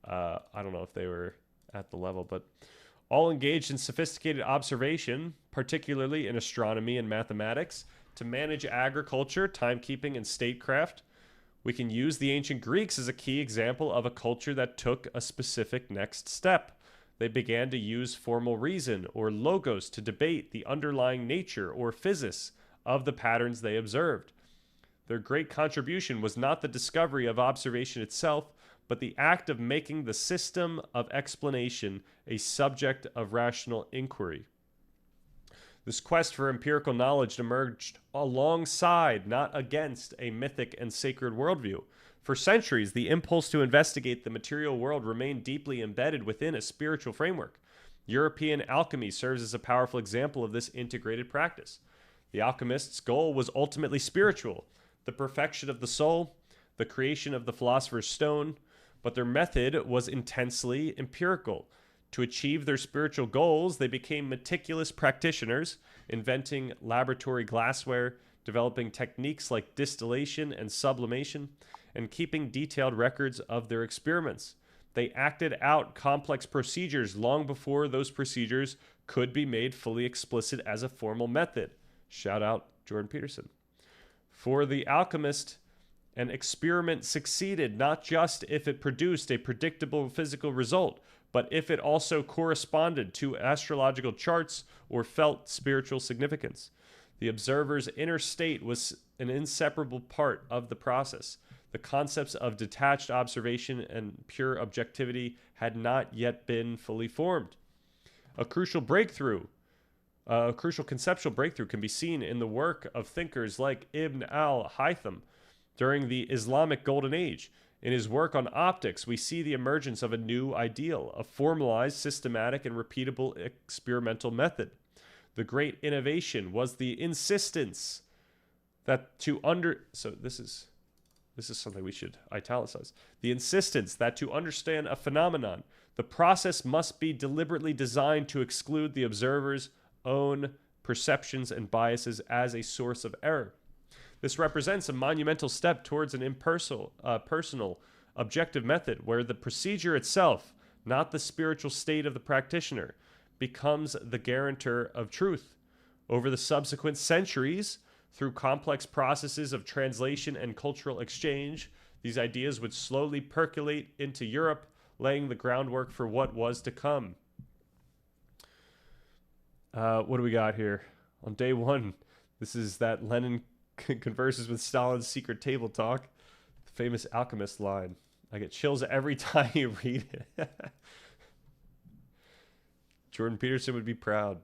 I don't know if they were at the level, but all engaged in sophisticated observation, particularly in astronomy and mathematics, to manage agriculture, timekeeping, and statecraft. We can use the ancient Greeks as a key example of a culture that took a specific next step. They began to use formal reason, or logos, to debate the underlying nature or physis of the patterns they observed. Their great contribution was not the discovery of observation itself, but the act of making the system of explanation a subject of rational inquiry. This quest for empirical knowledge emerged alongside, not against, a mythic and sacred worldview. For centuries, the impulse to investigate the material world remained deeply embedded within a spiritual framework. European alchemy serves as a powerful example of this integrated practice. The alchemist's goal was ultimately spiritual, the perfection of the soul, the creation of the philosopher's stone, but their method was intensely empirical. To achieve their spiritual goals, they became meticulous practitioners, inventing laboratory glassware, developing techniques like distillation and sublimation, and keeping detailed records of their experiments. They acted out complex procedures long before those procedures could be made fully explicit as a formal method. Shout out Jordan Peterson. For the alchemist, an experiment succeeded not just if it produced a predictable physical result, but if it also corresponded to astrological charts or felt spiritual significance. The observer's inner state was an inseparable part of the process. The concepts of detached observation and pure objectivity had not yet been fully formed. A crucial conceptual breakthrough can be seen in the work of thinkers like Ibn al-Haytham during the Islamic Golden Age. In his work on optics, we see the emergence of a new ideal, a formalized, systematic, and repeatable experimental method. The great innovation was the insistence that this is something we should italicize. The insistence that to understand a phenomenon, the process must be deliberately designed to exclude the observer's own perceptions and biases as a source of error. This represents a monumental step towards an impersonal, personal, objective method where the procedure itself, not the spiritual state of the practitioner, becomes the guarantor of truth. Over the subsequent centuries, through complex processes of translation and cultural exchange, these ideas would slowly percolate into Europe, laying the groundwork for what was to come. What do we got here? On day one, this is that Lenin converses with Stalin's secret table talk. The famous alchemist line. I get chills every time you read it. Jordan Peterson would be proud.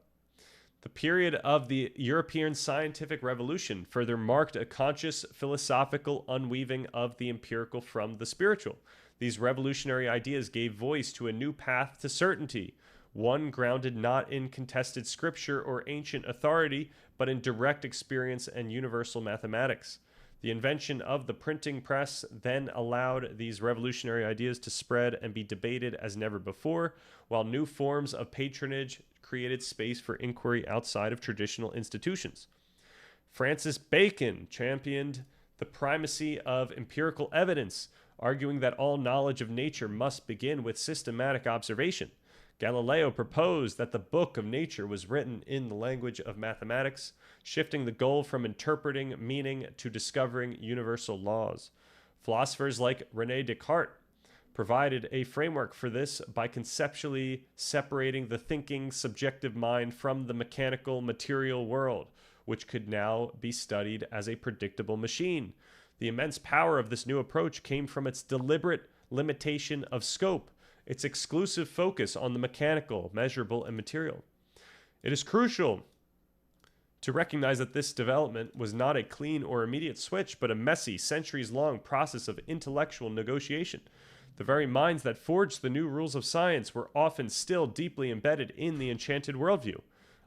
The period of the European scientific revolution further marked a conscious philosophical unweaving of the empirical from the spiritual. These revolutionary ideas gave voice to a new path to certainty, one grounded not in contested scripture or ancient authority, but in direct experience and universal mathematics. The invention of the printing press then allowed these revolutionary ideas to spread and be debated as never before, while new forms of patronage created space for inquiry outside of traditional institutions. Francis Bacon championed the primacy of empirical evidence, arguing that all knowledge of nature must begin with systematic observation. Galileo proposed that the book of nature was written in the language of mathematics, shifting the goal from interpreting meaning to discovering universal laws. Philosophers like René Descartes provided a framework for this by conceptually separating the thinking, subjective mind from the mechanical, material world, which could now be studied as a predictable machine. The immense power of this new approach came from its deliberate limitation of scope, its exclusive focus on the mechanical, measurable, and material. It is crucial to recognize that this development was not a clean or immediate switch, but a messy, centuries-long process of intellectual negotiation. The very minds that forged the new rules of science were often still deeply embedded in the enchanted worldview.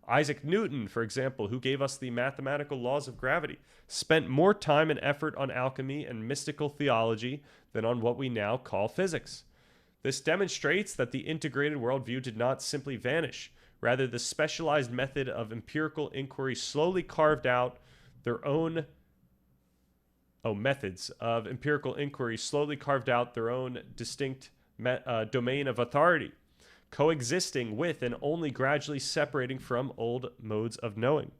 Isaac Newton, for example, who gave us the mathematical laws of gravity, spent more time and effort on alchemy and mystical theology than on what we now call physics. This demonstrates that the integrated worldview did not simply vanish. Rather, the specialized method of empirical inquiry slowly carved out their own distinct domain of authority, coexisting with and only gradually separating from old modes of knowing.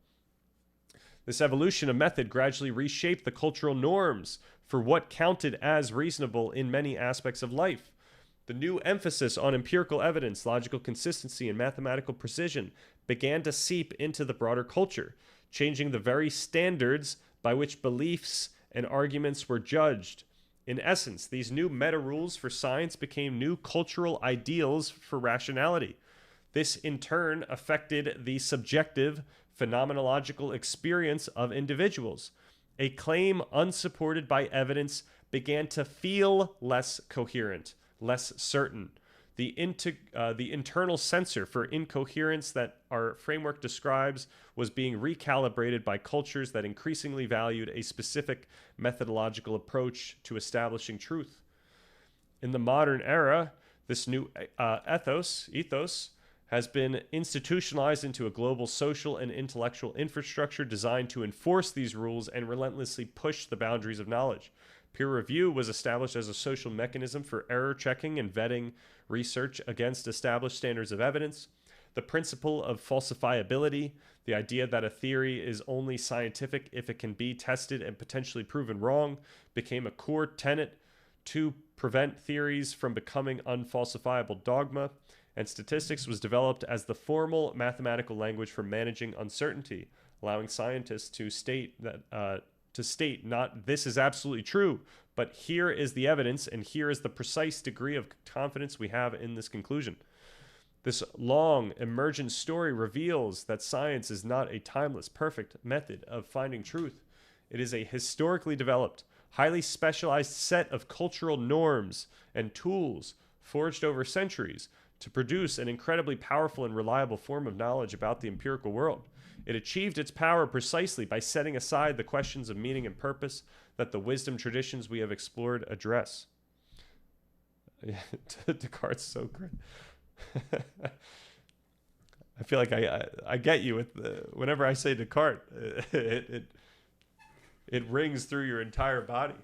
This evolution of method gradually reshaped the cultural norms for what counted as reasonable in many aspects of life. The new emphasis on empirical evidence, logical consistency, and mathematical precision began to seep into the broader culture, changing the very standards by which beliefs and arguments were judged. In essence, these new meta rules for science became new cultural ideals for rationality. This in turn affected the subjective phenomenological experience of individuals. A claim unsupported by evidence began to feel less coherent, less certain. The internal sensor for incoherence that our framework describes was being recalibrated by cultures that increasingly valued a specific methodological approach to establishing truth. In the modern era, this new ethos has been institutionalized into a global social and intellectual infrastructure designed to enforce these rules and relentlessly push the boundaries of knowledge. Peer review was established as a social mechanism for error checking and vetting research against established standards of evidence. The principle of falsifiability, the idea that a theory is only scientific if it can be tested and potentially proven wrong, became a core tenet to prevent theories from becoming unfalsifiable dogma. And statistics was developed as the formal mathematical language for managing uncertainty, allowing scientists to state not this is absolutely true, but here is the evidence and here is the precise degree of confidence we have in this conclusion. This long, emergent story reveals that science is not a timeless, perfect method of finding truth. It is a historically developed, highly specialized set of cultural norms and tools forged over centuries to produce an incredibly powerful and reliable form of knowledge about the empirical world. It achieved its power precisely by setting aside the questions of meaning and purpose that the wisdom traditions we have explored address. Descartes is so great. I feel like I get you with whenever I say Descartes, it rings through your entire body.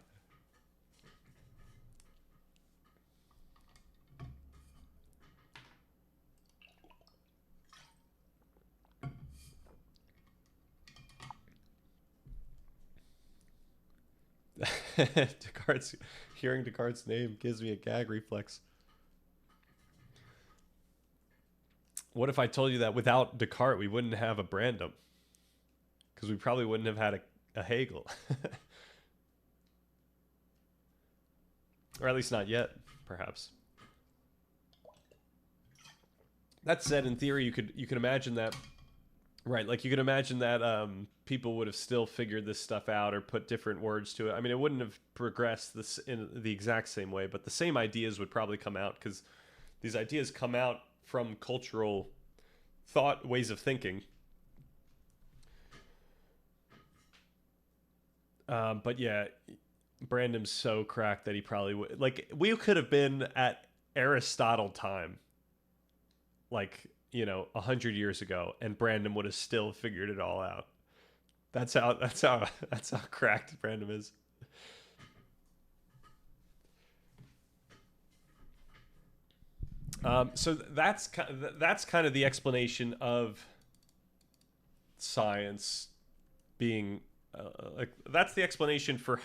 Hearing Descartes' name gives me a gag reflex. What if I told you that without Descartes we wouldn't have a Brandom? Because we probably wouldn't have had a Hegel. Or at least not yet, perhaps. That said, in theory, you could imagine that, right? Like you could imagine that people would have still figured this stuff out or put different words to it. I mean, it wouldn't have progressed this in the exact same way, but the same ideas would probably come out because these ideas come out from cultural thought, ways of thinking. But yeah, Brandom's so cracked that he probably would. Like, we could have been at Aristotle time, like, 100 years ago, and Brandom would have still figured it all out. That's how cracked Brandom is. So that's kind of the explanation of science being that's the explanation for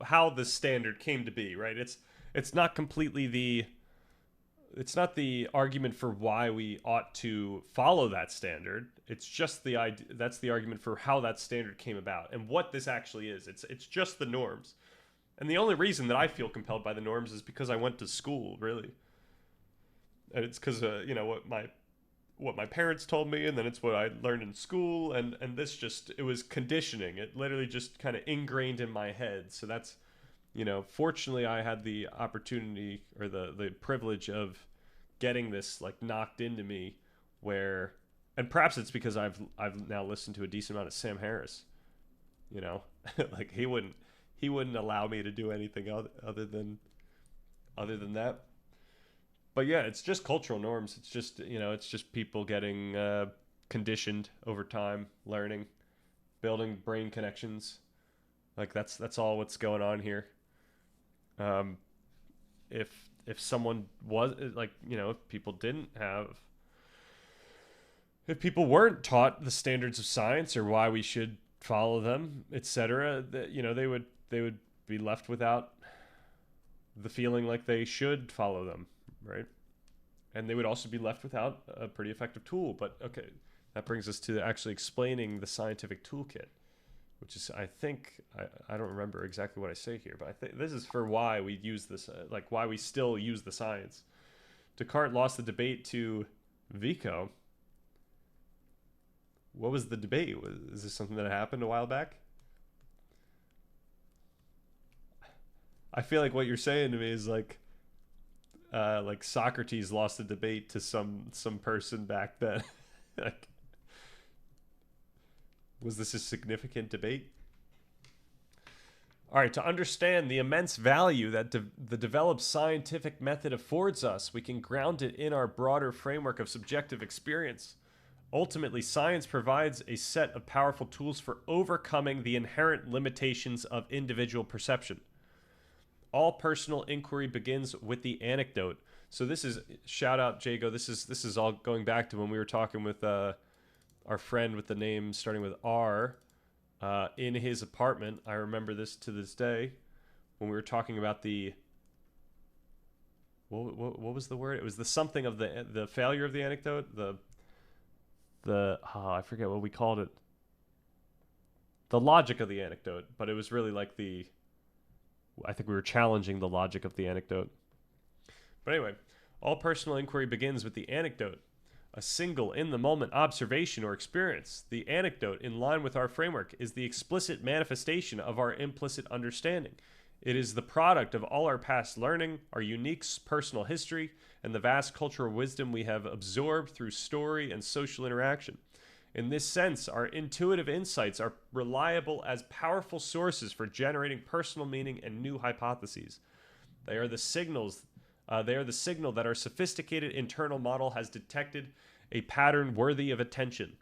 how the standard came to be, right? It's not completely it's not the argument for why we ought to follow that standard. It's just that's the argument for how that standard came about and what this actually is. It's just the norms. And the only reason that I feel compelled by the norms is because I went to school, really. And it's because what my parents told me, and then it's what I learned in school, and this it was conditioning. It literally just kind of ingrained in my head. So that's, fortunately I had the opportunity or the privilege of getting this like knocked into me, and perhaps it's because I've now listened to a decent amount of Sam Harris. Like he wouldn't allow me to do anything other than that. But yeah, it's just cultural norms. It's just, it's just people getting conditioned over time, learning, building brain connections. Like that's all what's going on here. If someone was like, if people weren't taught the standards of science or why we should follow them, etc., they would be left without the feeling like they should follow them. Right. And they would also be left without a pretty effective tool. But okay, that brings us to actually explaining the scientific toolkit. which is, I think, I don't remember exactly what I say here, but I think this is for why we use this, like why we still use the science. Descartes lost the debate to Vico. What was the debate? Is this something that happened a while back? I feel like what you're saying to me is like Socrates lost a debate to some person back then. Like, was this a significant debate? All right, to understand the immense value that the developed scientific method affords us, we can ground it in our broader framework of subjective experience. Ultimately, science provides a set of powerful tools for overcoming the inherent limitations of individual perception. All personal inquiry begins with the anecdote. So this is, shout out Jago, this is all going back to when we were talking with our friend with the name starting with R in his apartment. I remember this to this day when we were talking about the, what was the word? It was the something of the failure of the anecdote, I forget what we called it. The logic of the anecdote, but it was really like I think we were challenging the logic of the anecdote. But anyway, all personal inquiry begins with the anecdote, a single in-the-moment observation or experience. The anecdote, in line with our framework, is the explicit manifestation of our implicit understanding. It is the product of all our past learning, our unique personal history, and the vast cultural wisdom we have absorbed through story and social interaction. In this sense, our intuitive insights are reliable as powerful sources for generating personal meaning and new hypotheses. They are the signal that our sophisticated internal model has detected a pattern worthy of attention.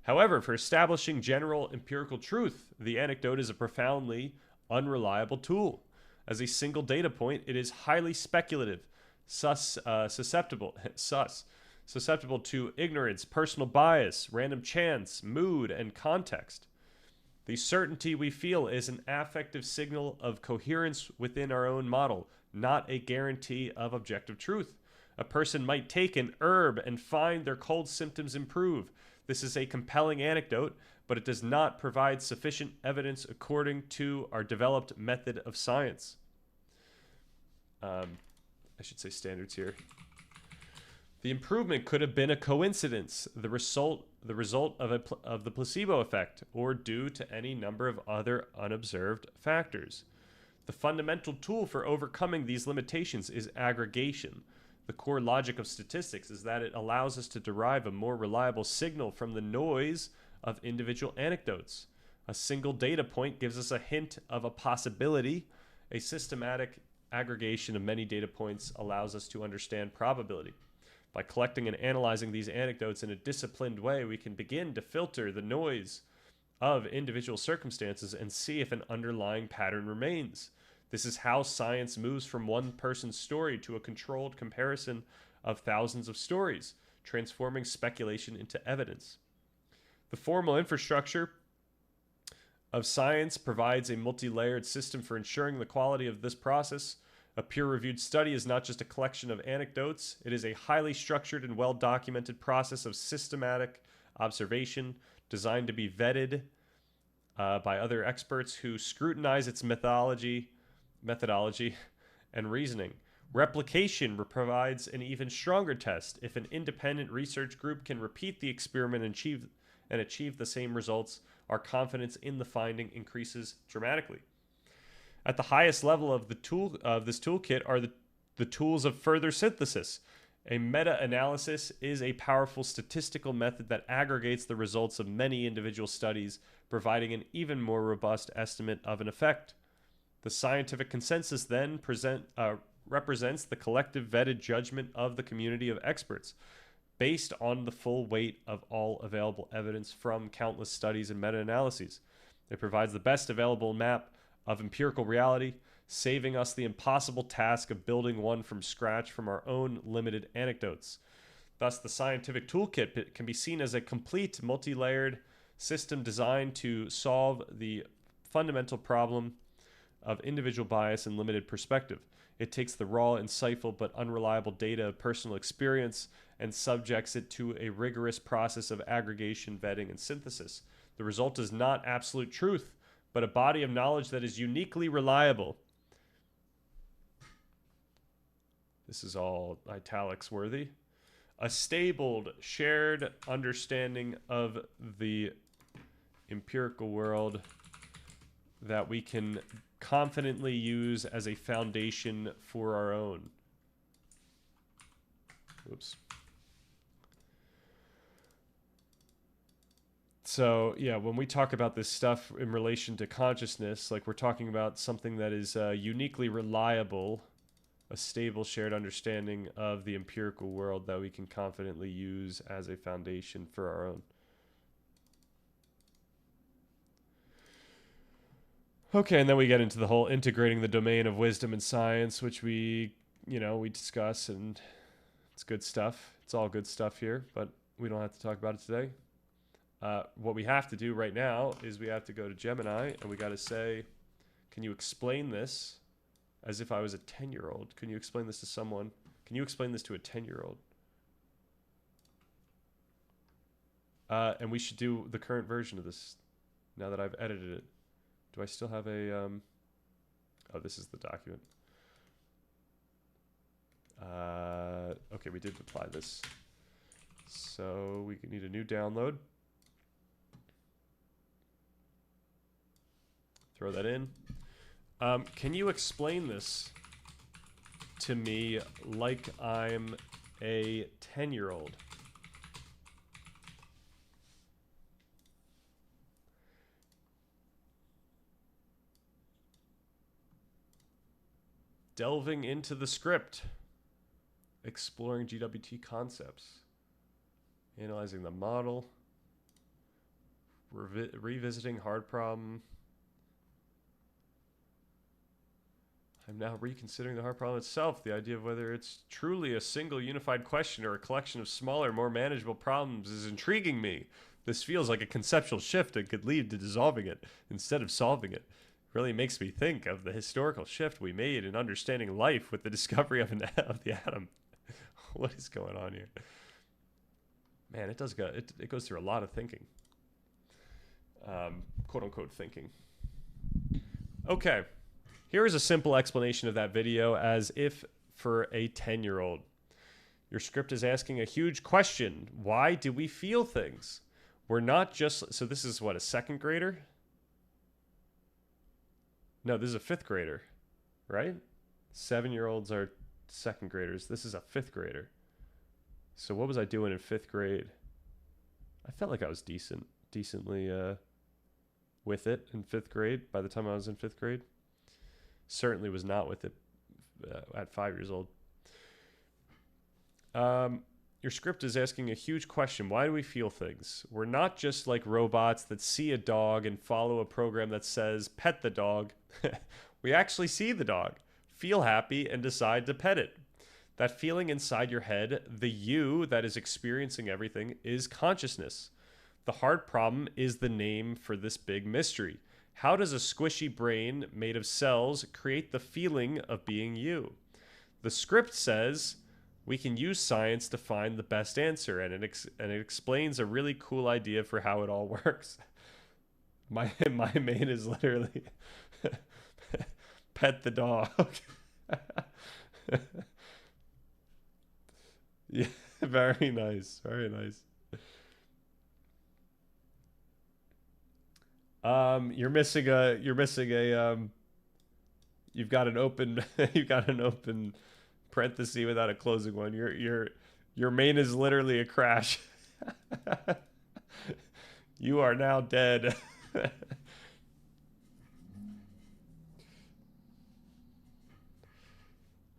However, for establishing general empirical truth, the anecdote is a profoundly unreliable tool. As a single data point, it is highly speculative, susceptible to ignorance, personal bias, random chance, mood, and context. The certainty we feel is an affective signal of coherence within our own model, not a guarantee of objective truth. A person might take an herb and find their cold symptoms improve. This is a compelling anecdote, but it does not provide sufficient evidence according to our developed method of science. I should say standards here. The improvement could have been a coincidence, the result of the placebo effect, or due to any number of other unobserved factors. The fundamental tool for overcoming these limitations is aggregation. The core logic of statistics is that it allows us to derive a more reliable signal from the noise of individual anecdotes. A single data point gives us a hint of a possibility. A systematic aggregation of many data points allows us to understand probability. By collecting and analyzing these anecdotes in a disciplined way, we can begin to filter the noise of individual circumstances and see if an underlying pattern remains. This is how science moves from one person's story to a controlled comparison of thousands of stories, transforming speculation into evidence. The formal infrastructure of science provides a multi-layered system for ensuring the quality of this process. A peer-reviewed study is not just a collection of anecdotes. It is a highly structured and well-documented process of systematic observation designed to be vetted by other experts who scrutinize its methodology and reasoning. Replication provides an even stronger test. If an independent research group can repeat the experiment and achieve the same results, our confidence in the finding increases dramatically. At the highest level of this toolkit are the tools of further synthesis. A meta-analysis is a powerful statistical method that aggregates the results of many individual studies, providing an even more robust estimate of an effect. The scientific consensus then represents the collective vetted judgment of the community of experts, based on the full weight of all available evidence from countless studies and meta-analyses. It provides the best available map of empirical reality, saving us the impossible task of building one from scratch from our own limited anecdotes. Thus, the scientific toolkit can be seen as a complete, multi-layered system designed to solve the fundamental problem of individual bias and limited perspective. It takes the raw, insightful, but unreliable data of personal experience and subjects it to a rigorous process of aggregation, vetting, and synthesis. The result is not absolute truth, but a body of knowledge that is uniquely reliable. This is all italics worthy. A stabled, shared understanding of the empirical world that we can confidently use as a foundation for our own. Oops. So, yeah, when we talk about this stuff in relation to consciousness, like we're talking about something that is uniquely reliable, a stable shared understanding of the empirical world that we can confidently use as a foundation for our own. Okay, and then we get into the whole integrating the domain of wisdom and science, which we discuss, and it's good stuff. It's all good stuff here, but we don't have to talk about it today. What we have to do right now is we have to go to Gemini, and we got to say, can you explain this as if I was a 10-year-old? Can you explain this to someone? Can you explain this to a 10-year-old? And we should do the current version of this now that I've edited it. Do I still have a... Oh, this is the document. Okay, we did apply this. So we need a new download. Throw that in. Can you explain this to me like I'm a 10-year-old? Delving into the script. Exploring GWT concepts. Analyzing the model. Revisiting hard problem. I'm now reconsidering the hard problem itself. The idea of whether it's truly a single unified question or a collection of smaller, more manageable problems is intriguing me. This feels like a conceptual shift and could lead to dissolving it instead of solving it. It really makes me think of the historical shift we made in understanding life with the discovery of the atom. What is going on here? Man, it goes through a lot of thinking. Quote unquote thinking. Okay. Here is a simple explanation of that video as if for a 10-year-old. Your script is asking a huge question. Why do we feel things? We're not just... So this is what, a second grader? No, this is a fifth grader, right? 7-year-olds are second graders. This is a fifth grader. So what was I doing in fifth grade? I felt like I was decently with it in fifth grade by the time I was in fifth grade. Certainly was not with it at 5 years old. Your script is asking a huge question. Why do we feel things? We're not just like robots that see a dog and follow a program that says, pet the dog. We actually see the dog, feel happy, and decide to pet it. That feeling inside your head, the you that is experiencing everything, is consciousness. The hard problem is the name for this big mystery. How does a squishy brain made of cells create the feeling of being you? The script says we can use science to find the best answer, and it explains a really cool idea for how it all works. My main is literally pet the dog. Yeah, very nice, very nice. You've got an open parenthesis without a closing one. Your main is literally a crash. You are now dead.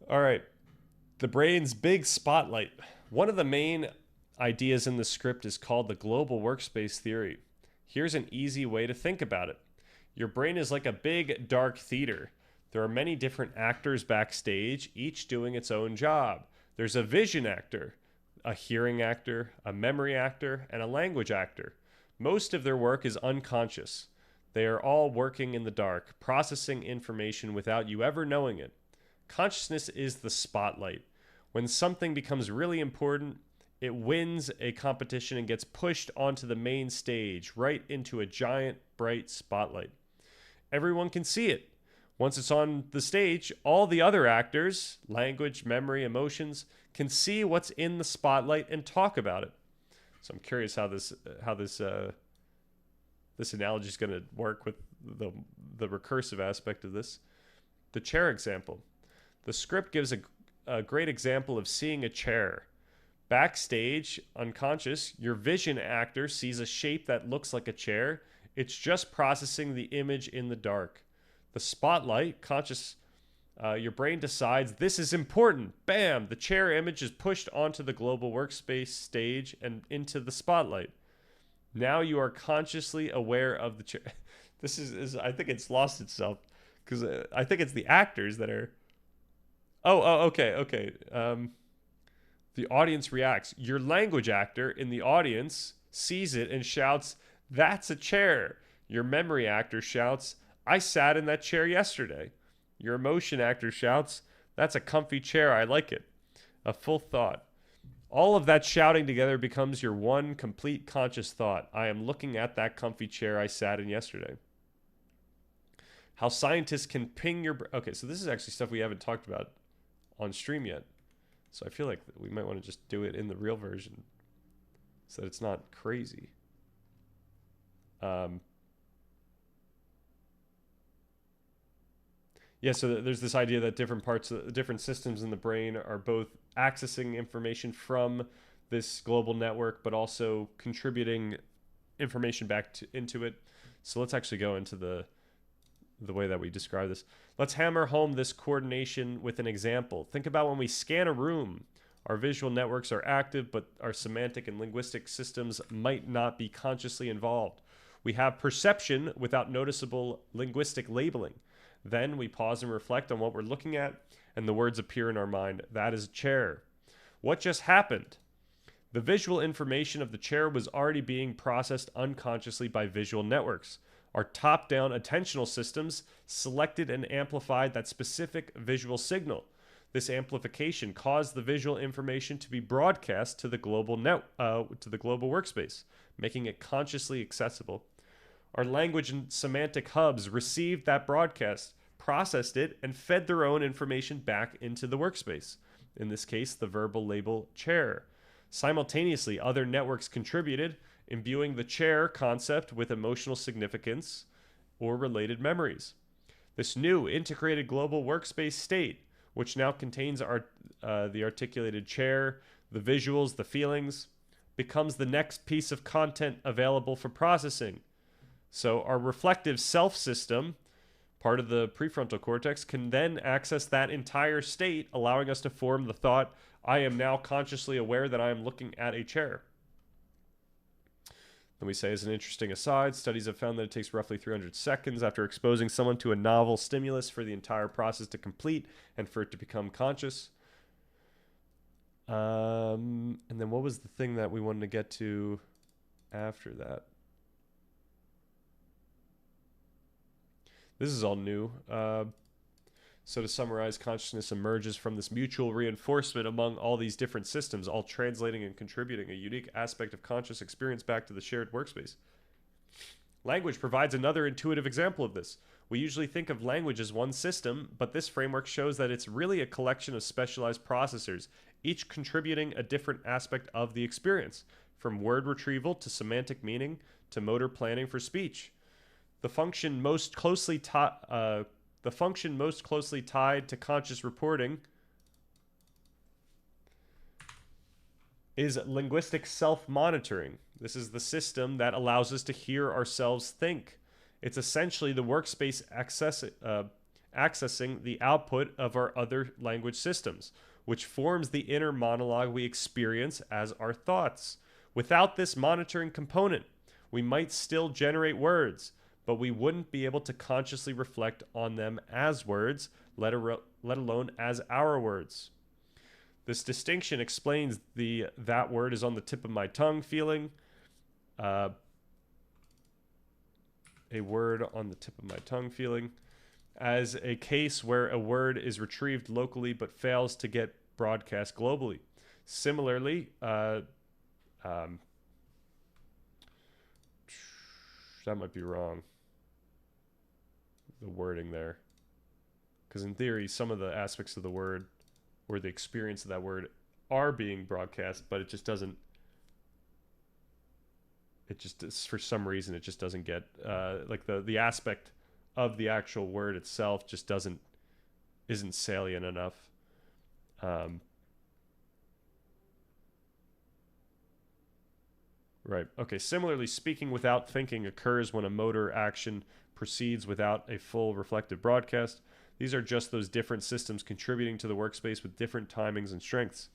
All right. The brain's big spotlight. One of the main ideas in the script is called the global workspace theory. Here's an easy way to think about it. Your brain is like a big, dark theater. There are many different actors backstage, each doing its own job. There's a vision actor, a hearing actor, a memory actor, and a language actor. Most of their work is unconscious. They are all working in the dark, processing information without you ever knowing it. Consciousness is the spotlight. When something becomes really important, It wins a competition and gets pushed onto the main stage, right into a giant, bright spotlight. Everyone can see it. Once it's on the stage, all the other actors, language, memory, emotions, can see what's in the spotlight and talk about it. So I'm curious how this analogy is going to work with the recursive aspect of this. The chair example. The script gives a great example of seeing a chair. Backstage, unconscious, your vision actor sees a shape that looks like a chair. It's just processing the image in the dark. The spotlight, conscious, your brain decides this is important. Bam! The chair image is pushed onto the global workspace stage and into the spotlight. Now you are consciously aware of the chair. This is I think it's lost itself because I think it's the actors that are. Okay. The audience reacts. Your language actor in the audience sees it and shouts, "That's a chair." Your memory actor shouts, "I sat in that chair yesterday." Your emotion actor shouts, "That's a comfy chair. I like it." A full thought. All of that shouting together becomes your one complete conscious thought. I am looking at that comfy chair I sat in yesterday. How scientists can ping your... Okay, so this is actually stuff we haven't talked about on stream yet. So I feel like we might want to just do it in the real version so that it's not crazy. Yeah, so there's this idea that different systems in the brain are both accessing information from this global network, but also contributing information back into it. So let's actually go into the way that we describe this. Let's hammer home this coordination with an example. Think about when we scan a room. Our visual networks are active, but our semantic and linguistic systems might not be consciously involved. We have perception without noticeable linguistic labeling. Then we pause and reflect on what we're looking at, and the words appear in our mind. That is a chair. What just happened? The visual information of the chair was already being processed unconsciously by visual networks. Our top-down attentional systems selected and amplified that specific visual signal. This amplification caused the visual information to be broadcast to the global workspace, making it consciously accessible. Our language and semantic hubs received that broadcast, processed it, and fed their own information back into the workspace. In this case, the verbal label chair. Simultaneously, other networks contributed, imbuing the chair concept with emotional significance or related memories. This new integrated global workspace state, which now contains the articulated chair, the visuals, the feelings, becomes the next piece of content available for processing. So our reflective self system, part of the prefrontal cortex, can then access that entire state, allowing us to form the thought, I am now consciously aware that I am looking at a chair. Then we say, as an interesting aside, studies have found that it takes roughly 300 seconds after exposing someone to a novel stimulus for the entire process to complete and for it to become conscious. And then what was the thing that we wanted to get to after that? This is all new. So to summarize, consciousness emerges from this mutual reinforcement among all these different systems, all translating and contributing a unique aspect of conscious experience back to the shared workspace. Language provides another intuitive example of this. We usually think of language as one system, but this framework shows that it's really a collection of specialized processors, each contributing a different aspect of the experience, from word retrieval to semantic meaning to motor planning for speech. The function most closely tied to conscious reporting is linguistic self-monitoring. This is the system that allows us to hear ourselves think. It's essentially the workspace accessing the output of our other language systems, which forms the inner monologue we experience as our thoughts. Without this monitoring component, we might still generate words, but we wouldn't be able to consciously reflect on them as words, let alone as our words. This distinction explains the "that word is on the tip of my tongue" feeling. A word on the tip of my tongue feeling as a case where a word is retrieved locally but fails to get broadcast globally. Similarly, that might be wrong. The wording there. Because in theory, some of the aspects of the word or the experience of that word are being broadcast, but it just doesn't. It just, for some reason, it just doesn't get, like the aspect of the actual word itself just isn't salient enough. Right. Okay. Similarly, speaking without thinking occurs when a motor action proceeds without a full reflective broadcast. These are just those different systems contributing to the workspace with different timings and strengths.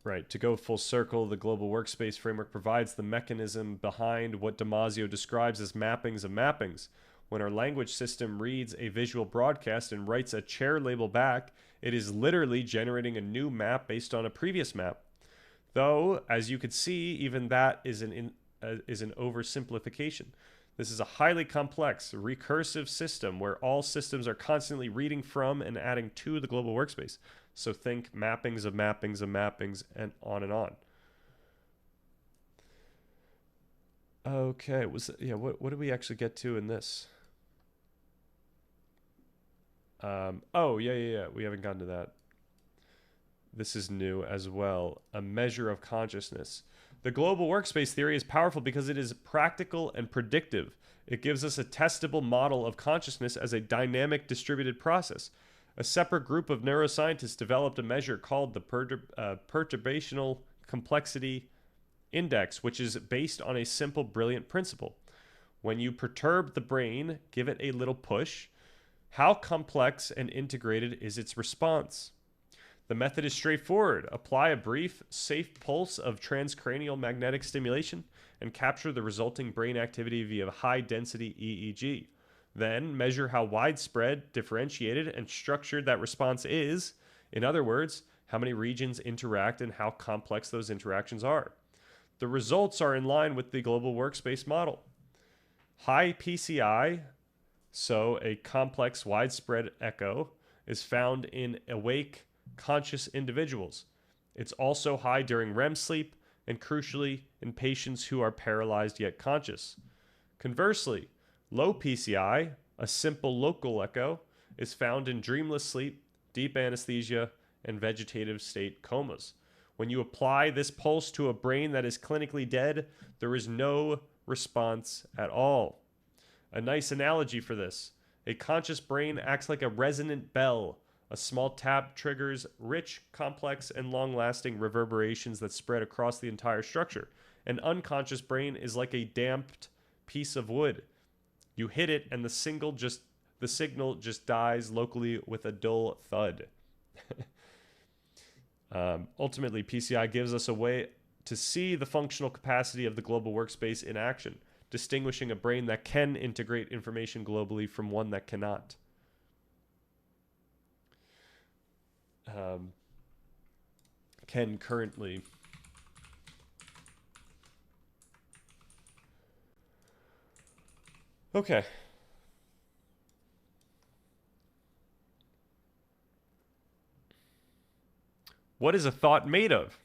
Right. To go full circle, the global workspace framework provides the mechanism behind what Damasio describes as mappings of mappings. When our language system reads a visual broadcast and writes a chair label back, it is literally generating a new map based on a previous map. Though, as you could see, even that is an oversimplification. This is a highly complex, recursive system where all systems are constantly reading from and adding to the global workspace. So think mappings of mappings of mappings and on and on. Okay, what did we actually get to in this? We haven't gotten to that. This is new as well. A measure of consciousness. The global workspace theory is powerful because it is practical and predictive. It gives us a testable model of consciousness as a dynamic distributed process. A separate group of neuroscientists developed a measure called the Perturbational Complexity Index, which is based on a simple, brilliant principle. When you perturb the brain, give it a little push, how complex and integrated is its response? The method is straightforward. Apply a brief, safe pulse of transcranial magnetic stimulation and capture the resulting brain activity via high-density EEG. Then measure how widespread, differentiated, and structured that response is. In other words, how many regions interact and how complex those interactions are. The results are in line with the global workspace model. High PCI, so a complex, widespread echo, is found in awake, conscious individuals. It's also high during REM sleep and crucially in patients who are paralyzed yet conscious. Conversely, low PCI, a simple local echo, is found in dreamless sleep, deep anesthesia, and vegetative state comas. When you apply this pulse to a brain that is clinically dead, there is no response at all. A nice analogy for this: a conscious brain acts like a resonant bell. A small tap triggers rich, complex, and long-lasting reverberations that spread across the entire structure. An unconscious brain is like a damped piece of wood. You hit it, and the signal just dies locally with a dull thud. Ultimately, PCI gives us a way to see the functional capacity of the global workspace in action, distinguishing a brain that can integrate information globally from one that cannot. Can currently. Okay. What is a thought made of?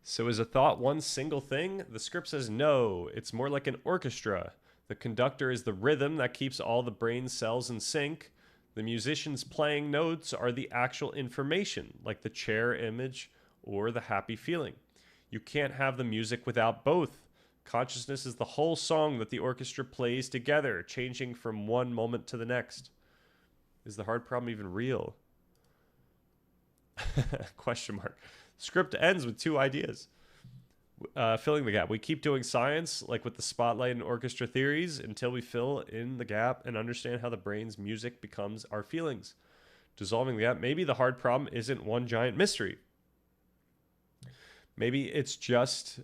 So is a thought one single thing? The script says no, it's more like an orchestra. The conductor is the rhythm that keeps all the brain cells in sync. The musicians playing notes are the actual information, like the chair image or the happy feeling. You can't have the music without both. Consciousness is the whole song that the orchestra plays together, changing from one moment to the next. Is the hard problem even real? Question mark. Script ends with two ideas. Filling the gap. We keep doing science, like with the spotlight and orchestra theories, until we fill in the gap and understand how the brain's music becomes our feelings. Dissolving the gap. Maybe the hard problem isn't one giant mystery. Maybe it's just...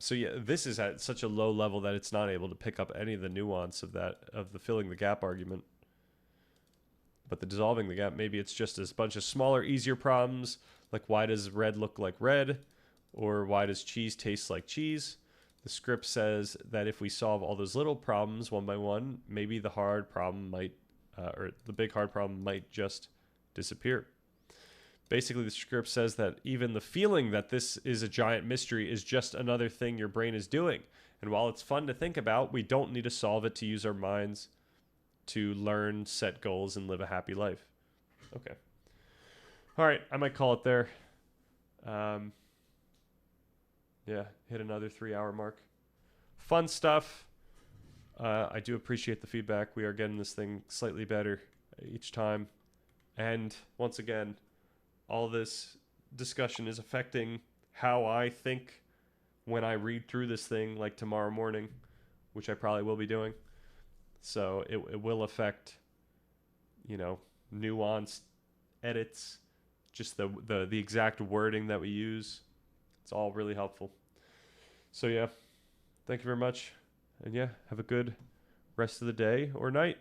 this is at such a low level that it's not able to pick up any of the nuance of the filling the gap argument. But the dissolving the gap, maybe it's just a bunch of smaller, easier problems, like why does red look like red, or why does cheese taste like cheese? The script says that if we solve all those little problems one by one, maybe the hard problem might or the big hard problem might just disappear. Basically, the script says that even the feeling that this is a giant mystery is just another thing your brain is doing. And while it's fun to think about, we don't need to solve it to use our minds to learn, set goals, and live a happy life. Okay. All right, I might call it there. Yeah, hit another 3-hour mark. Fun stuff. I do appreciate the feedback. We are getting this thing slightly better each time. And once again, all this discussion is affecting how I think when I read through this thing, like tomorrow morning, which I probably will be doing. So it will affect, nuanced edits, just the exact wording that we use. It's all really helpful. So yeah, thank you very much. And yeah, have a good rest of the day or night.